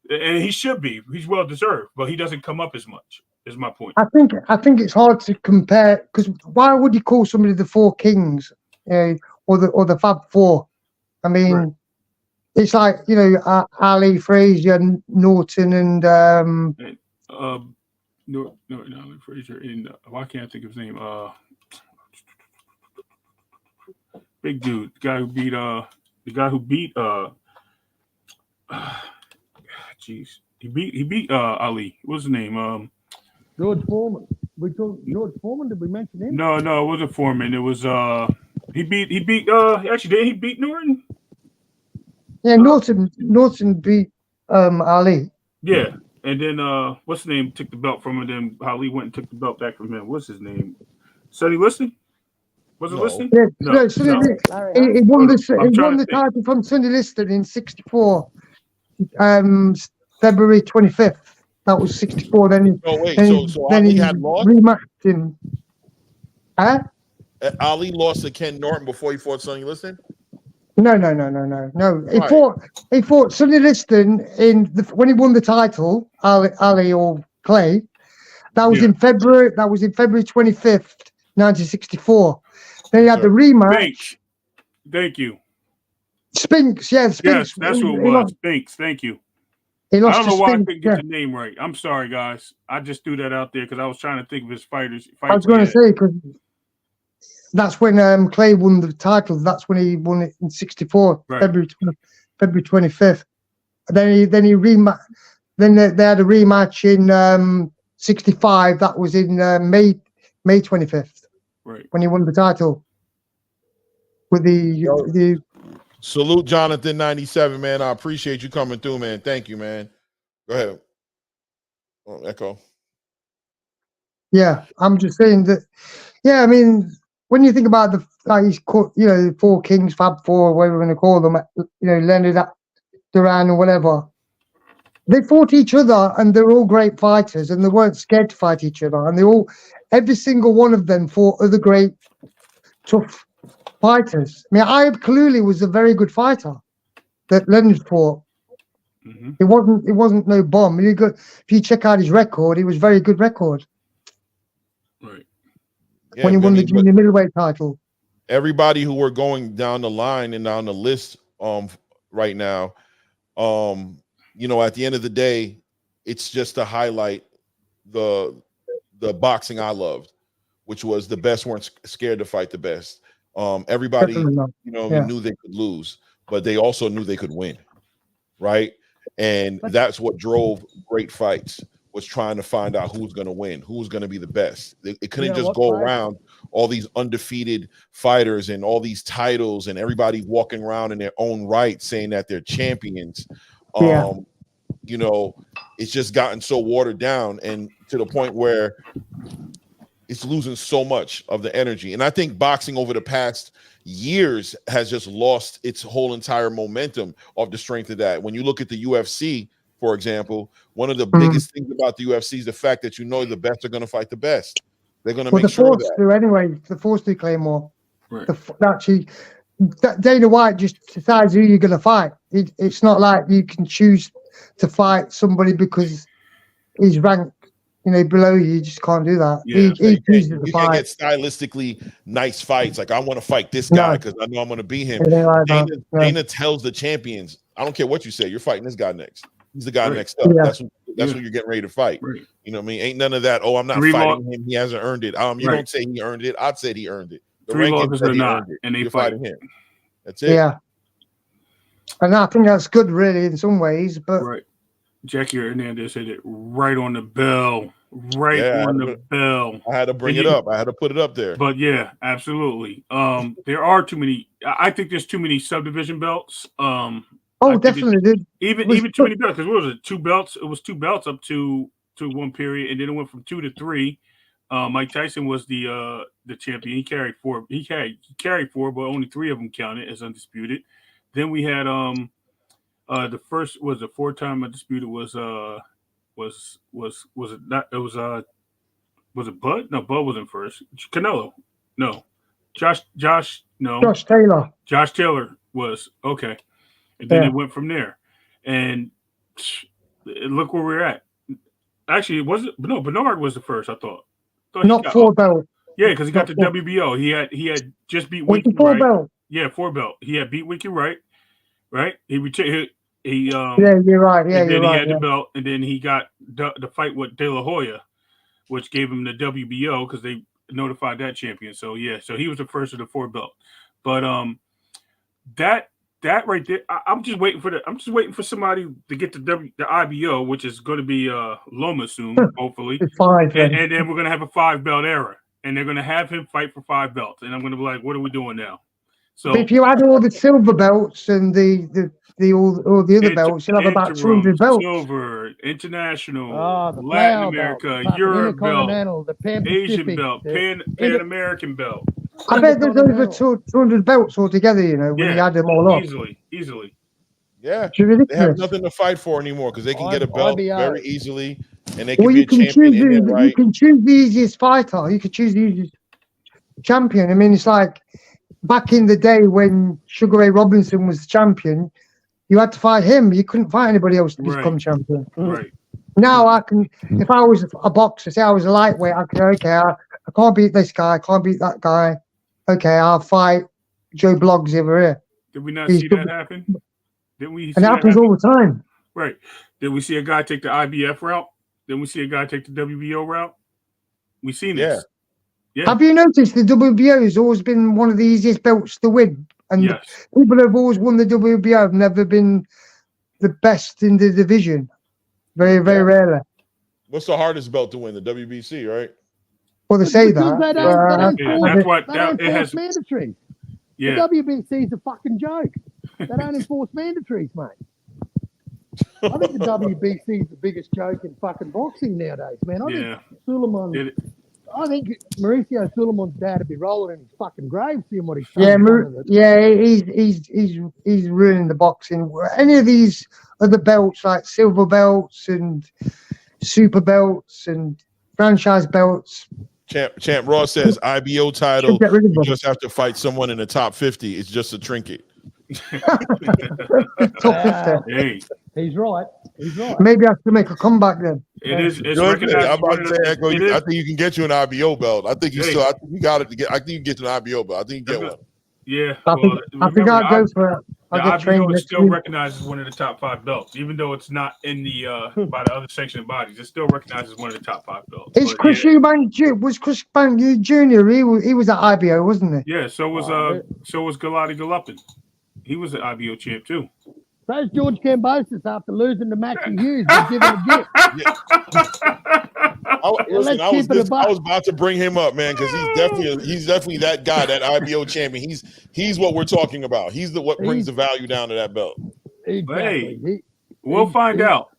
And he should be. He's well deserved, but he doesn't come up as much, is my point. I think it's hard to compare because why would you call somebody the Four Kings or the Fab Four? I mean, It's like, you know, Ali, Frazier, Norton, and No, Frazier and why can't I think of his name? Big dude, the guy who beat he beat Ali. What's his name? George Foreman. We talked George Foreman. Did we mention him? No, it wasn't Foreman. It was he beat actually did he beat Norton? Yeah, Norton beat Ali. Yeah. And then what's his name took the belt from him, then Ali went and took the belt back from him. What's his name? Sonny Liston? Was it Liston? Yeah, No. He won the title from Sonny Liston in 64, February 25th. That was 64. Then Ali had lost? Rematched him. Huh? Ali lost to Ken Norton before he fought Sonny Liston? No. He fought Sonny Liston when he won the title, Ali or Clay. That was in February. That was in February 25th, 1964. Then he had the rematch. Thank you. Spinks, Spinks. Yes, that's what it was. Spinks. Thank you. He lost I don't know why I Spinks, couldn't get the name right. I'm sorry, guys. I just threw that out there because I was trying to think of his fighters. I was going to say because that's when Clay won the title. That's when he won it in 64, right. February 25th. Then he rematch. Then they had a rematch in 65. That was in May 25th. Right. When he won the title with the Salute Jonathan 97, man. I appreciate you coming through, man. Thank you, man. Go ahead. Oh, echo. Yeah, I'm just saying that. Yeah, I mean, when you think about the Four Kings, Fab Four, whatever we're going to call them, Leonard, Duran, or whatever, they fought each other, and they're all great fighters, and they weren't scared to fight each other, and every single one of them fought other great, tough fighters. I mean, Ayub Kaluli was a very good fighter that Leonard fought. Mm-hmm. It wasn't no bomb. If you check out his record, it was very good record. Right. When he won the junior middleweight title. everybody who we're going down the line and down the list right now, you know, at the end of the day, it's just to highlight the boxing I loved, which was the best weren't scared to fight the best. Everybody, you know, knew they could lose, but they also knew they could win, right? And that's what drove great fights, was trying to find out who's going to win, who's going to be the best. It couldn't just go around all these undefeated fighters and all these titles and everybody walking around in their own right saying that they're champions. You know, it's just gotten so watered down and to the point where it's losing so much of the energy. And I think boxing over the past years has just lost its whole entire momentum of the strength of that. When you look at the UFC, for example, one of the biggest things about the UFC is the fact that you know the best are going to fight the best. They're going to make sure that. The forced to Claymore. Right. Actually, Dana White just decides who you're going to fight. It's not like you can choose to fight somebody because he's ranked, you know, below you. You just can't do that. Yeah. He chooses to you fight. Can't get stylistically nice fights. Like, I want to fight this guy because I know I'm going to beat him. Dana tells the champions, I don't care what you say, you're fighting this guy next. He's the guy next up. That's when you're getting ready to fight. Right. You know what I mean? Ain't none of that. Oh, I'm not fighting him. He hasn't earned it. You don't say he earned it. I'd say he earned it. The rankings said he earned it. And you're fighting him. That's it. Yeah. And I think that's good, really, in some ways. But Jackie Hernandez hit it right on the bell. Right on the bell. I had to bring it up. I had to put it up there. But yeah, absolutely. There are too many. I think there's too many subdivision belts. Definitely. Even too many belts, because what was it? 2 belts. It was 2 belts up to one period, and then it went from 2 to 3. Mike Tyson was the champion. He carried 4. He carried 4, but only 3 of them counted as undisputed. Then we had the first was the 4-time undisputed was it not? It was it Bud? No, Bud wasn't first. Canelo. No. Josh no. Josh Taylor. Josh Taylor was okay. And then it went from there. And look where we're at. Actually, Bernard was the first, I thought. Not 4 belt. Yeah, because he got the WBO. He had just beat Winky 4 belt. Yeah, 4 belt. He had beat Winky Right? He yeah, you're right. Yeah, and then he had the belt, and then he got the fight with De La Hoya, which gave him the WBO because they notified that champion. So so he was the first of the 4 belt. But that right there, I'm just waiting for somebody to get the IBO, which is going to be Loma soon, hopefully. And then we're going to have a 5 belt era, and they're going to have him fight for 5 belts, and I'm going to be like, what are we doing now? So but if you add all the silver belts and all the other belts, you'll have about 200 belts. Silver, international, the Latin America, Europe belt, the Asian belt, Pan American belt. I bet there's over 200 belts altogether, you know, when you add them all up. Easily. Yeah, they have nothing to fight for anymore because they can get a belt very easily, and they can be a champion in their right. You can choose the easiest fighter. You can choose the easiest champion. I mean, it's like back in the day when Sugar Ray Robinson was champion, you had to fight him. You couldn't fight anybody else to become champion. Right. Now I can, if I was a boxer, say I was a lightweight, I could, okay, I can't beat this guy, I can't beat that guy. Okay, I'll fight Joe Bloggs over here. Did we not see that happen? Did we? And it happens all the time. Right. Did we see a guy take the IBF route? Did we see a guy take the WBO route? We've seen this. Yeah. Have you noticed the WBO has always been one of the easiest belts to win? And people who have always won the WBO have never been the best in the division. Very, very rarely. What's the hardest belt to win? The WBC, right? Well, they say that. That's what it has. Mandatory. Yeah. The WBC is a fucking joke. They don't enforce mandatories, mate. I think the WBC is the biggest joke in fucking boxing nowadays, man. I think Suleiman. I think Mauricio Suleiman's dad would be rolling in his fucking grave seeing what he's done. He's ruining the boxing. Any of these other belts like silver belts and super belts and franchise belts. Champ Ross says IBO title. You just have to fight someone in the top 50. It's just a trinket. Hey, He's right. He's right. Maybe I have to make a comeback then. It is. It's Good recognized. thing. I'm as one about of to the- say, Echo, it I is- think you can get you an IBO belt. I think you Hey. still. I think you got it to get. I think you can get you an IBO belt. I think you can get one. Yeah. I think remember, I'll go for it. the I'll get IBO trained is next still week. recognized as one of the top 5 belts, even though it's not in the by the other sanctioned bodies. It's still recognized as one of the top 5 belts. It's But Chris Eubank was Chris Eubank Jr. He was at IBO, wasn't he? yeah. So was Galati Galupin. He was the IBO champ too. So's George Kambosos after losing to Maxie Hughes. They're giving a gift. Listen, I keep it a buck. was about to bring him up, man, because he's definitely that guy, that IBO champion. He's what we're talking about. He's what brings the value down to that belt. Exactly. Hey, we'll find out.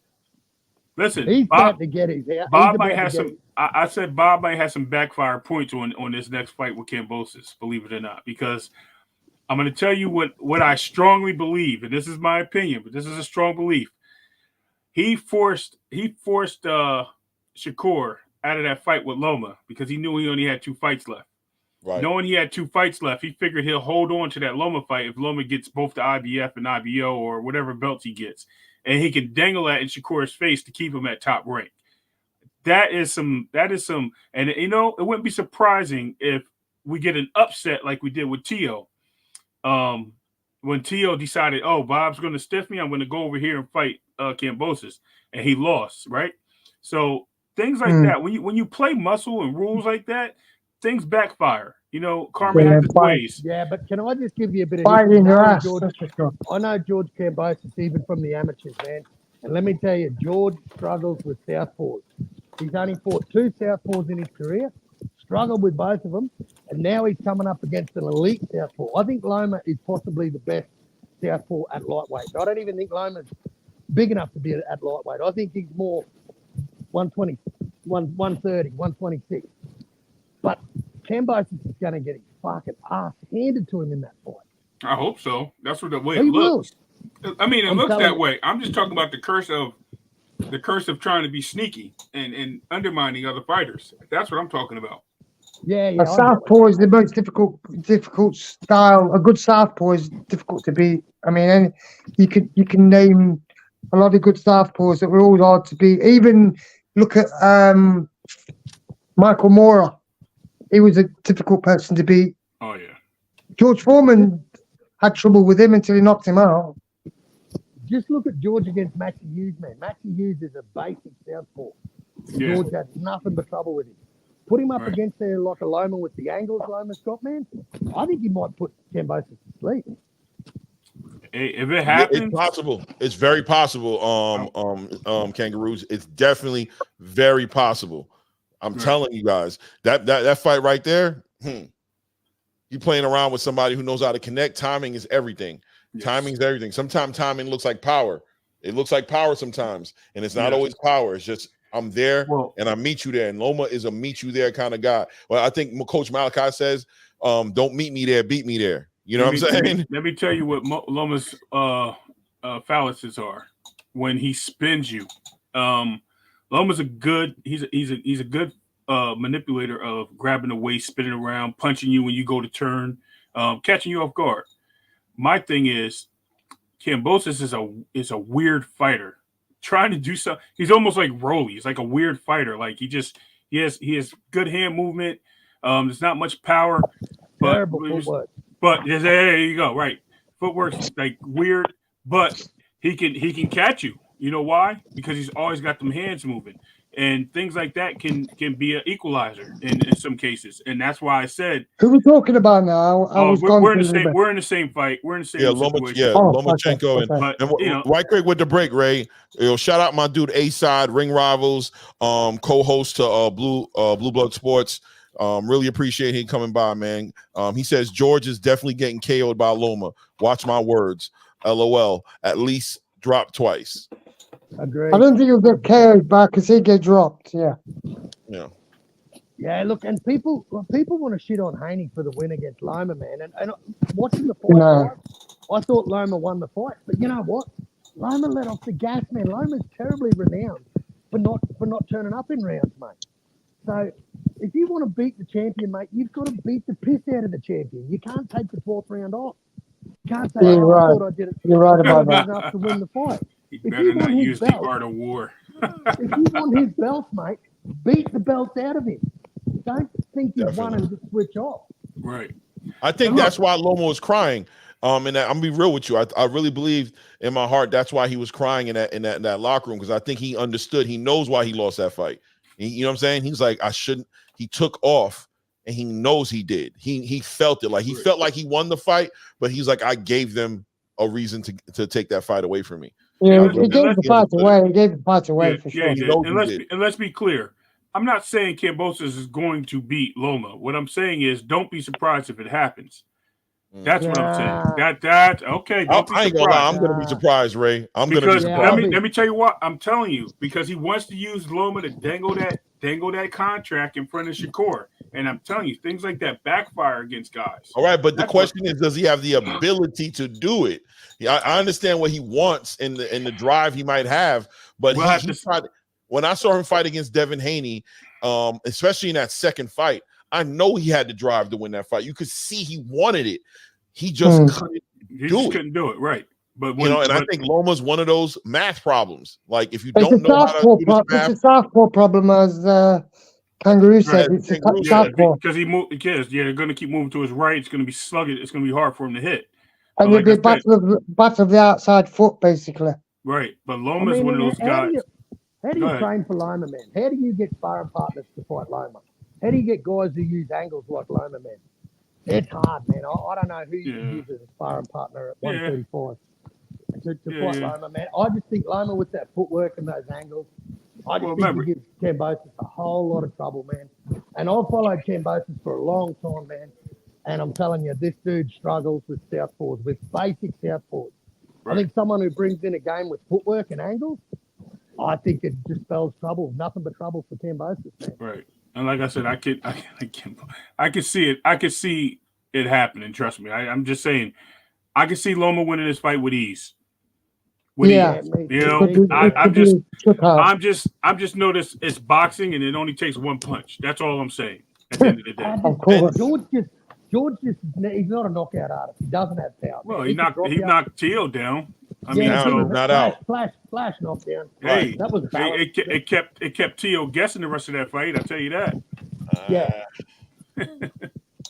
Listen, He's Bob, got to get his out. Bob might have some. I said Bob might have some backfire points on this next fight with Kambosos, believe it or not, because I'm going to tell you what I strongly believe, and this is my opinion, but this is a strong belief. He forced Shakur out of that fight with Loma because he knew he only had 2 fights left. Right. Knowing he had 2 fights left, he figured he'll hold on to that Loma fight if Loma gets both the IBF and IBO or whatever belts he gets, and he can dangle that in Shakur's face to keep him at top rank. That is some, and it wouldn't be surprising if we get an upset like we did with Tszyu. When Tszyu decided, oh, Bob's going to stiff me, I'm going to go over here and fight Kambosos, and he lost, right? So things like that, when you play muscle and rules like that, things backfire. Karma has its ways. Yeah, but can I just give you a bit of Fight in your ass. George, I know George Kambosos even from the amateurs, man. And let me tell you, George struggles with southpaws. He's only fought 2 southpaws in his career, struggled with both of them, and now he's coming up against an elite southpaw. I think Loma is possibly the best southpaw at lightweight. I don't even think Loma's big enough to be at lightweight. I think he's more 120, 130, 126. But Kambosos is going to get his fucking ass handed to him in that fight. I hope so. That's what the way He it looks. I mean, it I'm looks telling that you. way. I'm just talking about the curse of trying to be sneaky and undermining other fighters. That's what I'm talking about. Yeah. A southpaw is the most difficult style. A good southpaw is difficult to beat. I mean, you can name a lot of good southpaws that were all hard to beat. Even look at Michael Mora. He was a difficult person to beat. Oh yeah. George Foreman had trouble with him until he knocked him out. Just look at George against Maxie Hughes, man. Maxie Hughes is a basic southpaw. Yeah. George had nothing but trouble with him. Put him up Right. against there like a Loma with the angles Loma's got, man. I think he might put Kambosos to sleep. Hey, if it happens, It's possible. It's very possible. Kangaroos. It's definitely very possible. I'm Right. telling you guys that fight right there. You playing around with somebody who knows how to connect. Timing is everything. yes. Timing is everything. Sometimes timing looks like power. It looks like power sometimes, and it's not Yes. always power. It's just I'm there Well, and I meet you there. And Loma is a meet you there kind of guy. Well, I think Coach Malachi says, "Don't meet me there, beat me there." You know what I'm saying? Let me tell you what Loma's fallacies are when he spins you. Loma's a good. He's a good manipulator of grabbing the waist, spinning around, punching you when you go to turn, catching you off guard. My thing is, Kambosos is a weird fighter. Trying to do something. He's almost like Rolly. He's like a weird fighter. Like he has good hand movement. There's not much power, Terrible footwork. but there you go. Right, footwork's like weird, but he can catch you. You know why? Because he's always got them hands moving, and things like that can be an equalizer in some cases. And that's why I said, Who are we talking about now? we're in the same fight. We're in the same situation. Lomachenko okay. But and right quick with the break, Ray. Shout out my dude A-Side, Ring Rivals, co-host to Blue Blood Sports. Really appreciate him coming by, man. He says George is definitely getting KO'd by Loma. Watch my words. LOL. At least drop twice. Agree. I don't think he'll get KO'd back because he get dropped. Yeah. Yeah, look, and people want to shit on Haney for the win against Loma, man. And watching the fight, No. I thought Loma won the fight, but you know what? Loma let off the gas, man. Loma's terribly renowned for not turning up in rounds, mate. So if you want to beat the champion, mate, you've got to beat the piss out of the champion. You can't take the 4th round off. You can't say, You're I right. thought I did it. You're right about I that. did enough to win the fight. He If you better not want his use the belt, art of war. if you want his belt, mate, beat the belt out of him. Don't think he's won Definitely. and just switch off. Right. I think And look- that's why Loma was crying. And I'm gonna be real with you. I really believe in my heart that's why he was crying in that locker room, because I think he understood. He knows why he lost that fight. You know what I'm saying? He's like, I shouldn't. He took off, and he knows he did. He felt it. Like he felt like he won the fight, but he's like, I gave them a reason to take that fight away from me. Yeah, And he gave the fight away. He gave the fight away for sure. he did. And let's be clear. I'm not saying Kambosos is going to beat Loma. What I'm saying is, don't be surprised if it happens. That's what I'm saying. That okay. Don't be I ain't gonna lie. surprised. I'm gonna be surprised, Ray. I'm gonna be Because surprised. let me tell you what I'm telling you. Because he wants to use Loma to dangle that contract in front of Shakur, and I'm telling you, things like that backfire against guys. All right, but the question is, does he have the ability to do it? Yeah, I understand what he wants in the drive he might have, but he tried. When I saw him fight against Devin Haney, especially in that second fight, I know he had the drive to win that fight. You could see he wanted it. He just couldn't couldn't do it, right? But and I think Loma's one of those math problems. Like if you don't know how to do this math, it's a southpaw problem, as Kangaroo said. It's a southpaw because they're going to keep moving to his right. It's going to be slugged. It's going to be hard for him to hit. And it'll be a battle of the outside foot, basically. Right, but Loma's one of those guys. How do you train for Loma, man? How do you get sparring partners to fight Loma? How do you get guys who use angles like Loma, man? It's hard, man. I don't know who you can use as a sparring partner at 135 to fight Loma, man. I just think Loma with that footwork and those angles, I just think he gives Kambosos a whole lot of trouble, man. And I've followed Kambosos for a long time, man. And I'm telling you, this dude struggles with southpaws, with basic southpaws. Right. I think someone who brings in a game with footwork and angles, I think it just spells trouble, nothing but trouble for Kambosos, man. Right. And like I said, I could see it. I could see it happening. Trust me. I'm just saying, I could see Loma winning this fight with ease. Ease. You know, I'm just noticed it's boxing and it only takes one punch. That's all I'm saying. At the end of the day, of course. George he's not a knockout artist. He doesn't have power. Well, he knocked Tszyu down. I mean, not out. Flash knockdown. Hey, that was it kept Tszyu guessing the rest of that fight. I'll tell you that.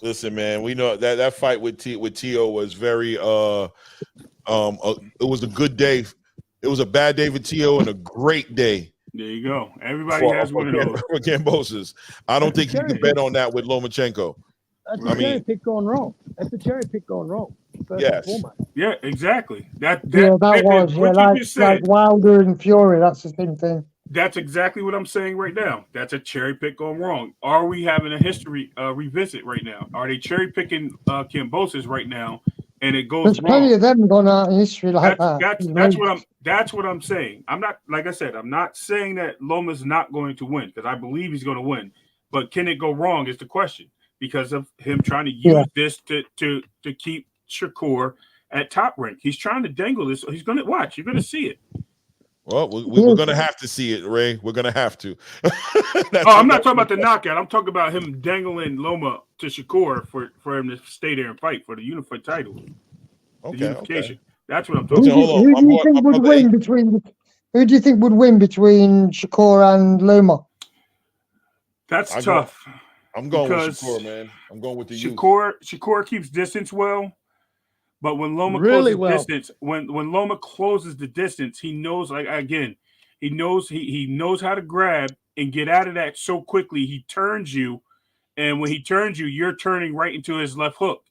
Listen, man, we know that fight with Tszyu was very it was a good day. It was a bad day for Tszyu and a great day. There you go. Everybody has one of those. For Kambosos. I don't think you can bet on that with Lomachenko. That's a cherry pick gone wrong. That's a cherry pick gone wrong. Yeah, exactly. That was like Wilder and Fury. That's the same thing. That's exactly what I'm saying right now. That's a cherry pick gone wrong. Are we having a history revisit right now? Are they cherry picking Kambosos right now? And it goes There's plenty of them going out in history like that. That's what I'm saying. I'm not, like I said, I'm not saying that Loma's not going to win, because I believe he's going to win. But can it go wrong is the question, because of him trying to use this to keep Shakur at top rank. He's trying to dangle this. He's going to watch. You're going to see it. Well, we're going to have to see it, Ray. We're going to have to. I'm not talking about the knockout. I'm talking about him dangling Loma to Shakur for him to stay there and fight for the unified title. The unification. Okay. That's what I'm talking about. Who do you think would win between Shakur and Loma? That's tough. I'm going with Shakur, man. I'm going with the Shakur keeps distance well. But when Loma closes distance, when Loma closes the distance, he knows, he knows how to grab and get out of that so quickly. He turns you, and when he turns you, you're turning right into his left hook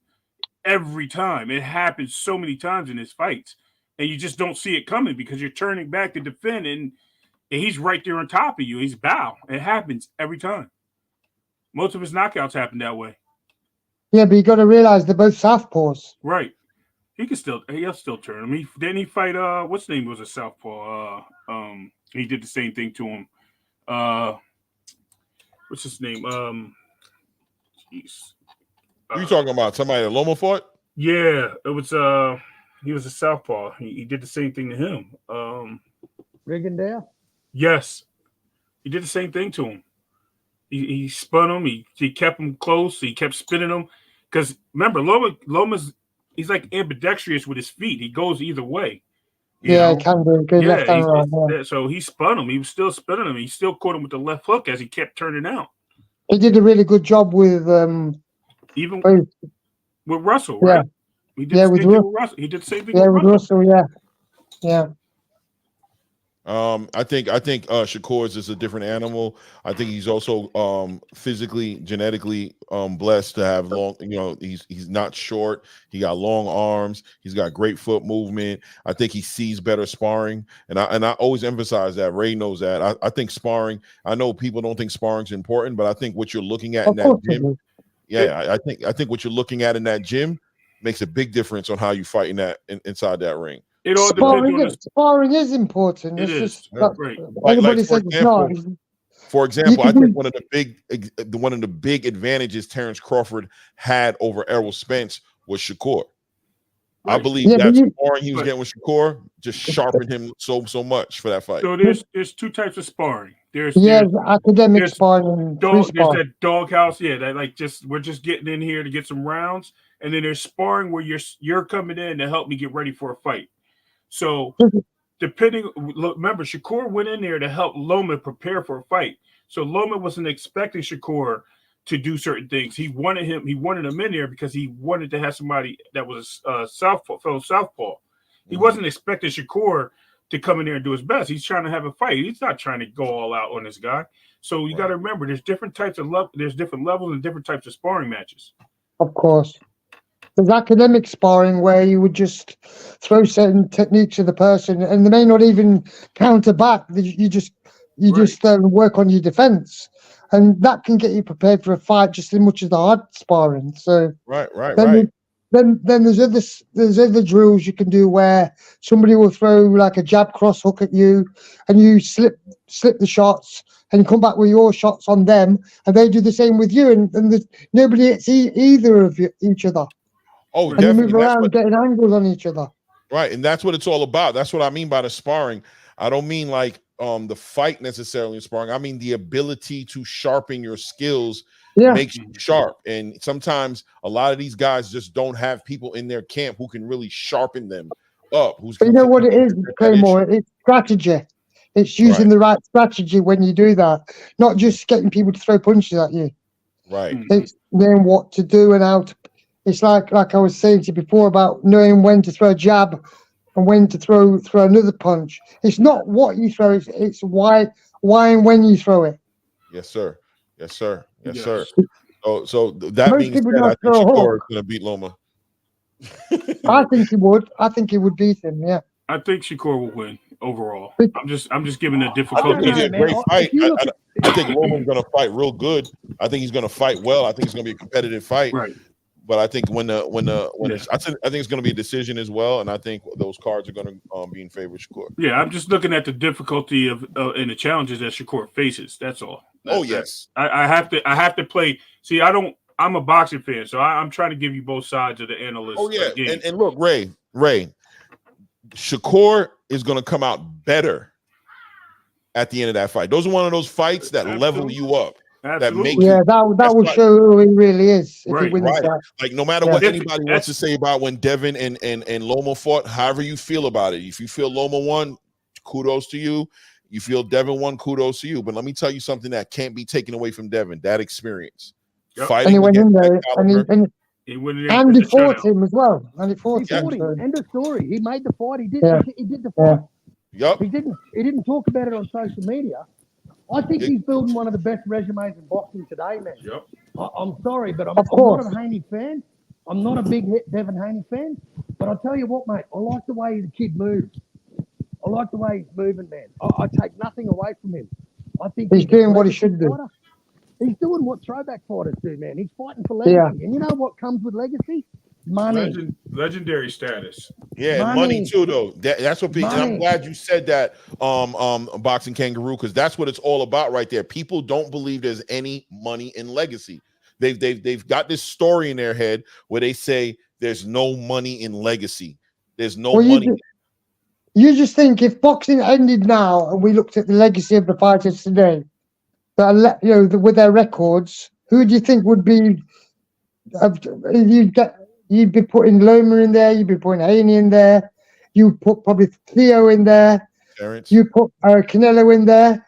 every time. It happens so many times in his fights, and you just don't see it coming because you're turning back to defend, and he's right there on top of you. He's bow. It happens every time. Most of his knockouts happen that way. Yeah, but you got to realize they're both southpaws. Right. He'll still turn him. Didn't he fight what's his name was a southpaw? He did the same thing to him. What's his name? Jeez. You talking about somebody that Loma fought? Yeah, it was he was a southpaw. He did the same thing to him. Rigondeaux? Yes. He did the same thing to him. He spun him, he kept him close, he kept spinning him. Because remember, Loma's he's like ambidextrous with his feet. He goes either way. You Yeah, know? can do. Good left and right. Yeah. So he spun him. He was still spinning him. He still caught him with the left hook as he kept turning out. He did a really good job with Even both. with Russell, Yeah. right? He did Yeah, the with same thing Russell. with Russell. He did the same thing Yeah, with with Russell. Russell. Yeah. I think Shakur's is a different animal. I think he's also physically, genetically blessed to have long. You know, he's not short. He got long arms. He's got great foot movement. I think he sees better sparring, and I always emphasize that. Ray knows that. I think sparring. I know people don't think sparring's important, but I think what you're looking at in that gym. Yeah, I think what you're looking at in that gym makes a big difference on how you fight in that inside that ring. It all depends on the Sparring is important. It It's is. just Right. everybody for says it's not. For example, I think one of the big advantages Terrence Crawford had over Errol Spence was Shakur. I Right. believe Yeah, that but sparring he was getting with Shakur just sharpened him so much for that fight. So there's two types of sparring. There's academic there's sparring and free there's sparring. that doghouse, yeah, that like we're just getting in here to get some rounds, and then there's sparring where you're coming in to help me get ready for a fight. So remember, Shakur went in there to help Loma prepare for a fight. So Loma wasn't expecting Shakur to do certain things. He wanted him in there because he wanted to have somebody that was a fellow southpaw. He wasn't expecting Shakur to come in there and do his best. He's trying to have a fight. He's not trying to go all out on this guy. So you got to remember, there's different types of there's different levels and different types of sparring matches. Of course. There's academic sparring where you would just throw certain techniques at the person and they may not even counter back. You just work on your defense. And that can get you prepared for a fight just as much as the hard sparring. So right. Then there's other drills you can do where somebody will throw like a jab cross hook at you and you slip the shots and you come back with your shots on them and they do the same with you and nobody hits either of each other. Oh, and definitely. You move around getting angles on each other. Right, and that's what it's all about. That's what I mean by the sparring. I don't mean like the fight necessarily in sparring. I mean the ability to sharpen your skills makes you sharp. And sometimes a lot of these guys just don't have people in their camp who can really sharpen them up. But you know what it is, Claymore? It's strategy. It's using the right strategy when you do that, not just getting people to throw punches at you. Right. It's knowing what to do and how to. It's like I was saying to you before about knowing when to throw a jab and when to throw another punch. It's not what you throw; it's why and when you throw it. Yes, sir. So that Most being people said, don't I think throw a Shakur hook. is going to beat Loma. I think he would. I think he would beat him. Yeah. I think Shakur will win overall. I'm just giving the I difficulty. think it'll be a great fight. I think Loma's going to fight real good. I think he's going to fight well. I think it's going to be a competitive fight. Right. But I think I think it's going to be a decision as well, and I think those cards are going to be in favor of Shakur. Yeah, I'm just looking at the difficulty of and the challenges that Shakur faces. That's all. Yes. I have to play. See, I'm a boxing fan, so I'm trying to give you both sides of the analyst. Oh yeah, and look, Ray, Shakur is going to come out better at the end of that fight. Those are one of those fights that level you up. That make that will show who he really is if he wins that. Like no matter what anybody wants to say about when Devin and Loma fought, however you feel about it. If you feel Loma won, kudos to you. You feel Devin won, kudos to you. But let me tell you something that can't be taken away from Devin: that experience. Fighting and he went in there and he fought him as well. And he fought him. End of story. He made the fight. He did the fight. Yep. He didn't talk about it on social media. I think he's building one of the best resumes in boxing today, man. Yep. I'm sorry, but I'm not a Haney fan. I'm not a big Devin Haney fan. But I'll tell you what, mate, I like the way the kid moves. I like the way he's moving, man. I take nothing away from him. I think he's doing what he should do. He's doing what throwback fighters do, man. He's fighting for legacy. Yeah. And you know what comes with legacy? Money. Legendary status. Yeah, money too, though. That's what people. And I'm glad you said that, Boxing Kangaroo, because that's what it's all about right there. People don't believe there's any money in legacy. They've got this story in their head where they say there's no money in legacy. There's no money. You just think if boxing ended now and we looked at the legacy of the fighters today, with their records, who do you think would be? You'd be putting Loma in there. You'd be putting Haney in there. You put probably Tszyu in there. Terrence. You put Canelo in there.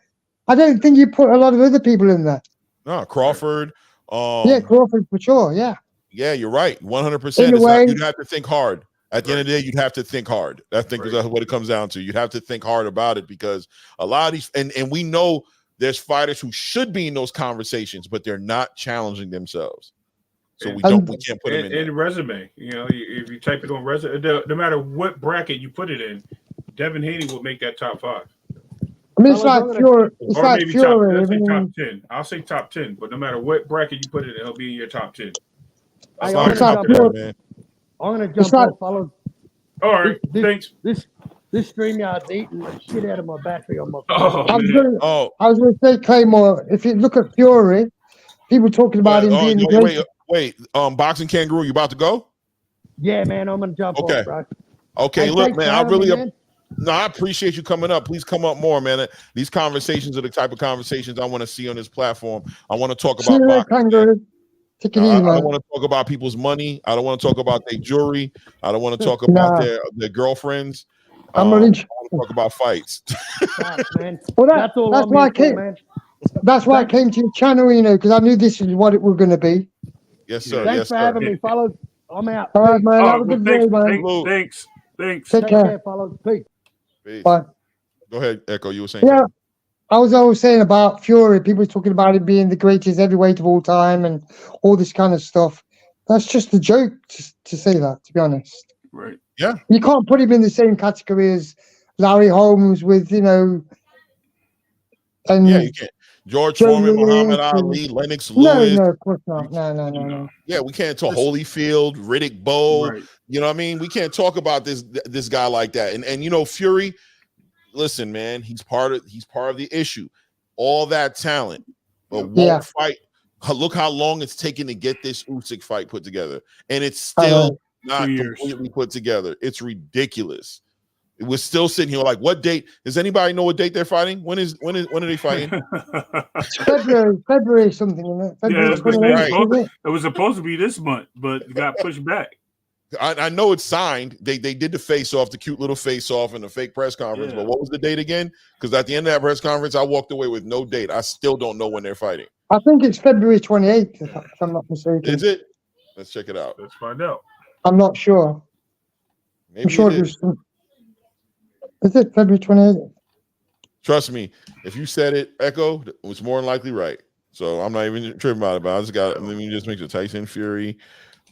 I don't think you put a lot of other people in there. No, Crawford. Yeah, Crawford for sure. Yeah. Yeah, you're right. 100%. In a way, you'd have to think hard. At the end of the day, you'd have to think hard. I think that's what it comes down to. You'd have to think hard about it because a lot of these, and we know there's fighters who should be in those conversations, but they're not challenging themselves. So we can't put them in the resume. You know, if you type it on resume, no matter what bracket you put it in, Devin Haney will make that top 5. I mean, it's like Fury. It's or like maybe Fury. top 10. I'll say top 10, but no matter what bracket you put it in, it'll be in your top 10. Hey, It's like Fury. I'm going to jump off, fellas. All right, thanks. This StreamYard's eating the shit out of my battery on my Oh, I was going to say, Claymore, if you look at Fury, people talking about him being the greatest. Wait, boxing kangaroo, you about to go? Yeah, man, I'm going to jump off, bro. Okay, hey, look, man, I man. appreciate you coming up. Please come up more, man. These conversations are the type of conversations I want to see on this platform. I want to talk about boxing. Take it easy, I don't want to talk about people's money. I don't want to talk about their jewelry. I don't want to talk about their girlfriends. I want to talk about fights. Man. Well, that's why I came to your channel, because I knew this is what it was going to be. Yes, sir. Thanks for having me, fellas. I'm out. All right, man. Have a good day, man. Thanks. Take care, fellas. Peace. Bye. Go ahead, Echo. You were saying something. I was always saying about Fury. People talking about him being the greatest heavyweight of all time and all this kind of stuff. That's just a joke to say that, to be honest. Right. Yeah. You can't put him in the same category as Larry Holmes with, and yeah, you can't. George Foreman, Muhammad Ali, Lennox Lewis. No, of course not. No. Yeah, we can't talk Holyfield, Riddick Bowe. Right. You know what I mean? We can't talk about this guy like that. And Fury, listen, man, he's part of the issue. All that talent, but won't fight. Look how long it's taken to get this Usyk fight put together, and it's still not completely put together. It's ridiculous. It was still sitting here like, what date? Does anybody know what date they're fighting? When are they fighting? February something, isn't it? February it was supposed to be this month, but it got pushed back. I know it's signed. They did the face-off, the cute little face-off and the fake press conference, but what was the date again? Because at the end of that press conference, I walked away with no date. I still don't know when they're fighting. I think it's February 28th, if I'm not mistaken. Is it? Let's check it out. Let's find out. I'm not sure. Maybe I'm sure is it February 28th? Trust me, if you said it, Echo, it was more than likely right. So I'm not even tripping about it, but let me just make sure Tyson Fury.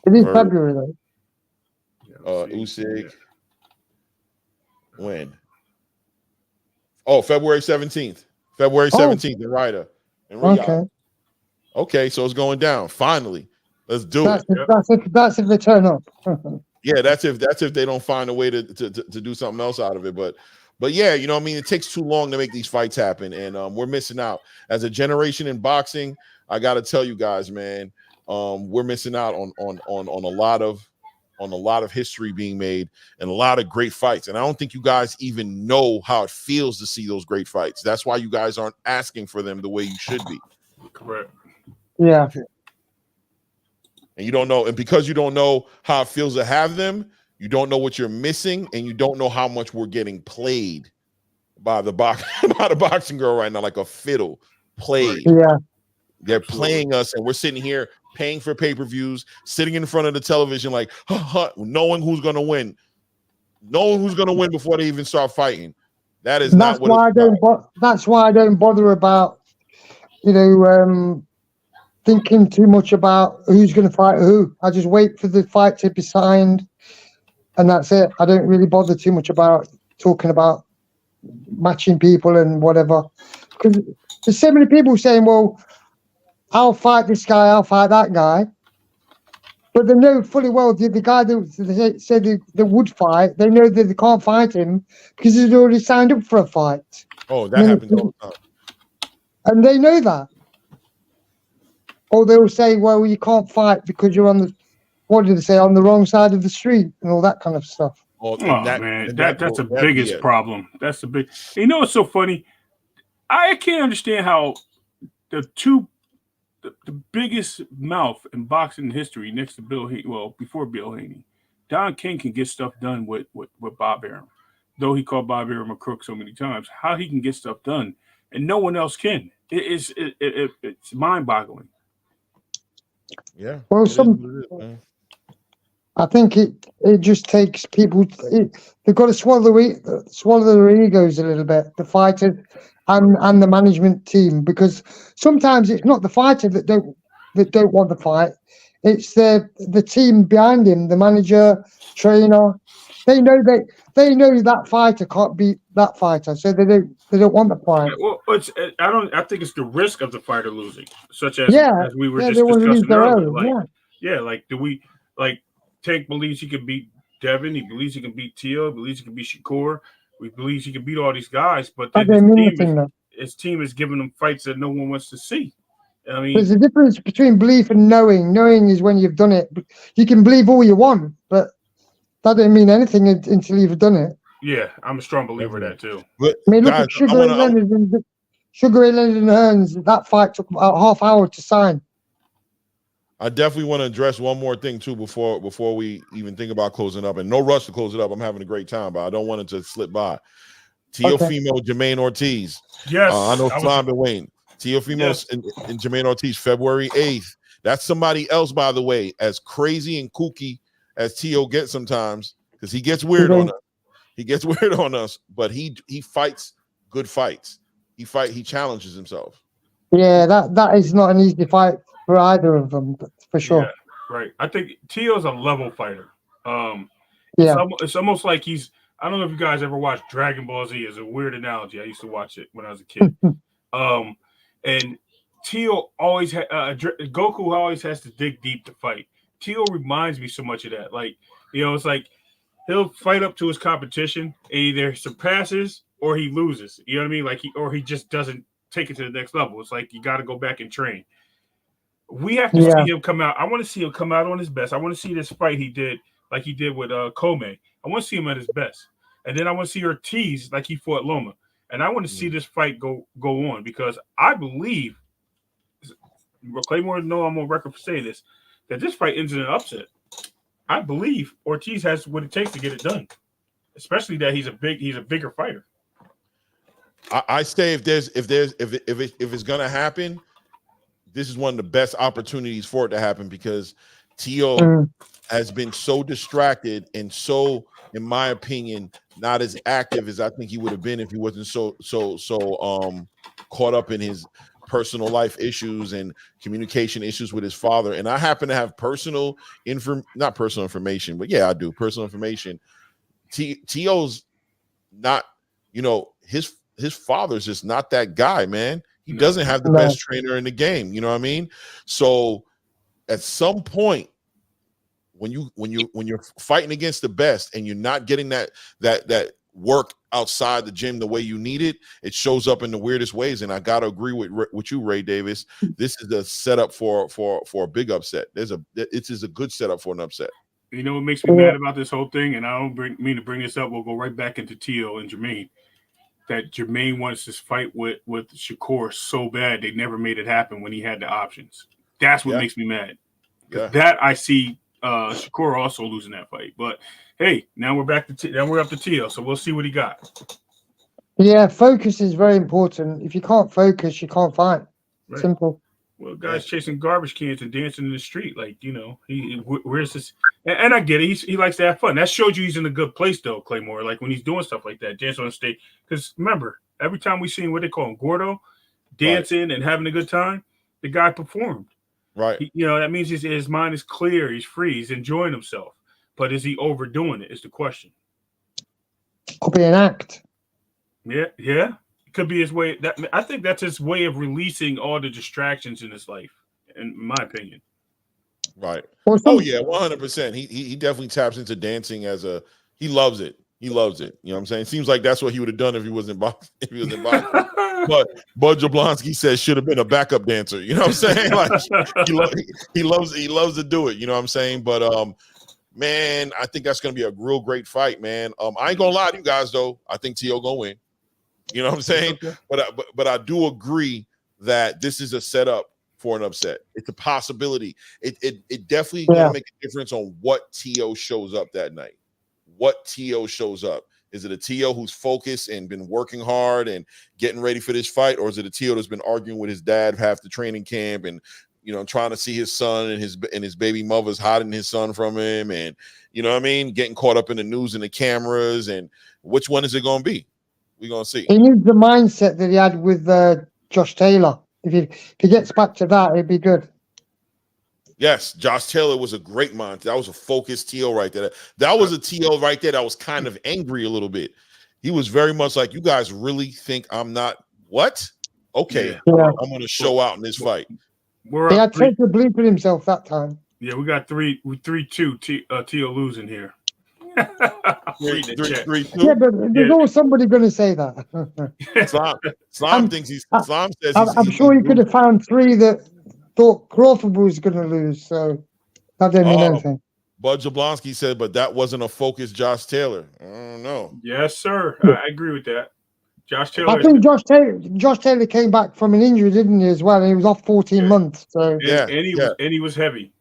It is February, though. Usyk. When? Oh, February 17th. February 17th in Riyadh. Okay, so it's going down. Finally. Let's do it. That's if they turn up. Yeah, that's if they don't find a way to do something else out of it. But yeah, it takes too long to make these fights happen, and we're missing out. As a generation in boxing, I got to tell you guys, man, we're missing out on a lot of history being made and a lot of great fights. And I don't think you guys even know how it feels to see those great fights. That's why you guys aren't asking for them the way you should be. Correct. Yeah. And you don't know, and because you don't know how it feels to have them, you don't know what you're missing, and you don't know how much we're getting played by the boxing girl right now, like a fiddle played. Yeah. They're playing us, and we're sitting here paying for pay-per-views, sitting in front of the television, like knowing who's gonna win. Knowing who's gonna win before they even start fighting. That's why I don't bother about, thinking too much about who's going to fight who. I just wait for the fight to be signed, and that's it. I don't really bother too much about talking about matching people and whatever. Because there's so many people saying, well, I'll fight this guy, I'll fight that guy. But they know fully well the guy that said they would fight, they know that they can't fight him because he's already signed up for a fight. Oh, that happens all the time. And they know that. Or they'll say, well, you can't fight because you're on the wrong side of the street and all that kind of stuff. That's the biggest problem. That's the big. It's so funny. I can't understand how the biggest mouth in boxing history next to Bill Haney, well, before Bill Haney, Don King can get stuff done with Bob Arum. Though he called Bob Arum a crook so many times, how he can get stuff done and no one else can. It's mind-boggling. Yeah. Well, it is some what it is, man. I think it just takes people. They've got to swallow their egos a little bit, the fighters and the management team, because sometimes it's not the fighter that don't want the fight. It's the team behind him, the manager, trainer. They know that fighter can't beat that fighter, so they don't want the fight. Well, I think it's the risk of the fighter losing, such as we were they just want to lose discussing their earlier. own. Like do we like Tank believes he can beat Devin, he believes he can beat Tszyu, he believes he can beat Shakur, he believes he can beat all these guys, but then his team is giving him fights that no one wants to see. I mean, there's a difference between belief and knowing. Knowing is when you've done it. You can believe all you want, but that doesn't mean anything until you've done it. Yeah, I'm a strong believer of that too. But I mean, look guys, at Sugar Ray Leonard and Hearns. That fight took about half hour to sign. I definitely want to address one more thing too before we even think about closing up. And no rush to close it up. I'm having a great time, but I don't want it to slip by. Teofimo, Jermaine Ortiz. Yes, I know Slime been waiting. Teofimo and Jermaine Ortiz, February 8th. That's somebody else, by the way, as crazy and kooky as Teo gets sometimes, because he gets weird on us. He gets weird on us, but he fights good fights. He challenges himself. Yeah, that is not an easy fight for either of them, for sure. Yeah, right. I think Teo's a level fighter. It's almost like he's. I don't know if you guys ever watched Dragon Ball Z. It's a weird analogy. I used to watch it when I was a kid. And Teo always Goku always has to dig deep to fight. Teo reminds me so much of that. Like, it's like he'll fight up to his competition and either surpasses or he loses. You know what I mean? Like he just doesn't take it to the next level. It's like you got to go back and train. We have to see him come out. I want to see him come out on his best. I want to see this fight he did like he did with Kome. I want to see him at his best. And then I want to see Ortiz like he fought Loma. And I want to see this fight go on because I believe, Claymore know I'm on record for saying this, that this fight ends in an upset. I believe Ortiz has what it takes to get it done, especially that he's a bigger fighter. I say if it's gonna happen, this is one of the best opportunities for it to happen because Teo has been so distracted and so, in my opinion, not as active as I think he would have been if he wasn't so caught up in his personal life issues and communication issues with his father. And I happen to have not personal information, but yeah, I do personal information. Teo's not, his father's just not that guy, man. He doesn't have the best trainer in the game. You know what I mean? So at some point, when you're fighting against the best and you're not getting that work outside the gym the way you need it, it shows up in the weirdest ways. And I gotta agree with you, Ray Davis. This is a setup for a big upset. It is a good setup for an upset. You know what makes me mad about this whole thing, and I don't mean to bring this up. We'll go right back into Teo and Jermaine. That Jermaine wants this fight with Shakur so bad they never made it happen when he had the options. That's what makes me mad. That I see Shakur also losing that fight. But hey, now we're up to Teo, so we'll see what he got. Yeah, focus is very important. If you can't focus, you can't fight. Right. Simple. Well, guys chasing garbage cans and dancing in the street, like, where's this? And I get it. He likes to have fun. That shows you he's in a good place, though, Claymore. Like when he's doing stuff like that, dancing on the stage. Because remember, every time we seen what they call him, Gordo, dancing and having a good time, the guy performed. Right. That means his mind is clear. He's free. He's enjoying himself. But is he overdoing it? Is the question. Could be an act. Yeah. Could be his way. I think that's his way of releasing all the distractions in his life, in my opinion. Right. Oh yeah, 100%. He definitely taps into dancing he loves it. He loves it. You know what I'm saying? Seems like that's what he would have done if he was in boxing. But Bud Jablonski says should have been a backup dancer. You know what I'm saying? Like he loves to do it. You know what I'm saying? But man, I think that's gonna be a real great fight, man. I ain't gonna lie to you guys though. I think Teo gonna win. You know what I'm saying? Okay. But I do agree that this is a setup for an upset. It's a possibility. It definitely Yeah. gonna make a difference on what Tszyu shows up that night. What Tszyu shows up. Is it a Tszyu who's focused and been working hard and getting ready for this fight, or is it a Tszyu that's been arguing with his dad half the training camp and trying to see his son and his baby mother's hiding his son from him, and getting caught up in the news and the cameras, and which one is it going to be? We're going to see. He needs the mindset that he had with Josh Taylor. If he gets back to that, it'd be good. Yes, Josh Taylor was a great mind. That was a focused Tszyu right there. That was a Tszyu right there that was kind of angry a little bit. He was very much like, you guys really think I'm not what? Okay, Yeah. I'm going to show out in this fight. He had to bleep it himself that time. Yeah, we got 3-2 Tszyu losing here. 3-2. Yeah, but there's always somebody going to say that. Islam thinks Islam says I'm sure he could have found 3 that thought Crawford was going to lose, so that didn't mean anything. Bud Jablonski said, but that wasn't a focused Josh Taylor. I don't know. Yes, sir. I agree with that. Josh Taylor. I think Josh Taylor came back from an injury, didn't he, as well? And he was off 14 months. So and he was heavy.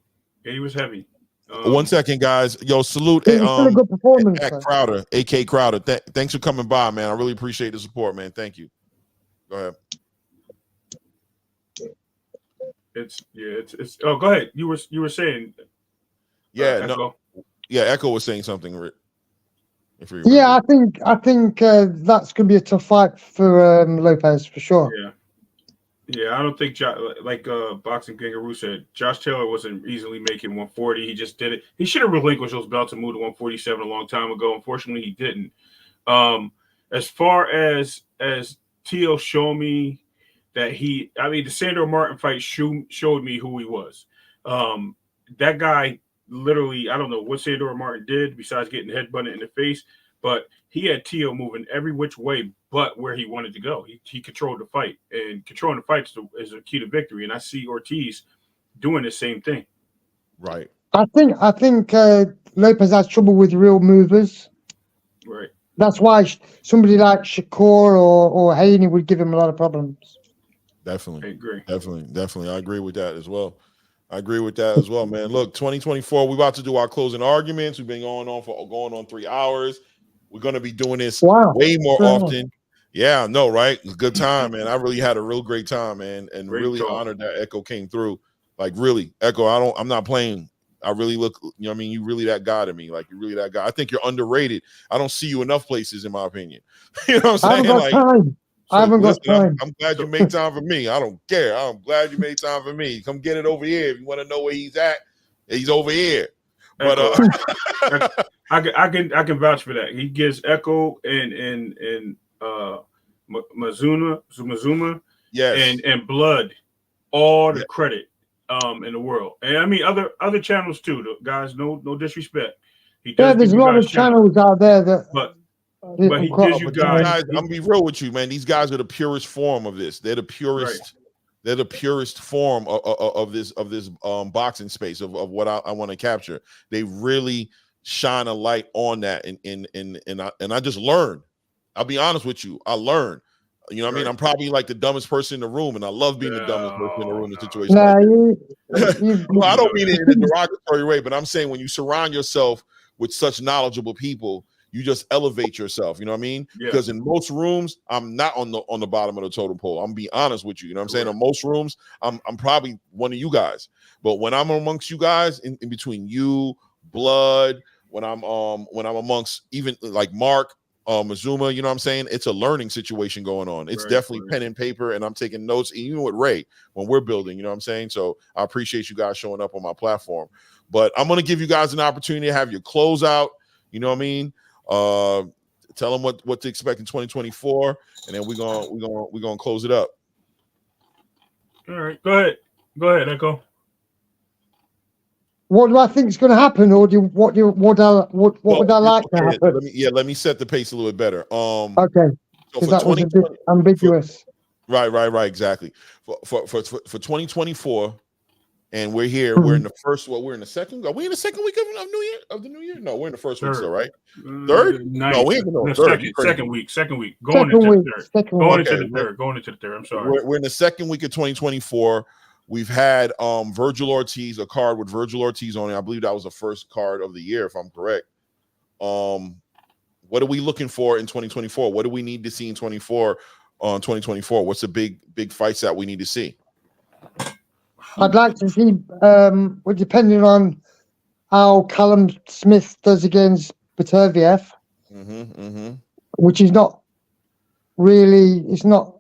He was heavy. 1 second, guys. Yo, salute. It was still a good performance. Crowder, AK Crowder. Thanks for coming by, man. I really appreciate the support, man. Thank you. Go ahead. It's oh, go ahead. You were saying. Echo. Yeah, Echo was saying something, Rick. Yeah, I think that's going to be a tough fight for Lopez for sure. Yeah, I don't think like Boxing Kangaroo said, Josh Taylor wasn't easily making 140. He just did it. He should have relinquished those belts and moved to 147 a long time ago. Unfortunately, he didn't. As far as Tszyu showed me that the Sandor Martin fight showed me who he was. That guy. Literally, I don't know what Sandor Martin did besides getting headbutted in the face, but he had Tszyu moving every which way but where he wanted to go. He controlled the fight, and controlling the fight is a key to victory. And I see Ortiz doing the same thing. Right. I think Lopez has trouble with real movers. Right. That's why somebody like Shakur or Haney would give him a lot of problems. Definitely. I agree. Definitely. I agree with that as well. Man. Look, 2024, we're about to do our closing arguments. We've been going on 3 hours. We're going to be doing this way more often. Yeah, no, right? It was a good time, man. I really had a real great time, man, and great really honored that Echo came through. Like, really, Echo, I'm not playing. I really look, you really that guy to me. Like, you're really that guy. I think you're underrated. I don't see you enough places, in my opinion. You know what I'm saying? I haven't got time. I'm glad you made time for me. I don't care. I'm glad you made time for me. Come get it over here. If you want to know where he's at, he's over here. But I can vouch for that. He gives Echo and Mazuma, yes, and Blood all the credit in the world. And I mean other channels too, guys. No disrespect. There's a lot of channels out there that. But he gives you guys. I'm gonna be real with you, man. These guys are the purest form of this. They're the purest. Right. They're the purest form of this boxing space of what I want to capture. They really shine a light on that, and I just learned. I'll be honest with you. I learned. You know what I mean? I'm probably like the dumbest person in the room, and I love being the dumbest person in the room in a situation like this. Well, I don't mean it in a derogatory way, but I'm saying when you surround yourself with such knowledgeable people, you just elevate yourself, you know what I mean? Yeah. Because in most rooms, I'm not on the bottom of the totem pole. I'm be honest with you. You know what I'm saying? In most rooms, I'm probably one of you guys. But when I'm amongst you guys, in between you, Blood, when I'm amongst even like Mark, Mazuma, you know what I'm saying? It's a learning situation going on. It's definitely pen and paper, and I'm taking notes, even with Ray, when we're building, you know what I'm saying? So I appreciate you guys showing up on my platform. But I'm gonna give you guys an opportunity to have your closeout, you know what I mean? Tell them what to expect in 2024, and then we're gonna close it up. All right, go ahead, Echo. What do I think is going to happen, or what would I like to happen? Let me set the pace a little bit better. Okay, because that was a bit ambiguous. Right, exactly. For 2024. And we're here. We're in the first. We're in the second. Are we in the second week of New Year? Of the New Year? No, we're in the first week still, right? Third? No, we ain't in the second week. Going into the third. I'm sorry. We're in the second week of 2024. We've had Virgil Ortiz, a card with Virgil Ortiz on it. I believe that was the first card of the year, if I'm correct. What are we looking for in 2024? What do we need to see in 2024? What's the big fights that we need to see? I'd like to see, well, depending on how Callum Smith does against Beterbiev, which is not really, it's not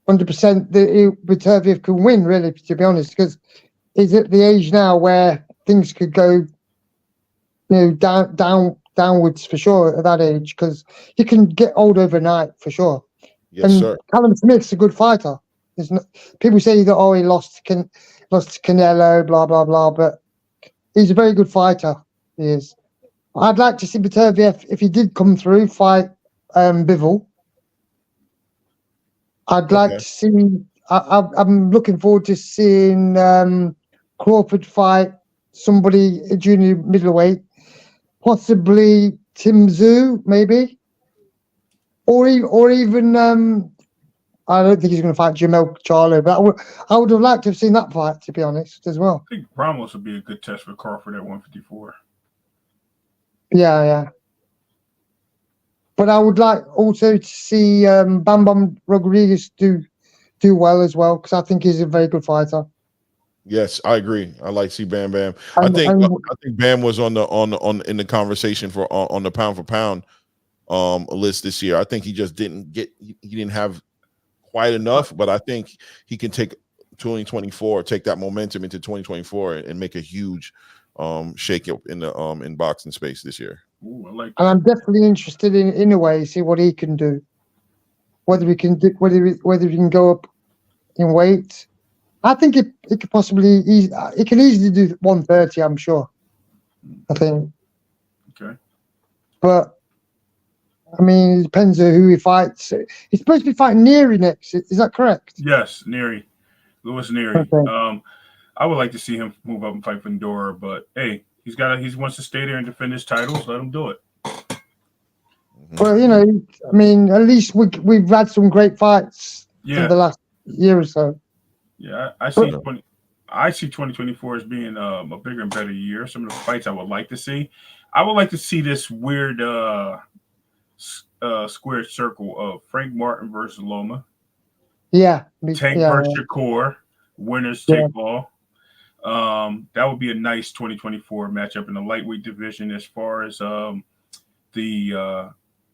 100% that Beterbiev can win, really, to be honest, because he's at the age now where things could go, downwards for sure at that age, because he can get old overnight for sure. Yes, sir. Callum Smith's a good fighter. People say that he lost to Canelo, blah blah blah, but he's a very good fighter. He is. I'd like to see Beterbiev, if he did come through, fight Bivol. I'd like to see. I'm looking forward to seeing Crawford fight somebody a junior middleweight, possibly Tszyu, maybe, or even I don't think he's going to fight Jamel Charlo, but I would have liked to have seen that fight, to be honest, as well. I think Ramos would be a good test for Crawford at 154. Yeah. But I would like also to see Bam Bam Rodriguez do well as well, because I think he's a very good fighter. Yes, I agree. I like to see Bam Bam. I think Bam was in the conversation for on the pound for pound list this year. I think he just didn't have quite enough, but I think he can take 2024, take that momentum into 2024 and make a huge shake up in the in boxing space this year. Ooh, I like that. And I'm definitely interested in Inoue, see what he can do. Whether he can go up in weight. I think it could possibly it can easily do 130, I'm sure. I think. Okay. But I mean, it depends on who he fights. He's supposed to be fighting Neri next. Is that correct? Yes, Neri. Louis Neri. Okay. I would like to see him move up and fight for Ndora, but hey, he wants to stay there and defend his titles. Let him do it. Well, I mean, at least we've had some great fights in the last year or so. Yeah, I see 2024 as being a bigger and better year. Some of the fights I would like to see. I would like to see this weird square circle of Frank Martin versus Loma. Yeah. Tank versus Shakur. Winners take all. That would be a nice 2024 matchup in the lightweight division. As far as the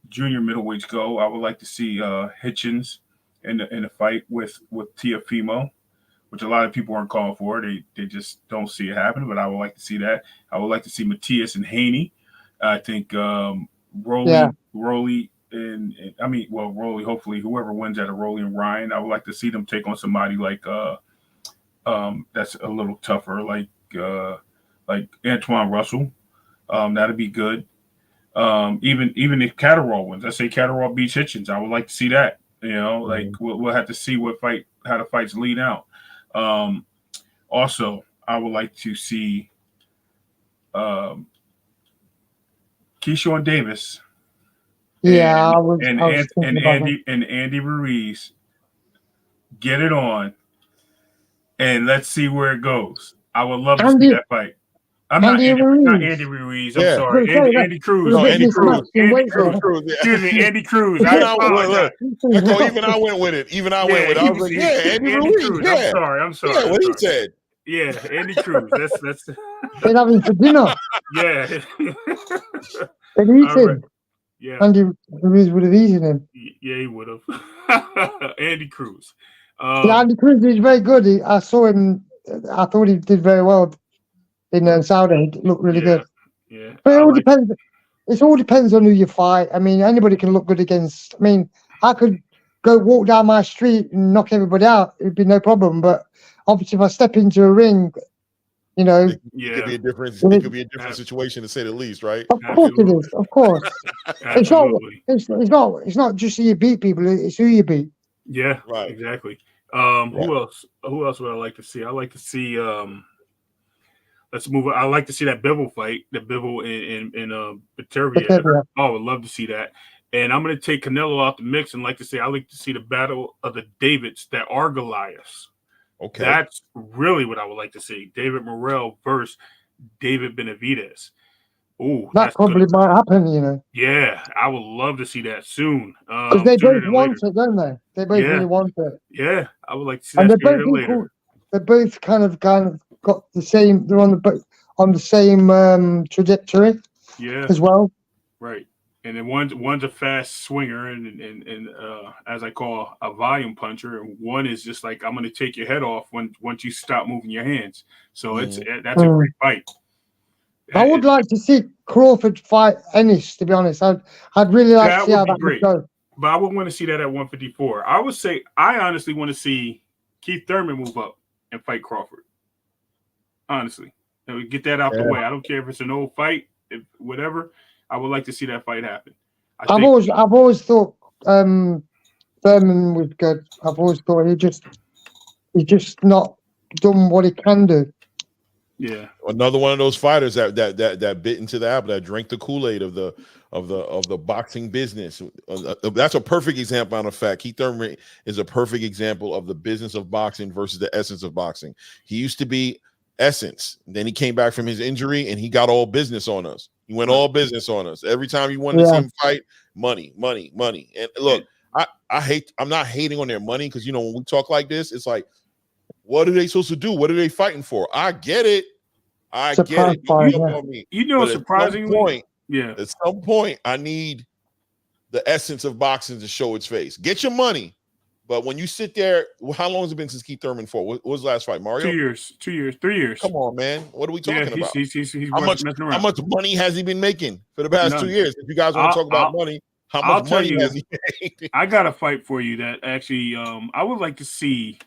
junior middleweights go, I would like to see Hitchens in a fight with Teofimo, which a lot of people aren't calling for. They just don't see it happening, but I would like to see that. I would like to see Matias and Haney. I think Rolly and Rolly, hopefully whoever wins out of Rolly and Ryan, I would like to see them take on somebody like that's a little tougher, like Antoine Russell. That'd be good. Even if Catterall wins, I say Catterall beats Hitchens. I would like to see that. We'll have to see how the fights lead out. Also, I would like to see Keyshawn Davis. Yeah, and Andy Ruiz get it on, and let's see where it goes. I would love to see that fight. Not Andy Ruiz. I'm sorry. Andy Cruz. No, Andy Cruz. Excuse me, Andy Cruz. Even I went with it. I was like, Andy Ruiz. Yeah. I'm sorry. Yeah, what he said. Yeah, Andy Cruz. That's they're having for dinner. Yeah. They'd eat him. Right. Yeah. Andy Ruiz would have eaten him. Yeah, he would have. Andy Cruz. Andy Cruz is very good. I saw him. I thought he did very well in Saudi. He looked really good. Yeah. But it all depends. It all depends on who you fight. I mean, anybody can look good against. I mean, I could go walk down my street and knock everybody out. It'd be no problem. But obviously, if I step into a ring, it could be a different. It could be a different situation, to say the least, right? Of course it is. Of course, it's not just who you beat people. It's who you beat. Yeah, right. Exactly. Who else? Who else would I like to see? I like to see. Let's move. I like to see that Bivol fight. The Bivol in Beterbiev. Oh, I would love to see that. And I'm going to take Canelo out the mix and like to say I like to see the battle of the Davids that are Goliaths. Okay. That's really what I would like to see. David Morrell versus David Benavidez. Oh, That probably might happen, you know, yeah, I would love to see that soon. because they Sooner both than want later. it, don't they? They both Yeah. really want it, Yeah, I would like to see and that they're sooner both than later. equal. They're both kind of got the same. They're on the same trajectory Yeah, as well. right. And then one's a fast swinger and as I call a volume puncher, and one is just like I'm going to take your head off once you stop moving your hands. So that's a great fight. I would like to see Crawford fight Ennis. To be honest, I'd really like to see how that would go. But I would want to see that at 154. I would say I honestly want to see Keith Thurman move up and fight Crawford. Honestly, and we get that out the way. I don't care if it's an old fight, whatever. I would like to see that fight happen. I've always thought Thurman was good. I've always thought he's just not done what he can do. Yeah, another one of those fighters that bit into the apple, that drank the Kool-Aid of the boxing business. That's a perfect example. On fact, Keith Thurman is a perfect example of the business of boxing versus the essence of boxing. He used to be essence, then he came back from his injury and he got all business on us. He went all business on us. Every time you wanted to see him fight, money. And look, I'm not hating on their money, because when we talk like this, it's like, what are they supposed to do? What are they fighting for? I get it. Surprisingly, at some point, I need the essence of boxing to show its face. Get your money. But when you sit there, how long has it been since Keith Thurman fought? What was the last fight, Mario? 2 years, 3 years. Come on, man. What are we talking about? He's how much money has he been making for the past 2 years? If you guys want to talk about money, how much money has he made? I got a fight for you that actually I would like to see,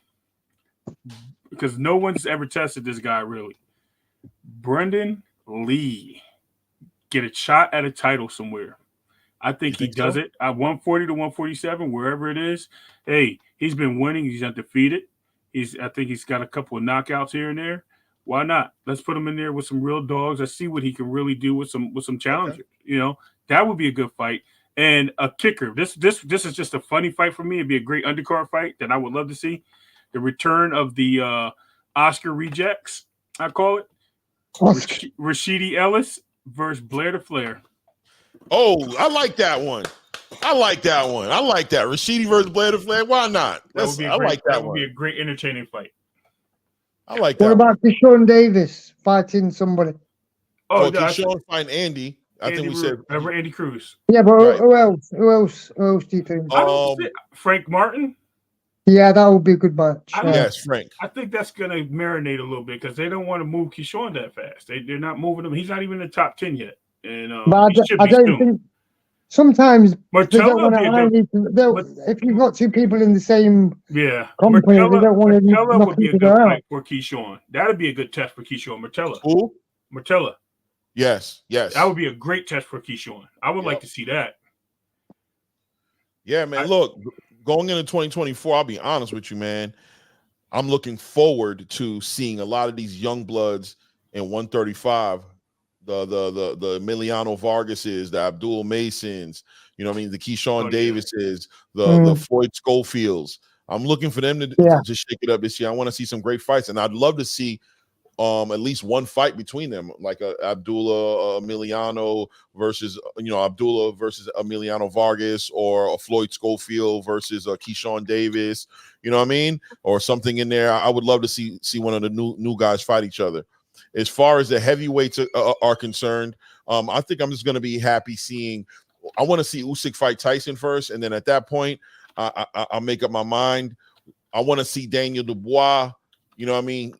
because no one's ever tested this guy really. Brendan Lee get a shot at a title somewhere. I think he does it at 140 to 147, wherever it is. Hey, he's been winning. He's undefeated. I think he's got a couple of knockouts here and there. Why not? Let's put him in there with some real dogs. Let's see what he can really do with some challengers. That would be a good fight. And a kicker. This is just a funny fight for me. It'd be a great undercard fight that I would love to see. The return of the Oscar rejects, I call it. Rashidi Ellis versus Blair to Flair. Oh, I like that one. Rashidi versus Blair to Flair. Why not? That would be a great entertaining fight. I like that. What about Keyshawn Davis fighting somebody? Keyshawn fighting Andy. I think we said Andy Cruz. Yeah, but who else? Who else do you think? Frank Martin. Yeah, that would be a good match. Yes, Frank. I think that's going to marinate a little bit, because they don't want to move Keyshawn that fast. They're not moving him. He's not even in the top 10 yet. And but I don't think sometimes they don't want to. If you've got two people in the same company, they don't want to knock would be a good fight for Keyshawn. That would be a good test for Keyshawn. Who? Martella. Yes. That would be a great test for Keyshawn. I would like to see that. Yeah, man. Look, going into 2024, I'll be honest with you, man. I'm looking forward to seeing a lot of these young bloods in 135. The Emiliano Vargases, the Abdul Masons, the Keyshawn Davises, the Floyd Schofields. I'm looking for them to shake it up this year. I want to see some great fights, and I'd love to see at least one fight between them, like Abdullah Emiliano versus Abdullah versus Emiliano Vargas, or a Floyd Schofield versus Keyshawn Davis. You know what I mean? Or something in there. I would love to see one of the new guys fight each other. As far as the heavyweights are concerned, I think I'm just going to be happy seeing. I want to see Usyk fight Tyson first, and then at that point, I'll make up my mind. I want to see Daniel Dubois. You know what I mean?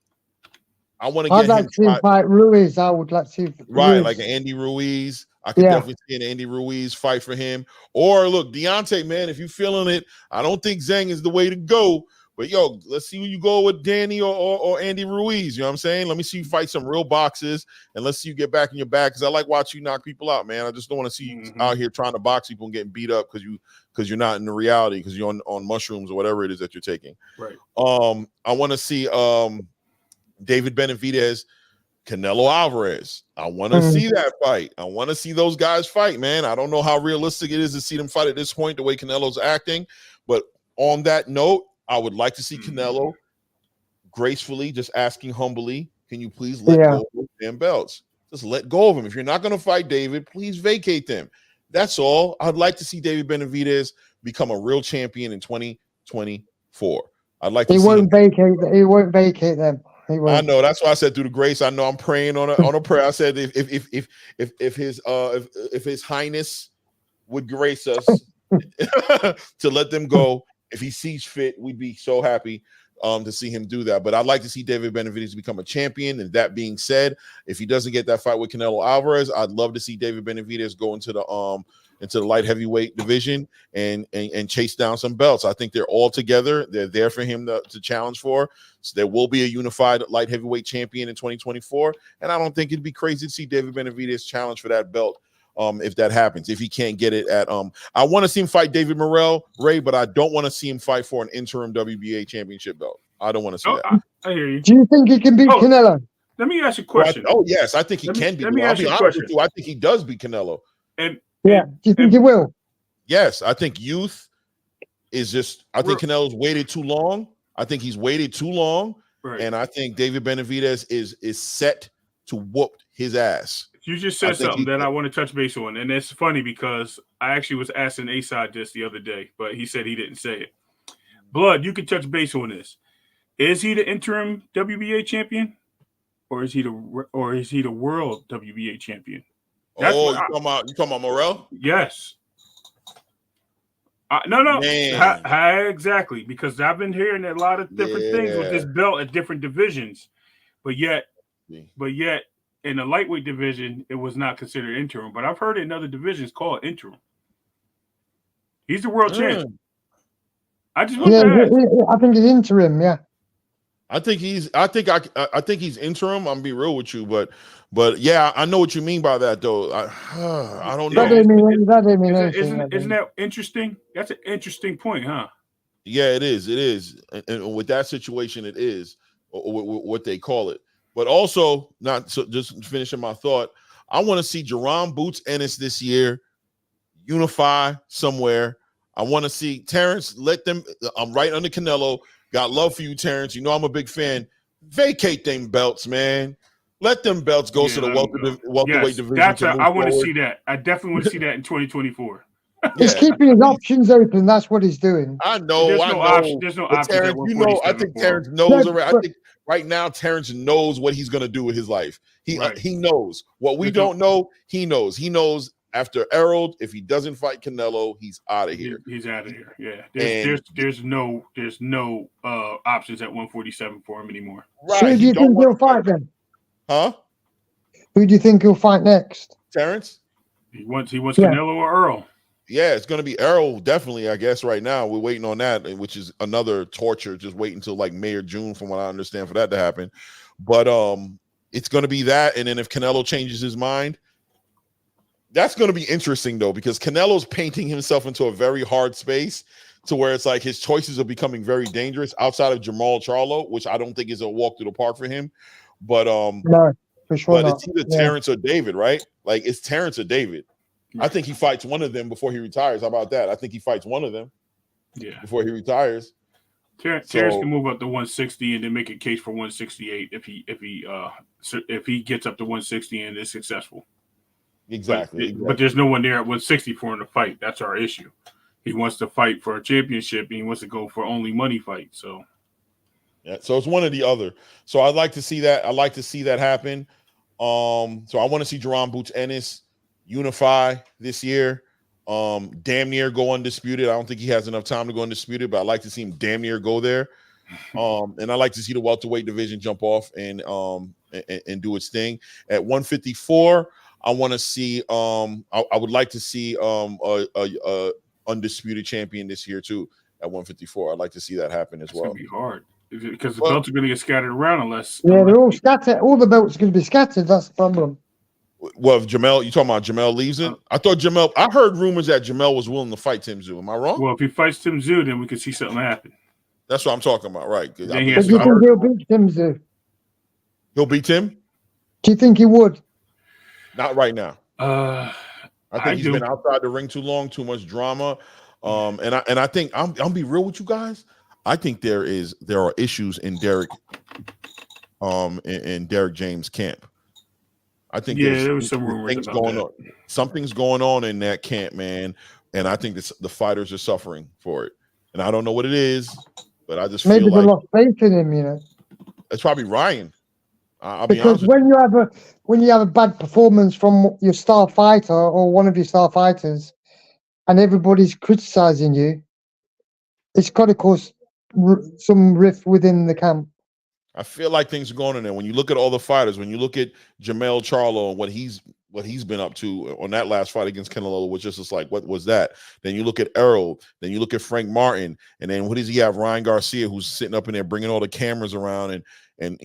I want to get him to fight Ruiz. I would like to Ruiz. Like an Andy Ruiz. I could definitely see an Andy Ruiz fight for him. Or look, Deontay, man, if you're feeling it, I don't think Zhang is the way to go. But let's see who you go with, Danny or Andy Ruiz. You know what I'm saying? Let me see you fight some real boxers, and let's see you get back in your bag, because I like watching you knock people out, man. I just don't want to see you out here trying to box people and getting beat up because you're not in the reality, because you're on mushrooms or whatever it is that you're taking. Right. I want to see David Benavidez, Canelo Alvarez. I want to see that fight. I want to see those guys fight, man. I don't know how realistic it is to see them fight at this point, the way Canelo's acting. But on that note, I would like to see Canelo gracefully, just asking humbly, can you please let go of those damn belts? Just let go of them. If you're not going to fight David, please vacate them. That's all. I'd like to see David Benavidez become a real champion in 2024. I'd like to see him. He won't vacate them. He won't. I know. That's why I said through the grace. I know I'm praying on a prayer. I said if his highness would grace us to let them go, if he sees fit, we'd be so happy to see him do that. But I'd like to see David Benavidez become a champion. And that being said, if he doesn't get that fight with Canelo Alvarez, I'd love to see David Benavidez go into the light heavyweight division and chase down some belts. I think they're all together. They're there for him to challenge for. So there will be a unified light heavyweight champion in 2024. And I don't think it'd be crazy to see David Benavidez challenge for that belt. If that happens, if he can't get it at I want to see him fight David Morrell, Ray, but I don't want to see him fight for an interim WBA championship belt. I don't want to see that. I hear you. Do you think he can beat Canelo? Let me ask you a question. Yes, I think he can beat. Let me ask you a honest question. with you, I think he does beat Canelo. And do you think he will? Yes, I think youth is just. I think Canelo's waited too long. I think he's waited too long, and I think David Benavidez is set to whoop his ass. You just said something that I want to touch base on, and it's funny because I actually was asking A-Side this the other day, but he said he didn't say it. Blood, you can touch base on this. Is he the interim WBA champion, or is he the world WBA champion? That's you talking about Morrell? Yes. No. Exactly, because I've been hearing a lot of different things with this belt at different divisions, but yet. In the lightweight division, it was not considered interim, but I've heard in other divisions called interim. He's the world champion. I just want to I think he's interim. Yeah, I think he's interim. I'm gonna be real with you, but yeah, I know what you mean by that though. I don't know. That didn't mean anything. Isn't that interesting? That's an interesting point, huh? Yeah, it is. It is, and with that situation, it is what they call it. But also, just finishing my thought, I want to see Jerome Boots Ennis this year unify somewhere. I want to see Terrence, let them, I'm right under Canelo. Got love for you, Terrence. You know I'm a big fan. Vacate them belts, man. Let them belts go to the welterweight division. I want to see that. I definitely want to see that in 2024. He's keeping his options open. That's what he's doing. I know. There's no option. Terrence, I think Terrence knows already. I think right now Terrence knows what he's going to do with his life. He knows what we don't know. He knows. He knows after Errol, if he doesn't fight Canelo, he's out of here. He's out of here. Yeah. There's no options at 147 for him anymore. Right. Who do you think he'll fight then? Huh? Who do you think he'll fight next? Terrence? He wants Canelo or Earl. Yeah, it's going to be Errol, definitely, I guess, right now. We're waiting on that, which is another torture, just wait until like May or June, from what I understand, for that to happen. But it's going to be that, and then if Canelo changes his mind, that's going to be interesting, though, because Canelo's painting himself into a very hard space to where it's like his choices are becoming very dangerous outside of Jamal Charlo, which I don't think is a walk through the park for him. But no, for sure but it's either Terrence or David, right? Like, it's Terrence or David. I think he fights one of them before he retires. How about that? I think he fights one of them before he retires. Terrence can move up to 160 and then make a case for 168 if he gets up to 160 and is successful. Exactly. But there's no one there at 160 for him to fight. That's our issue. He wants to fight for a championship and he wants to go for only money fight. So so it's one or the other. So I'd like to see that. I'd like to see that happen. So I want to see Jerome Boots Ennis unify this year, damn near go undisputed. I don't think he has enough time to go undisputed, but I'd like to see him damn near go there. And I like to see the welterweight division jump off and do its thing. At 154, I want to see I would like to see a undisputed champion this year too. At 154, I'd like to see that happen as well. It's gonna be hard because the belts are going to get scattered around unless they're all scattered. All the belts are going to be scattered. That's the problem. Well, if Jamel, you talking about Jamel leaves it? I thought Jamel. I heard rumors that Jamel was willing to fight Tim Tszyu. Am I wrong? Well, if he fights Tim Tszyu, then we could see something happen. That's what I'm talking about, right? Do you think he'll beat Tim Tszyu? He'll beat Tim? Do you think he would? Not right now. I think he's been outside the ring too long, too much drama. And I think I'll be real with you guys. I think there are issues in Derek in Derek James' camp. I think there was some rumors things about going that. on. Something's going on in that camp, man, and I think the fighters are suffering for it. And I don't know what it is, but I just Maybe feel they like lost faith in him, you know. it's probably Ryan. I'll be Because honest with when you have a bad performance from your star fighter or one of your star fighters, and everybody's criticizing you, it's got to cause some rift within the camp. I feel like things are going on there. When you look at all the fighters, when you look at Jamel Charlo and what he's been up to on that last fight against Canelo, which is just like, what was that? Then you look at Errol, then you look at Frank Martin, and then what does he have? Ryan Garcia, who's sitting up in there bringing all the cameras around and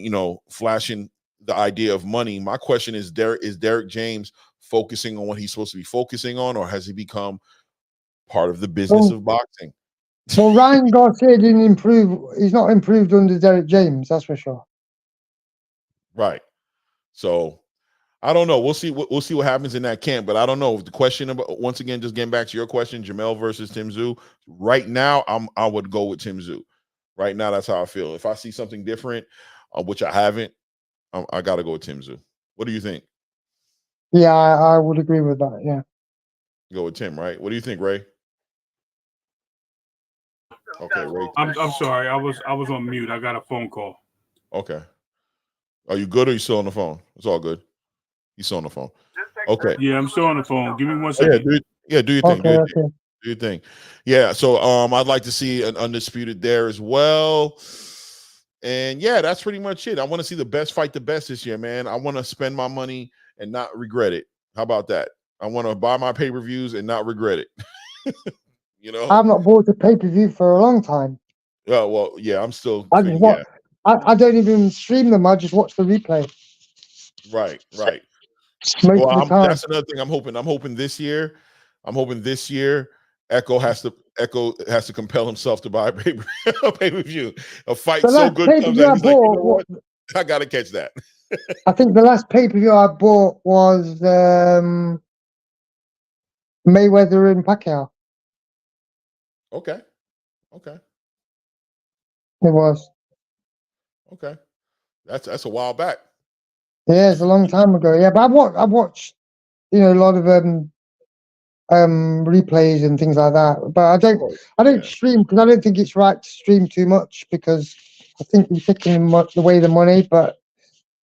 flashing the idea of money. My question is, Derek James focusing on what he's supposed to be focusing on, or has he become part of the business of boxing? Well, Ryan Garcia didn't improve. He's not improved under Derek James, that's for sure. Right. So I don't know. We'll see what happens in that camp. But I don't know. The question about, once again, just getting back to your question, Jamel versus Tszyu. Right now, I would go with Tszyu. Right now, that's how I feel. If I see something different, which I haven't, I got to go with Tszyu. What do you think? Yeah, I would agree with that. Yeah. Go with Tim, right? What do you think, Ray? Okay, Ray. I'm sorry. I was on mute. I got a phone call. Okay. Are you good or are you still on the phone? It's all good. He's still on the phone. Okay. Yeah, I'm still on the phone. Give me 1 Oh, second. do your thing. Okay. Do your thing. Yeah. So I'd like to see an undisputed there as well. And yeah, that's pretty much it. I want to see the best fight the best this year, man. I want to spend my money and not regret it. How about that? I want to buy my pay-per-views and not regret it. I've not bought a pay-per-view for a long time. Yeah, well, yeah, I'm still. I just watch. I don't even stream them. I just watch the replay. Right. Most of the time. That's another thing I'm hoping this year. Echo has to compel himself to buy a pay-per-view. A fight so good comes out, he's like, you know what? I gotta catch that. I think the last pay-per-view I bought was Mayweather and Pacquiao. Okay. It was. Okay. That's a while back. Yeah, it's a long time ago. Yeah, but I've watched a lot of replays and things like that. But I don't stream because I don't think it's right to stream too much because I think you're taking away the money. But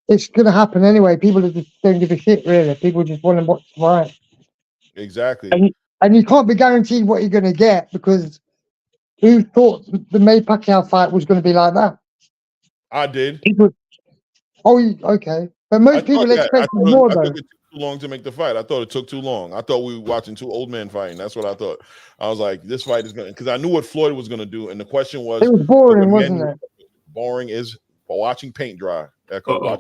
it's gonna happen anyway. People just don't give a shit really. People just want to watch the fight. Exactly. And you can't be guaranteed what you're gonna get because who thought the May Pacquiao fight was going to be like that? I did. Okay. But most people expected more, though. It took too long to make the fight. I thought it took too long. I thought we were watching two old men fighting. That's what I thought. I was like, this fight is going to, because I knew what Floyd was going to do. And the question was, it was boring, wasn't it? Boring is watching paint dry. Paint dry.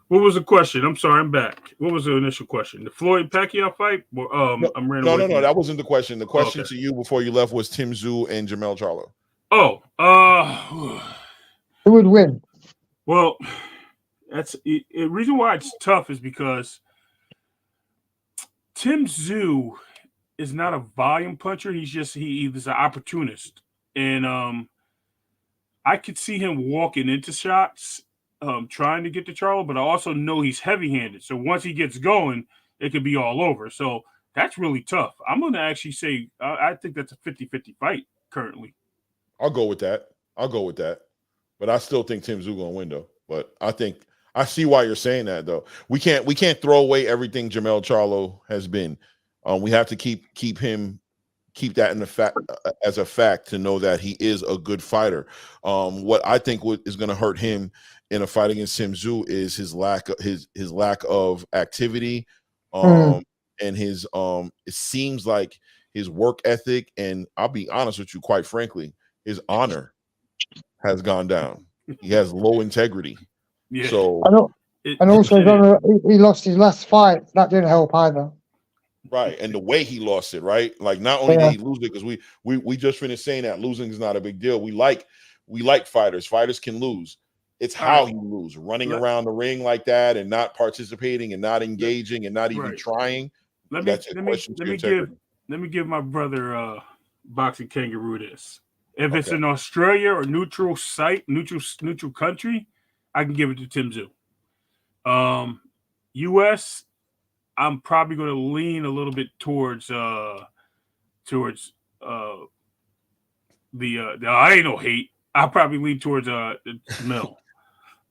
What was the question? I'm sorry, I'm back. What was the initial question? The Floyd Pacquiao fight? No, that wasn't the question. The question to you before you left was Tszyu and Jamel Charlo. Who would win? Well, that's the reason why it's tough is because Tszyu is not a volume puncher. He's an opportunist, and I could see him walking into shots. Trying to get to Charlo, but I also know he's heavy-handed. So once he gets going, it could be all over. So that's really tough. I'm going to actually say I think that's a 50-50 fight currently. I'll go with that. But I still think Tszyu going to win, though. But I see why you're saying that, though. We can't throw away everything Jamel Charlo has been. We have to keep that in the fact as a fact to know that he is a good fighter. What I think is going to hurt him in a fight against Tszyu is his lack of activity, and his it seems like his work ethic, and I'll be honest with you, quite frankly, his honor has gone down. He has low integrity. Yeah. So and also he lost his last fight. That didn't help either. Right, and the way he lost it, right? Like not only did he lose it, because we just finished saying that losing is not a big deal. We like fighters. Fighters can lose. It's how you lose, running around the ring like that and not participating and not engaging and not even trying. Let me give my brother boxing kangaroo this. If it's Okay. in Australia or neutral site, neutral country, I can give it to Tszyu. U.S., I'm probably going to lean a little bit towards the I ain't no hate. I'll probably lean towards Mel.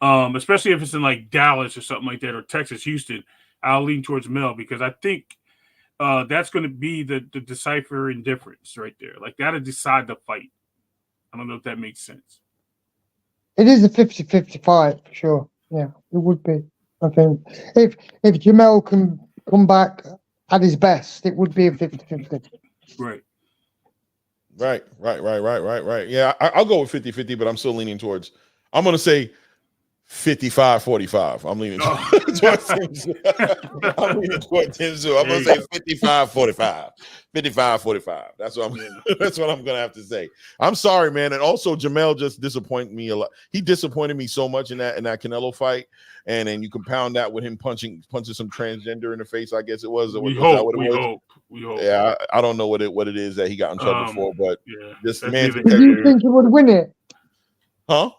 Especially if it's in like Dallas or something like that, or Texas, Houston. I'll lean towards Mel because I think that's going to be the deciphering difference right there. Like that'll decide the fight. I don't know if that makes sense. It is a 50-50 fight for sure. Yeah, it would be. I think if Jamel can come back at his best, it would be a 50-50. Right. Right. Yeah, I'll go with 50-50, but I'm still leaning towards. I'm going to say 55-45. I'm leaning towards Tszyu. I'm leaning towards Tszyu. I'm going to say 55-45. 55-45. That's what I'm going to have to say. I'm sorry, man. And also Jamel just disappointed me a lot. He disappointed me so much in that Canelo fight. And then you compound that with him punching some transgender in the face, I guess it was. We hope. Yeah, I don't know what it is that he got in trouble for, but this man. Did you think he would win it? Huh?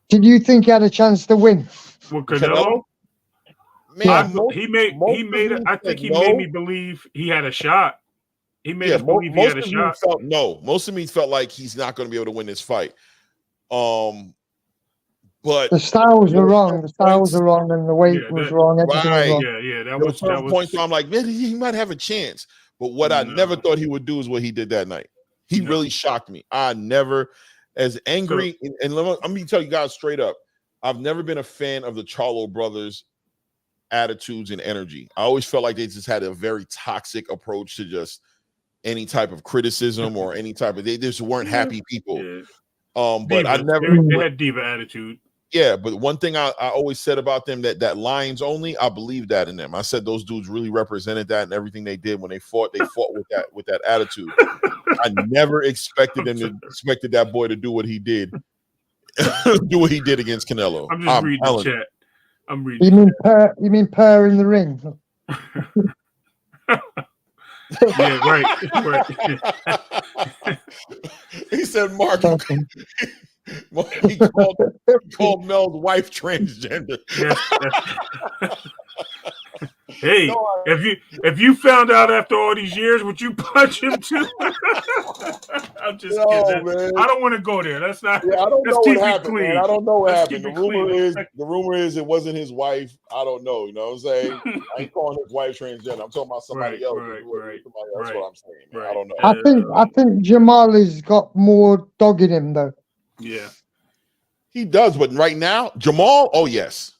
Did you think he had a chance to win? With Canelo? Man, I think he made me believe he had a shot. He made us believe he had a shot. Most of me felt like he's not going to be able to win this fight. But the styles were wrong. The styles were wrong, and the weight was wrong. Everything was wrong. Yeah. That was points. So I'm like, man, he might have a chance. But what I never thought he would do is what he did that night. He really shocked me. I never, as angry, and let me tell you guys straight up, I've never been a fan of the Charlo brothers' attitudes and energy. I always felt like they just had a very toxic approach to just any type of criticism or any type of. They just weren't happy people. Yeah. But I never. They had diva attitude. Yeah, but one thing I always said about them that Lions only, I believe that in them. I said those dudes really represented that and everything they did when they fought with that attitude. I never expected that boy to do what he did. Do what he did against Canelo. I'm just reading the chat. I'm reading. You mean purr in the ring? Yeah, right. He said, Mark. He called Mel's wife transgender. Hey, if you found out after all these years, would you punch him too? I'm just kidding. Man. I don't want to go there. That's not. Yeah, I don't know what happened. Clean. Man. I don't know what happened. The The rumor is it wasn't his wife. I don't know. You know what I'm saying? I ain't calling his wife transgender. I'm talking about somebody else. Right. That's what I'm saying. Man. I don't know. I think Jamal has got more dog in him though. Yeah. He does, but right now, Jamal, oh yes.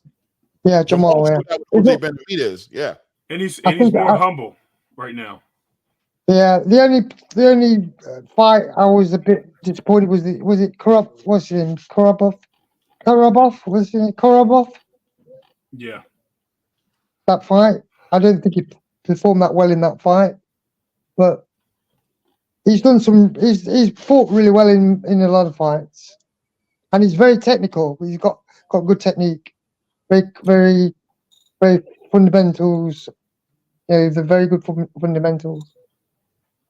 Yeah, Jamal, Benavidez, yeah. And he's more humble right now. Yeah, the only fight I was a bit disappointed was it Karabov? What's his name? Karabov? What's his name? Karabov? Yeah. That fight. I don't think he performed that well in that fight. But he's done he's fought really well in a lot of fights. And he's very technical. He's got good technique. Very, very, very fundamentals. Yeah, the very good fundamentals.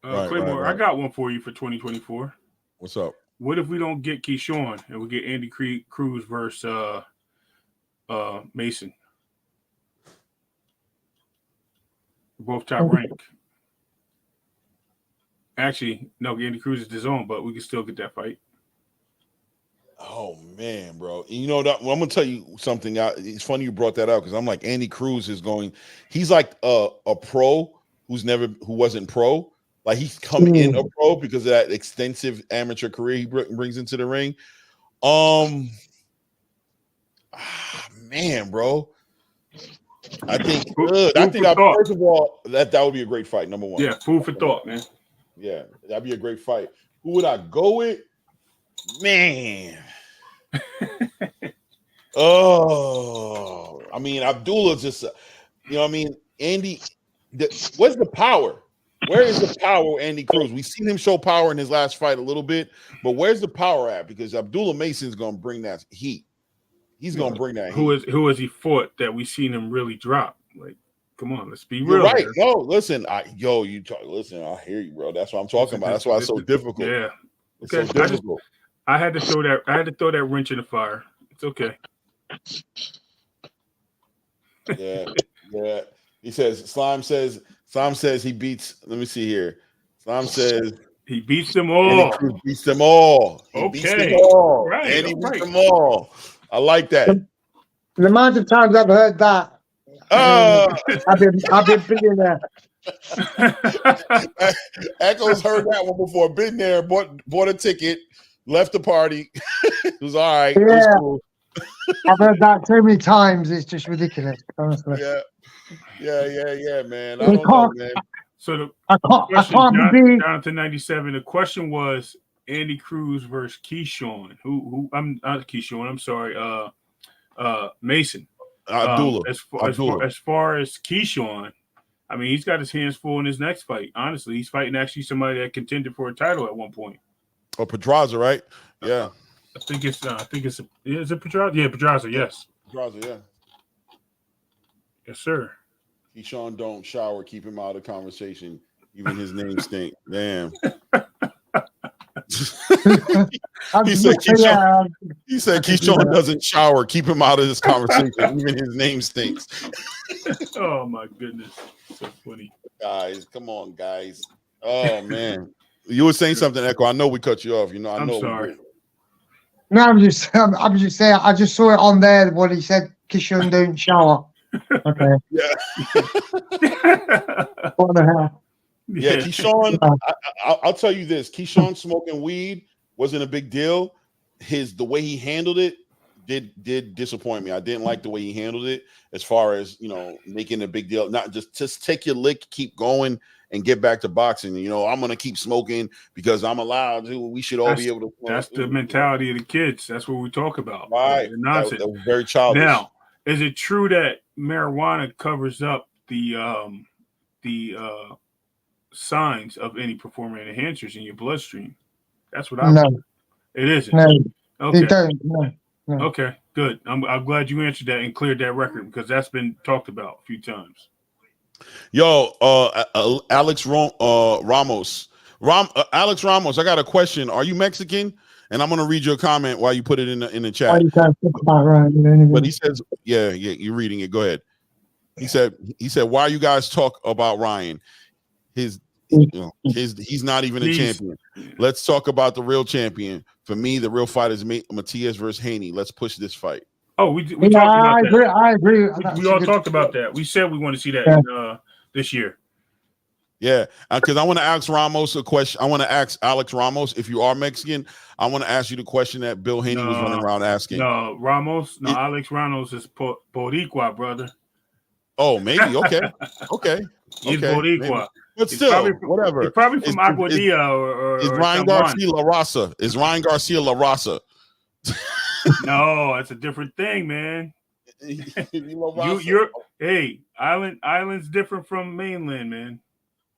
Claymore, I got one for you for 2024. What's up? What if we don't get Keyshawn and we get Andy Cruz versus Mason? Both top rank. Actually, no, Andy Cruz is his own, but we can still get that fight. Oh man, bro! You know that I'm gonna tell you something. It's funny you brought that up because I'm like Andy Cruz is going. He's like a pro who wasn't pro. Like he's come in a pro because of that extensive amateur career he brings into the ring. Man, bro. I think first of all that would be a great fight. Number one. Yeah, food for thought, man. Yeah, that'd be a great fight. Who would I go with? Man. I mean, Abdullah just, you know what I mean? Andy, where's the power? Where is the power with Andy Cruz? We've seen him show power in his last fight a little bit, but where's the power at? Because Abdullah Mason's going to bring that heat. He's going to bring that heat. Who has he fought that we've seen him really drop? Like, come on, let's be real. You're right. No, listen, listen, I hear you, bro. That's what I'm talking about. That's why it's so difficult. Yeah. It's Okay, so difficult. I had to throw that wrench in the fire. It's okay. Yeah. He says Slime says he beats. Let me see here. Slime says he beats them Andy all. Cruz beats them all. He beats them all. Right. And he beats them all. I like that. The amount of times I've heard that, I've been billionaire. Echo's heard that one before. Been there, bought a ticket, left the party. It was all right. Yeah. It was cool. I've heard that so many times. It's just ridiculous, honestly. Yeah, man. I don't know, man. So I can't be Jonathan 97. The question was Andy Cruz versus Keyshawn. Who I'm not Keyshawn. I'm sorry. Mason. Abdullah. As far as Keyshawn, I mean, he's got his hands full in his next fight. Honestly, he's fighting actually somebody that contended for a title at one point. Or Pedraza, right? Yeah. Is it Pedraza? Yeah, Pedraza. Yes. Pedraza, yeah. Yes, sir. Keyshawn don't shower. Keep him out of conversation. Even his name stink. Damn. He said Keyshawn doesn't shower. Keep him out of this conversation. Even his name stinks. Oh my goodness, so funny. Guys, come on, guys. Oh man, you were saying something, Echo. I know we cut you off. You know, I know. I'm sorry. No, I'm just saying. I just saw it on there. What he said, Keyshawn don't shower. Okay. Yeah. What the hell? Yeah, Keyshawn. I'll tell you this: Keyshawn smoking weed wasn't a big deal. The way he handled it did disappoint me. I didn't like the way he handled it, as far as making a big deal. Not just take your lick, keep going, and get back to boxing. I'm gonna keep smoking because I'm allowed to. We should all be able to. That's the mentality of the kids. That's what we talk about. Right? The nonsense. That was very childish. Now, is it true that marijuana covers up the signs of any performance enhancers in your bloodstream? That's what I No. It isn't. No. Okay. They don't. No. Okay, good. I'm glad you answered that and cleared that record because that's been talked about a few times. Yo, Alex Ramos. Alex Ramos, I got a question. Are you Mexican? And I'm gonna read your comment while you put it in the chat. Why you can't talk about Ryan? But he says, yeah, you're reading it. Go ahead. He said, why you guys talk about Ryan? He's not even a champion. Let's talk about the real champion. For me, the real fight is Matias versus Haney. Let's push this fight. Oh, we talked about that. I agree. We all talked about that. We said we want to see that this year. Yeah, because I want to ask Ramos a question. I want to ask Alex Ramos, if you are Mexican, I want to ask you the question that Bill Haney was running around asking. No, Alex Ramos is Boricua, brother. Oh, maybe. Okay. He's Boricua. Maybe. But still, whatever. He's probably from Aguadilla or is Ryan Garcia La Raza? Is Ryan Garcia La Raza? No, it's a different thing, man. Island's different from mainland, man.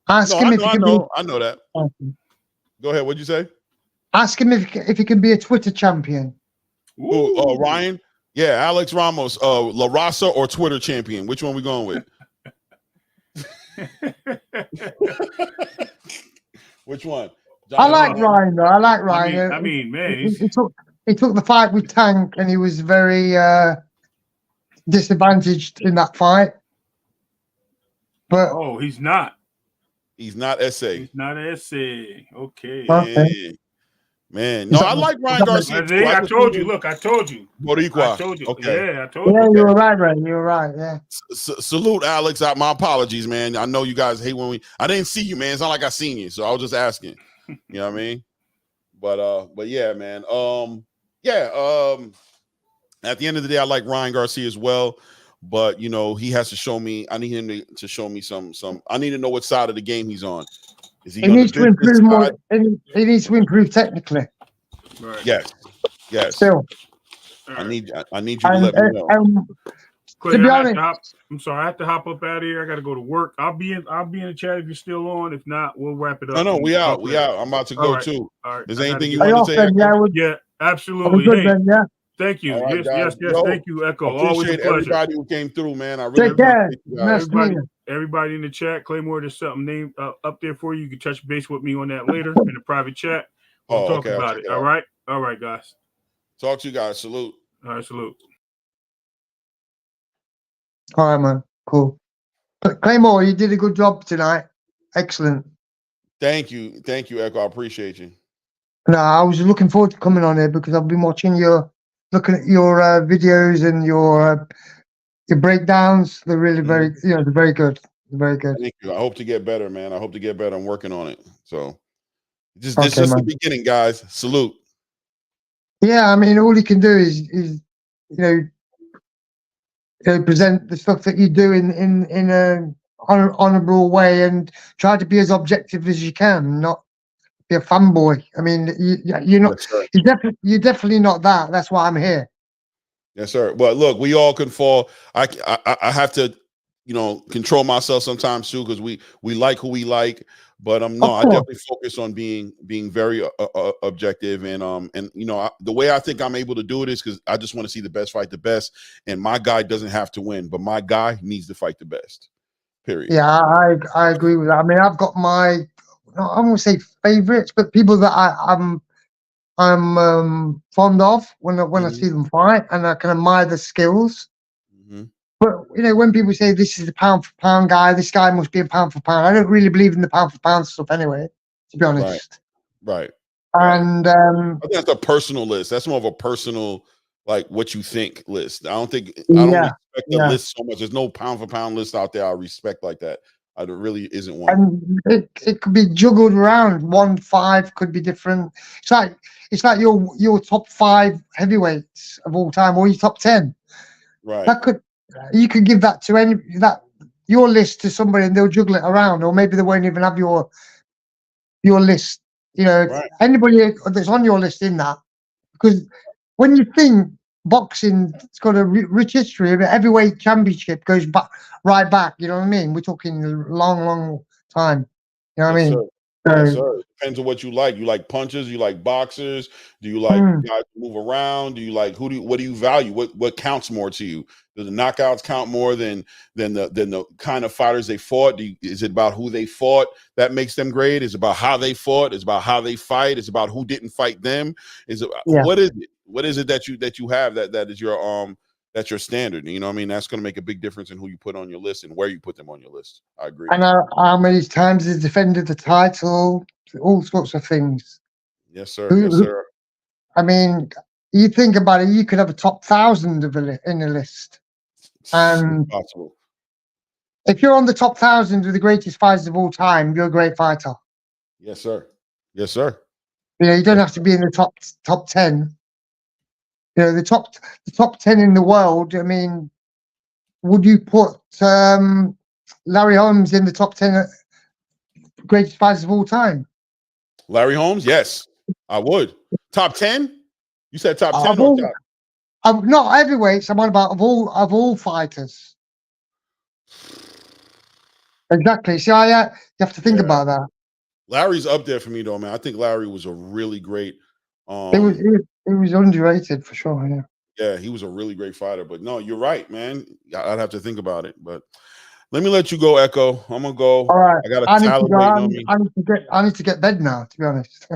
Ask him if he can be. I know that. Go ahead. What'd you say? Ask him if he can be a Twitter champion. Oh, Ryan. Yeah, Alex Ramos, La Raza or Twitter champion. Which one we going with? Which one? I like Ryan though. I like Ryan. I mean, man, he took the fight with Tank, and he was very disadvantaged in that fight. But he's not. He's not SA. He's not SA. Okay. Man, no, I like Ryan Garcia. I told you. Look, I told you. Boricua. I told you. Okay. Yeah, I told you. Yeah, you were right, Ray. You were right. Yeah. Salute, Alex. My apologies, man. I know you guys hate when I didn't see you, man. It's not like I seen you, so I was just asking. You know what I mean? But yeah, man. At the end of the day, I like Ryan Garcia as well. But he has to show me. I need him to show me some. I need to know what side of the game he's on. Is he needs to improve more. He needs to improve technically. Right. Yes. Still, I need you to let me know. To be honest, I'm sorry, I have to hop up out of here. I got to go to work. I'll be in the chat if you're still on. If not, we'll wrap it up. No, we out. I'm about to go too. All right. Is there anything you want to say? Yeah, absolutely. Good, then, yeah. Thank you. Right, yes. Thank you, Echo. Always a pleasure. Everybody who came through, man. I really appreciate you. Everybody in the chat, Claymore, there's something named up there for you. You can touch base with me on that later in the private chat. We'll Oh, talk okay. I'll about check it. it All out. right. All right, guys. Talk to you guys. Salute. All right, salute. All right, man. Cool. Claymore, you did a good job tonight. Excellent. Thank you, Echo. I appreciate you. No, I was looking forward to coming on here because I've been watching looking at your videos and your breakdowns. They're really very, they're very good. They're very good. Thank you. I hope to get better, man. I hope to get better. I'm working on it. So, this Okay, is just the man. beginning, guys. Salute. Yeah, I mean, all you can do is you know, present the stuff that you do in a honorable way and try to be as objective as you can, not be a fanboy. I mean, you're not. Yes, sir. You're definitely not that. That's why I'm here. Yes, sir. But look, we all can fall. I have to, control myself sometimes too, because we like who we like. But no, I definitely focus on being very objective, and the way I think I'm able to do it is because I just want to see the best fight the best, and my guy doesn't have to win, but my guy needs to fight the best. Period. Yeah, I agree with that. I mean, I've got I won't say favorites, but people that I'm fond of when I see them fight, and I can admire the skills. But when people say this is the pound for pound guy, this guy must be a pound for pound, I don't really believe in the pound for pound stuff anyway, to be honest. Right. And I think that's a personal list. That's more of a personal, like, what you think list. I don't respect the list so much. There's no pound for pound list out there I respect like that. There really isn't one. And it could be juggled around. 1-5 could be different. It's like your top 5 heavyweights of all time, or your top 10. Right. You could give that to your list to somebody, and they'll juggle it around, or maybe they won't even have your list. Anybody that's on your list in that, because when you think boxing, it's got a rich history. The heavyweight championship goes right back. You know what I mean? We're talking a long time. You know what I mean? Sir. Yes, sir. It depends on what you like. You like punchers? You like boxers? Do you like guys who move around? Do you like what do you value? What counts more to you? Do the knockouts count more than the kind of fighters they fought? Is it about who they fought that makes them great? Is it about how they fought? Is it about how they fight? Is it about who didn't fight them? What is it? What is it that you have that is your that's your standard? You know what I mean? That's going to make a big difference in who you put on your list and where you put them on your list. I agree. And how many times he's defended the title, all sorts of things. Yes, sir. Yes, sir. I mean, you think about it, you could have a top 1,000 in a list. And possible. If you're on the top 1,000 of the greatest fighters of all time, you're a great fighter. Yes, sir. Yes, sir. You don't have to be in the top 10. The top 10 in the world. I mean, would you put Larry Holmes in the top 10 greatest fighters of all time? Larry Holmes? Yes, I would. Top 10? You said top 10 or top? Not heavyweights. I'm on about of all fighters. Exactly. See, you have to think about that. Larry's up there for me, though, man. I think Larry was a really great. It was underrated for sure. Yeah. Yeah, he was a really great fighter. But no, you're right, man. I'd have to think about it. But let me let you go, Echo. I'm gonna go. All right. I got a talent waiting on me. I need to get bed now, to be honest.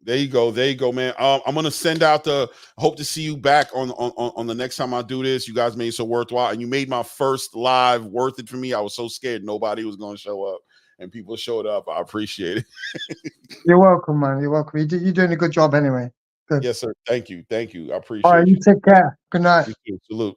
There you go, man. I'm gonna send out hope to see you back on the next time I do this. You guys made it so worthwhile, and you made my first live worth it for me. I was so scared nobody was gonna show up, and people showed up. I appreciate it. You're welcome, man. You're welcome. You're doing a good job anyway. Good. Yes, sir. Thank you. I appreciate it. All right, you take care. Good night. You too. Salute.